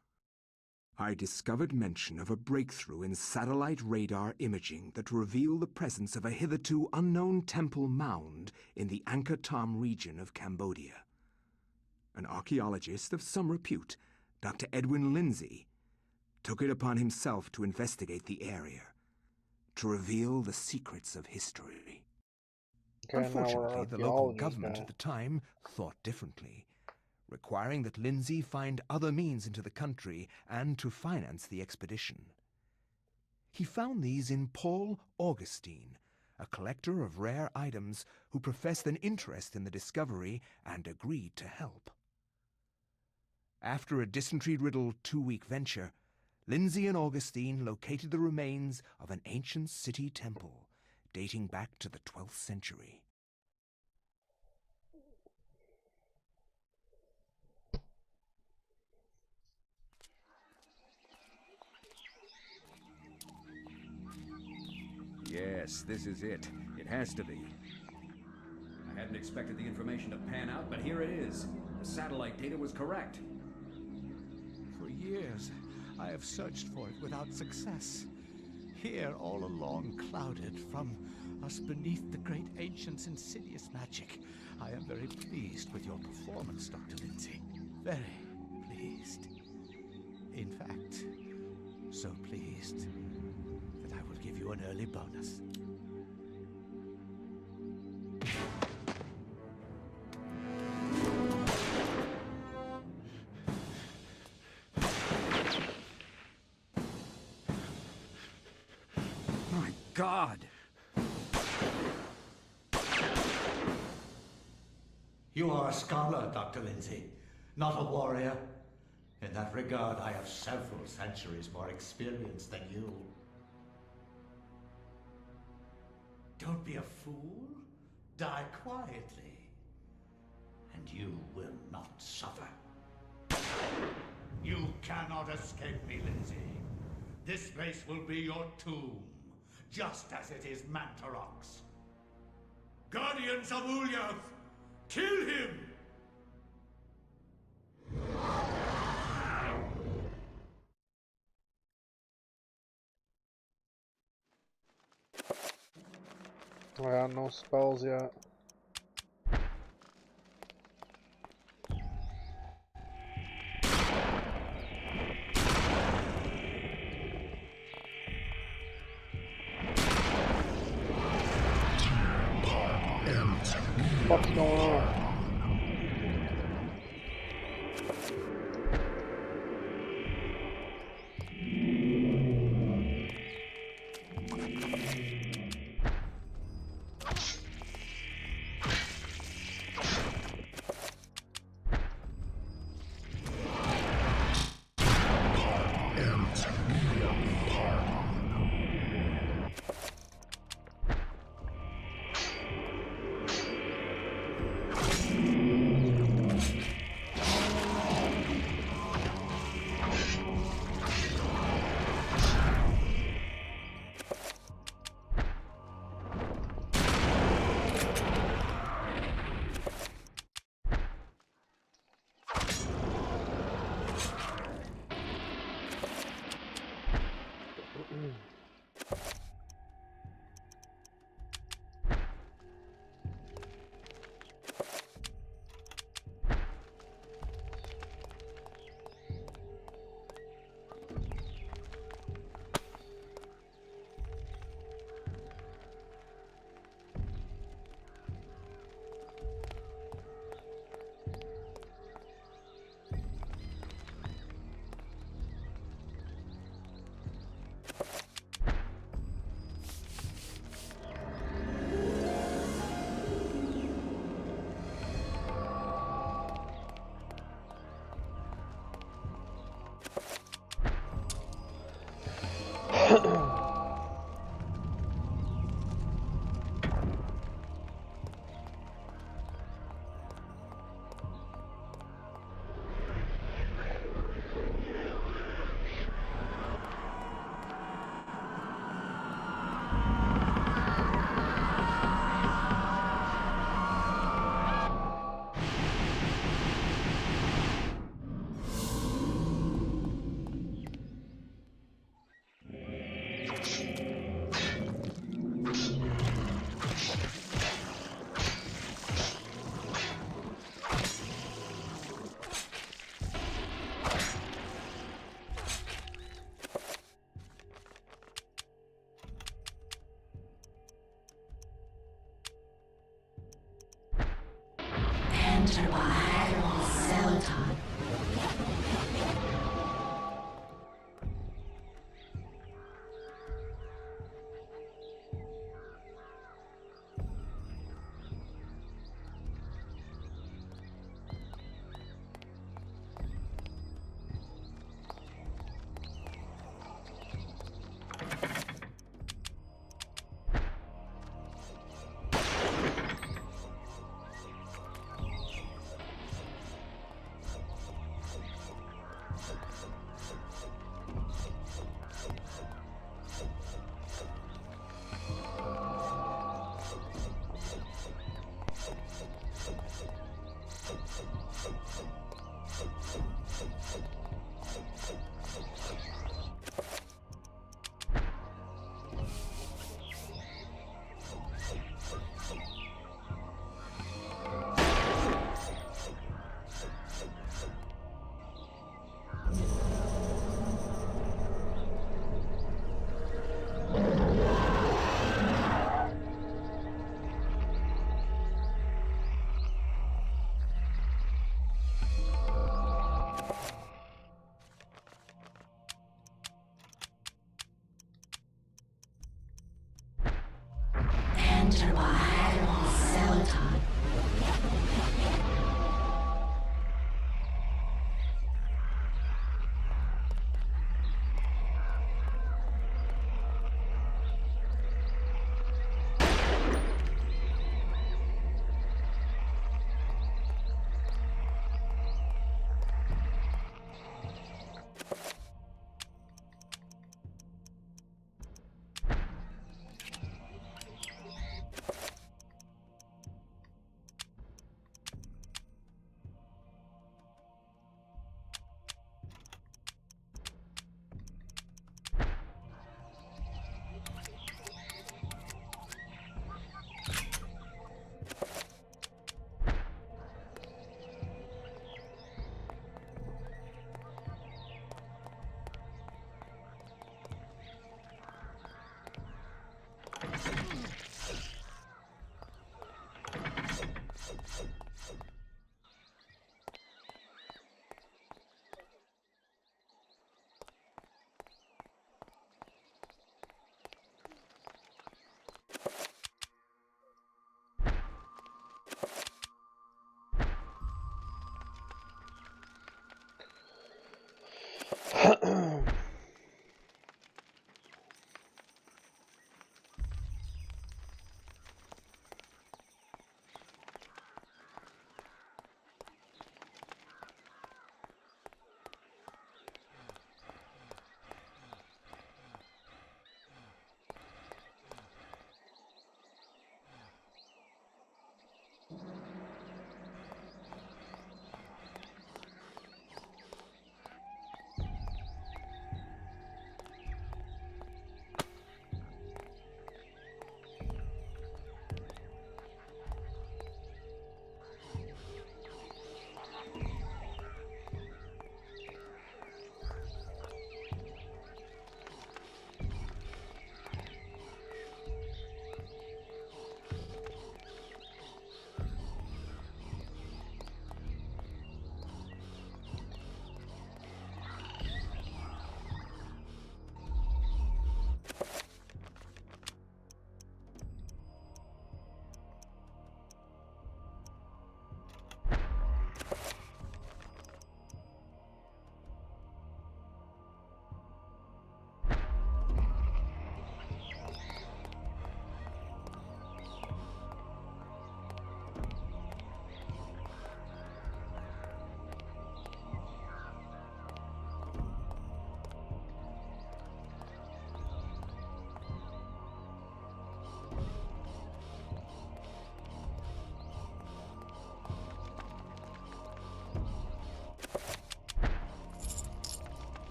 I discovered mention of a breakthrough in satellite radar imaging that revealed the presence of a hitherto unknown temple mound in the Angkor Thom region of Cambodia. An archaeologist of some repute, Dr. Edwin Lindsay, took it upon himself to investigate the area, to reveal the secrets of history. Okay, Unfortunately, the local government at the time thought differently, requiring that Lindsay find other means into the country and to finance the expedition. He found these in Paul Augustine, a collector of rare items who professed an interest in the discovery and agreed to help. After a dysentery-riddled 2-week venture, Lindsay and Augustine located the remains of an ancient city temple dating back to the 12th century. Yes, this is it. It has to be. I hadn't expected the information to pan out, but here it is. The satellite data was correct. For years, I have searched for it without success. Here, all along, clouded from us beneath the great ancient's insidious magic. I am very pleased with your performance, Dr. Lindsay. Very pleased. In fact, so pleased that I will give you an early bonus. God! You are a scholar, Dr. Lindsay, not a warrior. In that regard, I have several centuries more experience than you. Don't be a fool. Die quietly, and you will not suffer. You cannot escape me, Lindsay. This place will be your tomb, just as it is Mantorok's. Guardians of Ulyav, kill him! I got no spells yet. fuck's going on?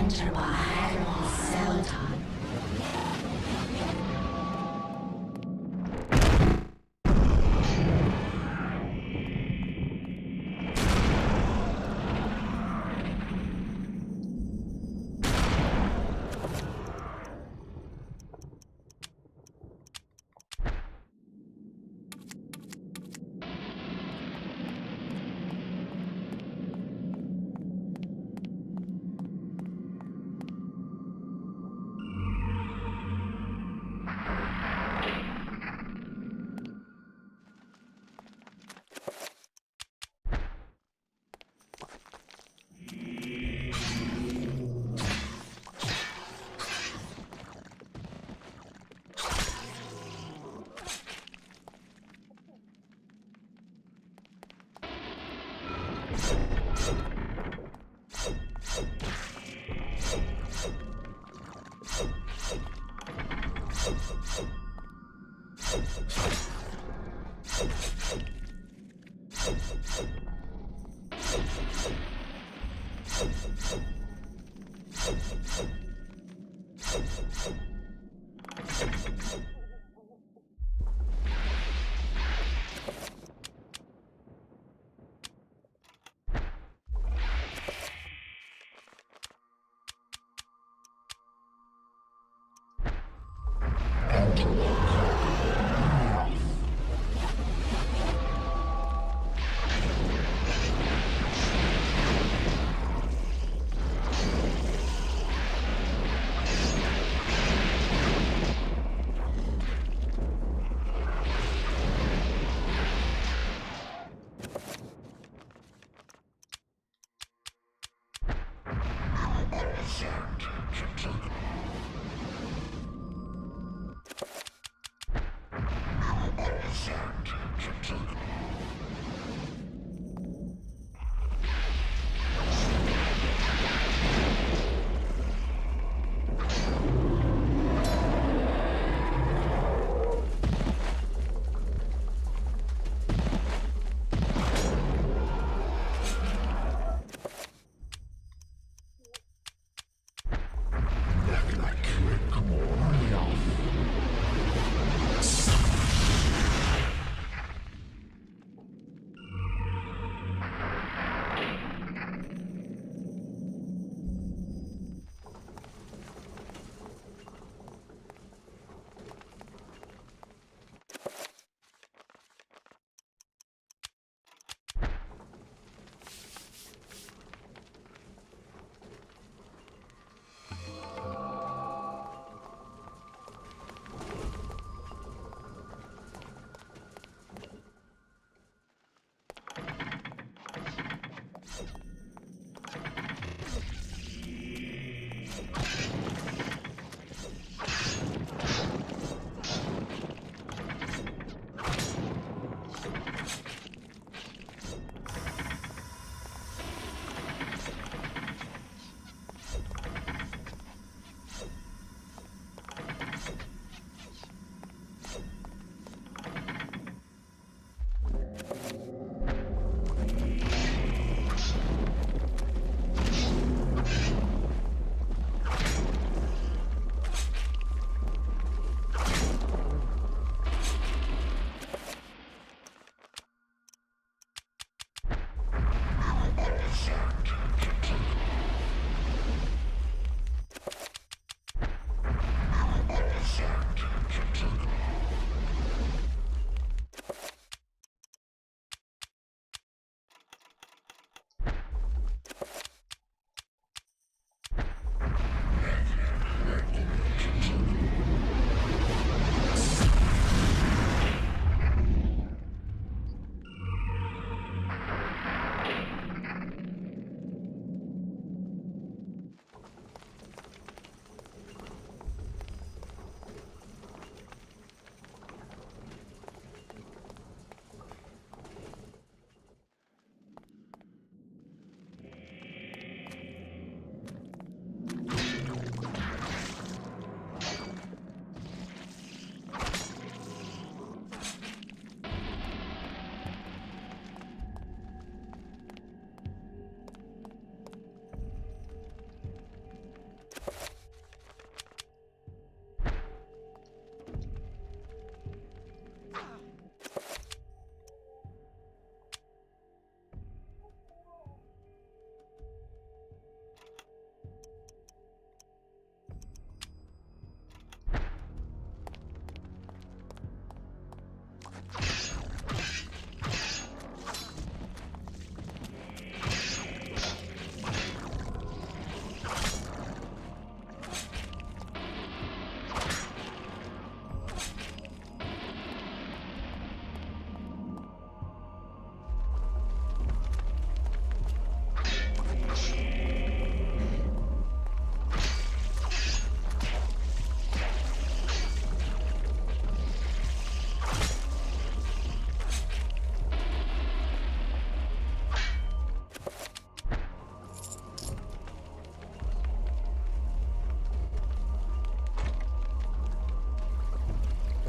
enter behind Zelda.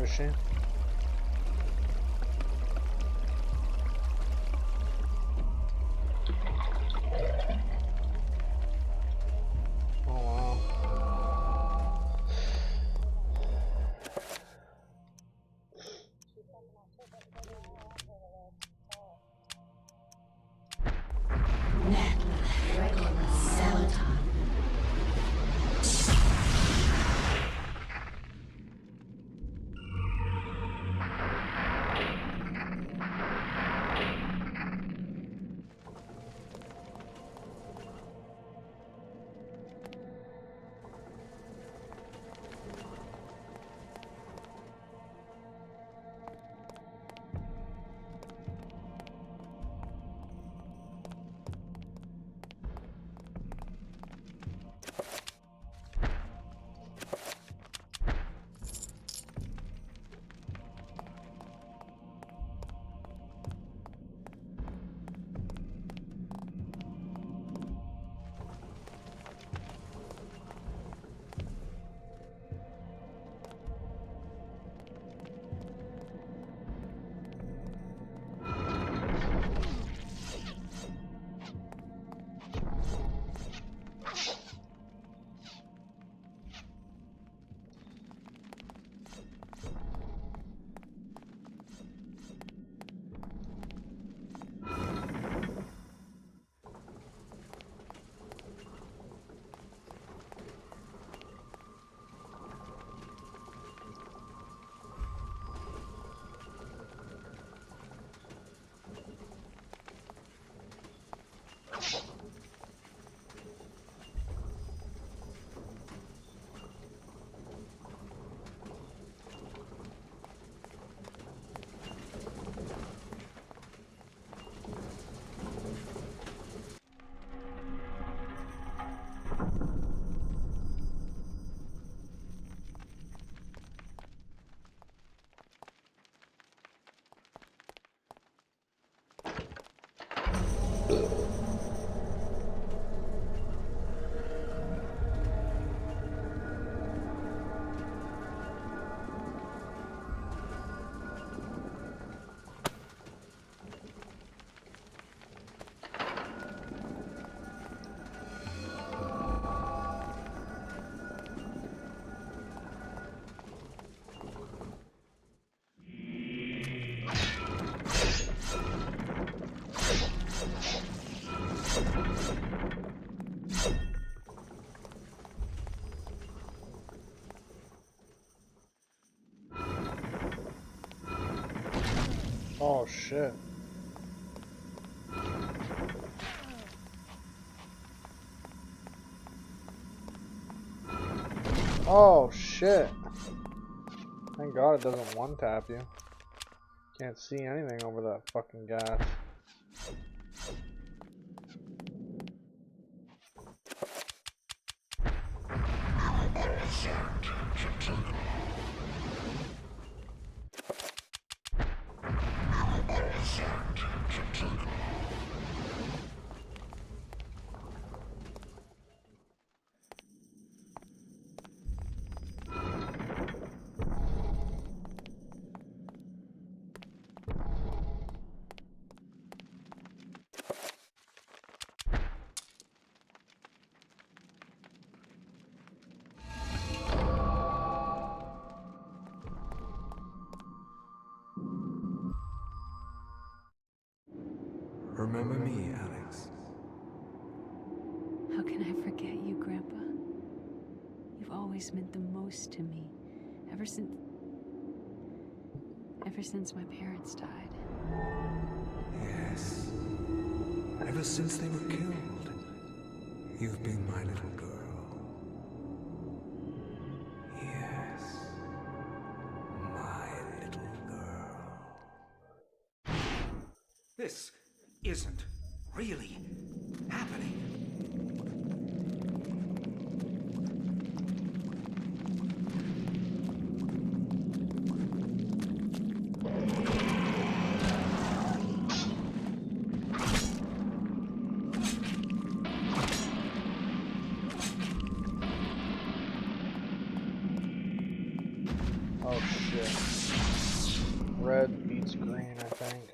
is she? Oh wow. Oh shit. Oh shit. Thank God it doesn't one tap you. Can't see anything over that fucking gas. Remember me, Alex? How can I forget you, Grandpa? You've always meant the most to me, ever since my parents died. Yes. Ever since they were killed, you've been my little girl. Yes. My little girl. This isn't really happening. Oh shit. Red beats green, I think.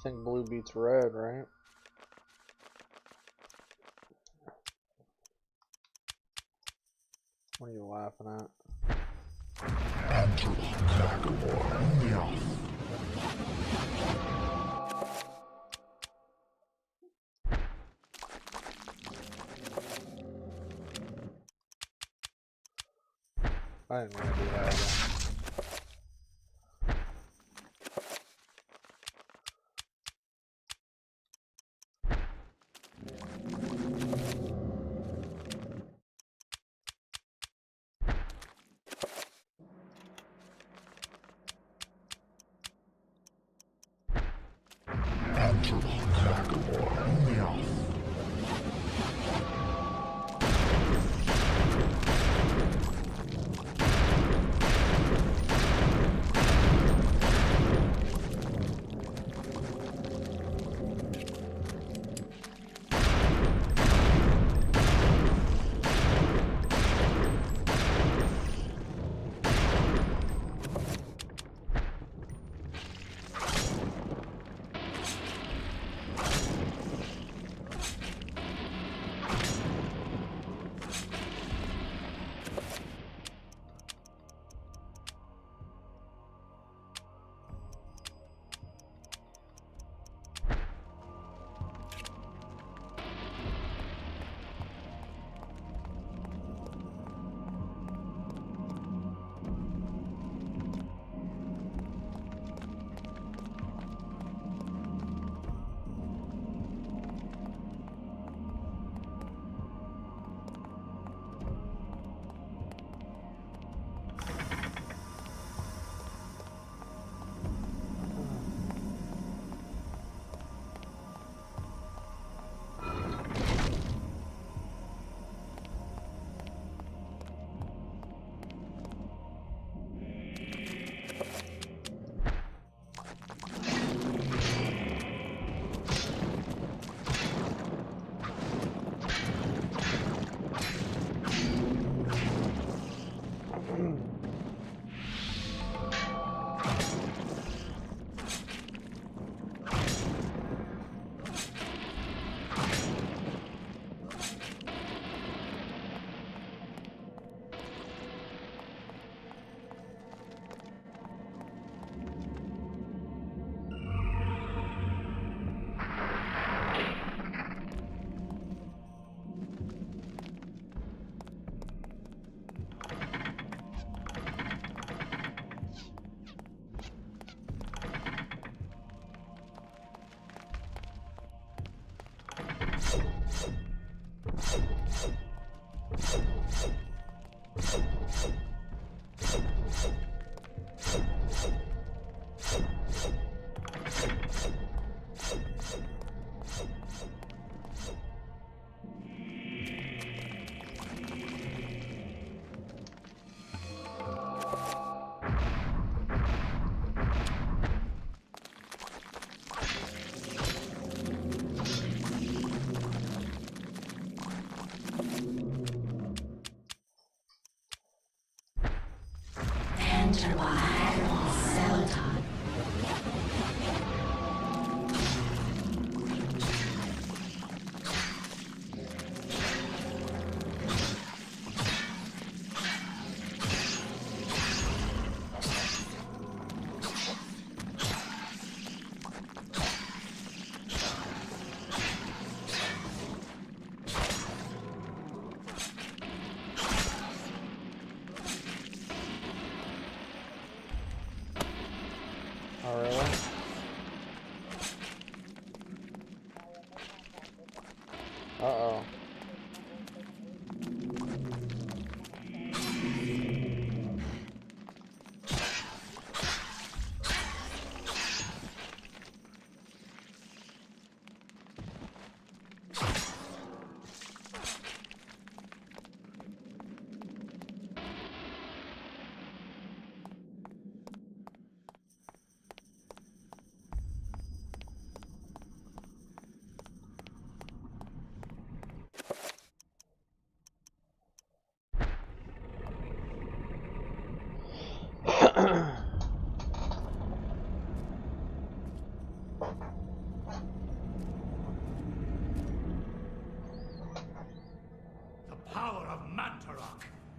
I think blue beats red, right? What are you laughing at? I didn't want to do that again.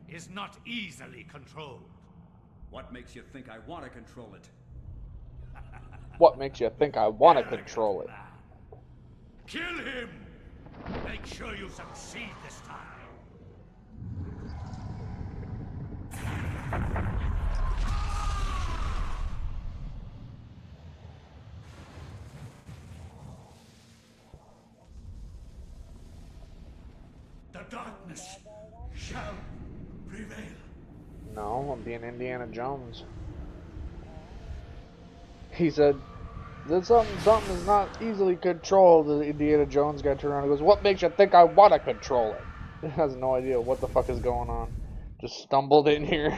is not easily controlled. What makes you think I want to control it? What makes you think I want to control it? Kill him! Make sure you succeed this time. The darkness shall prevail. No, I'm being Indiana Jones. He said that something is not easily controlled. The Indiana Jones guy turned around and goes, "What makes you think I want to control it?" He has no idea what the fuck is going on. Just stumbled in here.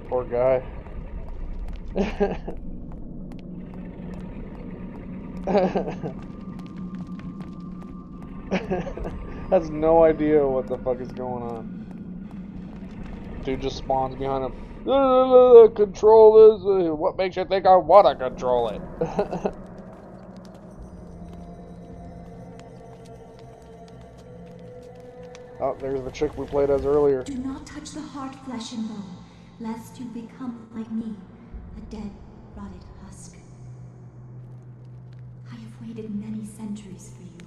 Poor guy. Has no idea what the fuck is going on. Dude just spawns behind him. Control this. What makes you think I want to control it? Oh, there's the chick we played as earlier. Do not touch the heart, flesh and bone, lest you become like me, a dead, rotted husk. I have waited many centuries for you.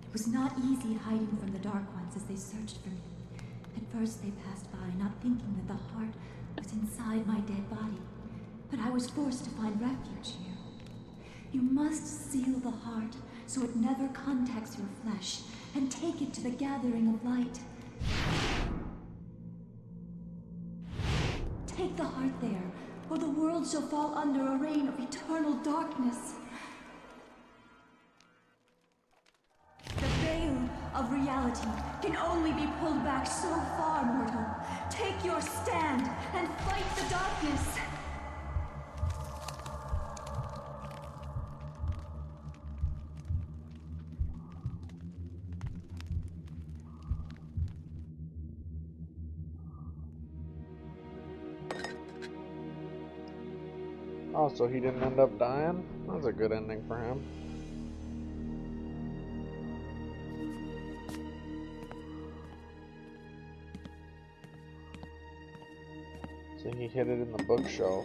It was not easy hiding from the Dark Ones as they searched for me. At first they passed by, not thinking that the heart was inside my dead body. But I was forced to find refuge here. You must seal the heart so it never contacts your flesh, and take it to the gathering of light. Take the heart there, or the world shall fall under a reign of eternal darkness. The veil of reality can only be pulled back so far, mortal. Take your stand and fight the darkness. Oh, so he didn't end up dying? That's a good ending for him. So he hid it in the bookshelf.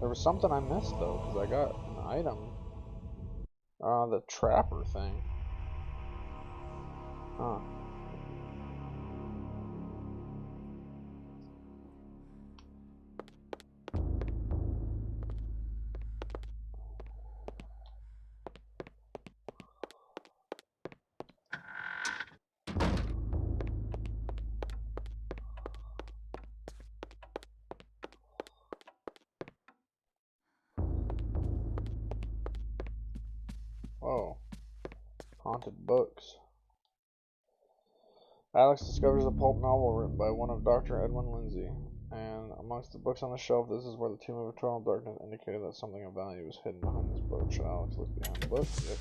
There was something I missed though, because I got an item. The trapper thing. Huh. Whoa. Haunted books. Alex discovers a pulp novel written by one of Dr. Edwin Lindsay. And amongst the books on the shelf, this is where the Tomb of Eternal Darkness indicated that something of value was hidden behind this book. Should Alex look behind the book? Yep.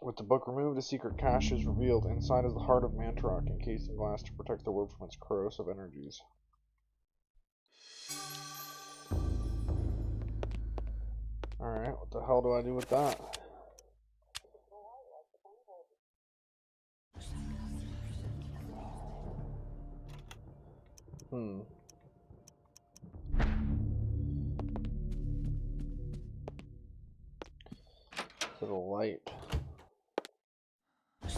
With the book removed, a secret cache is revealed. Inside is the heart of Mantarok, encased in glass to protect the world from its corrosive energies. Alright, what the hell do I do with that? To the light. I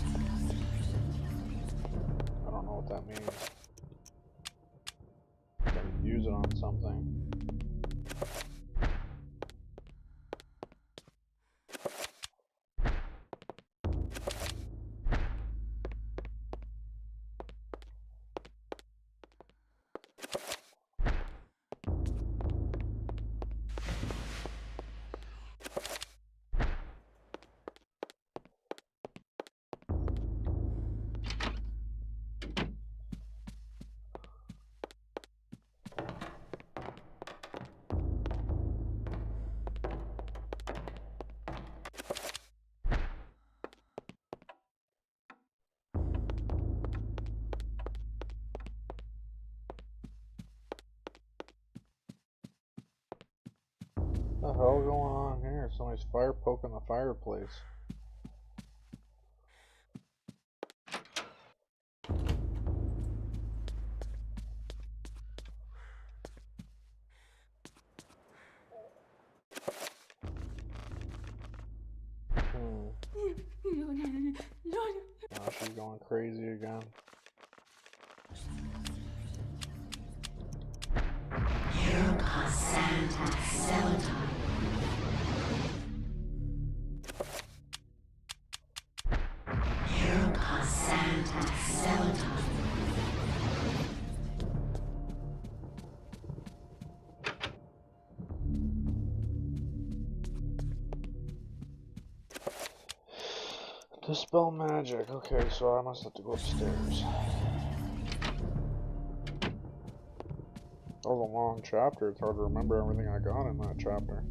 don't know what that means. Gotta use it on something. What the hell going on here? Somebody's fire poking the fireplace. Oh, she's going crazy again. Zelda. Zelda. Dispel magic. Okay, so I must have to go upstairs. That was a long chapter. It's hard to remember everything I got in that chapter.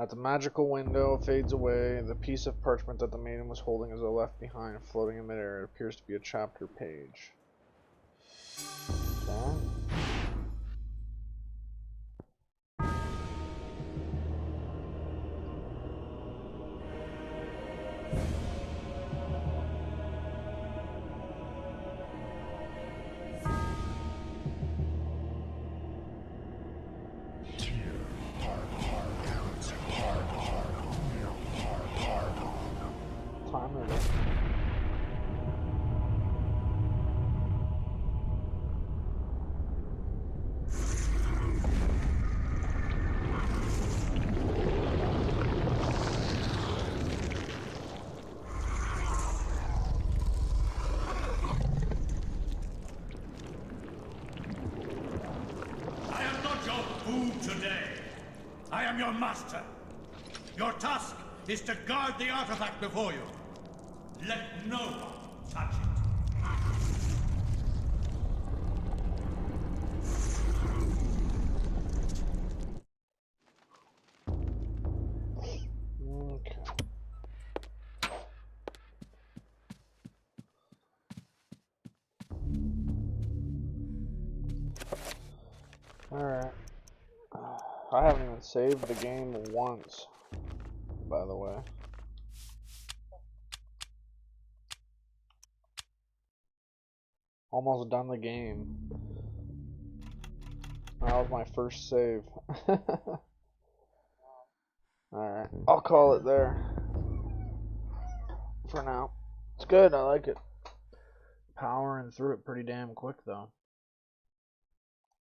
As the magical window fades away, the piece of parchment that the maiden was holding is left behind, floating in midair. It appears to be a chapter page. Okay. I am your master. Your task is to guard the artifact before you. Let no one touch it. Okay. Alright. I haven't even saved the game once, by the way. Almost done the game. That was my first save. Alright, I'll call it there for now. It's good, I like it. Powering through it pretty damn quick though.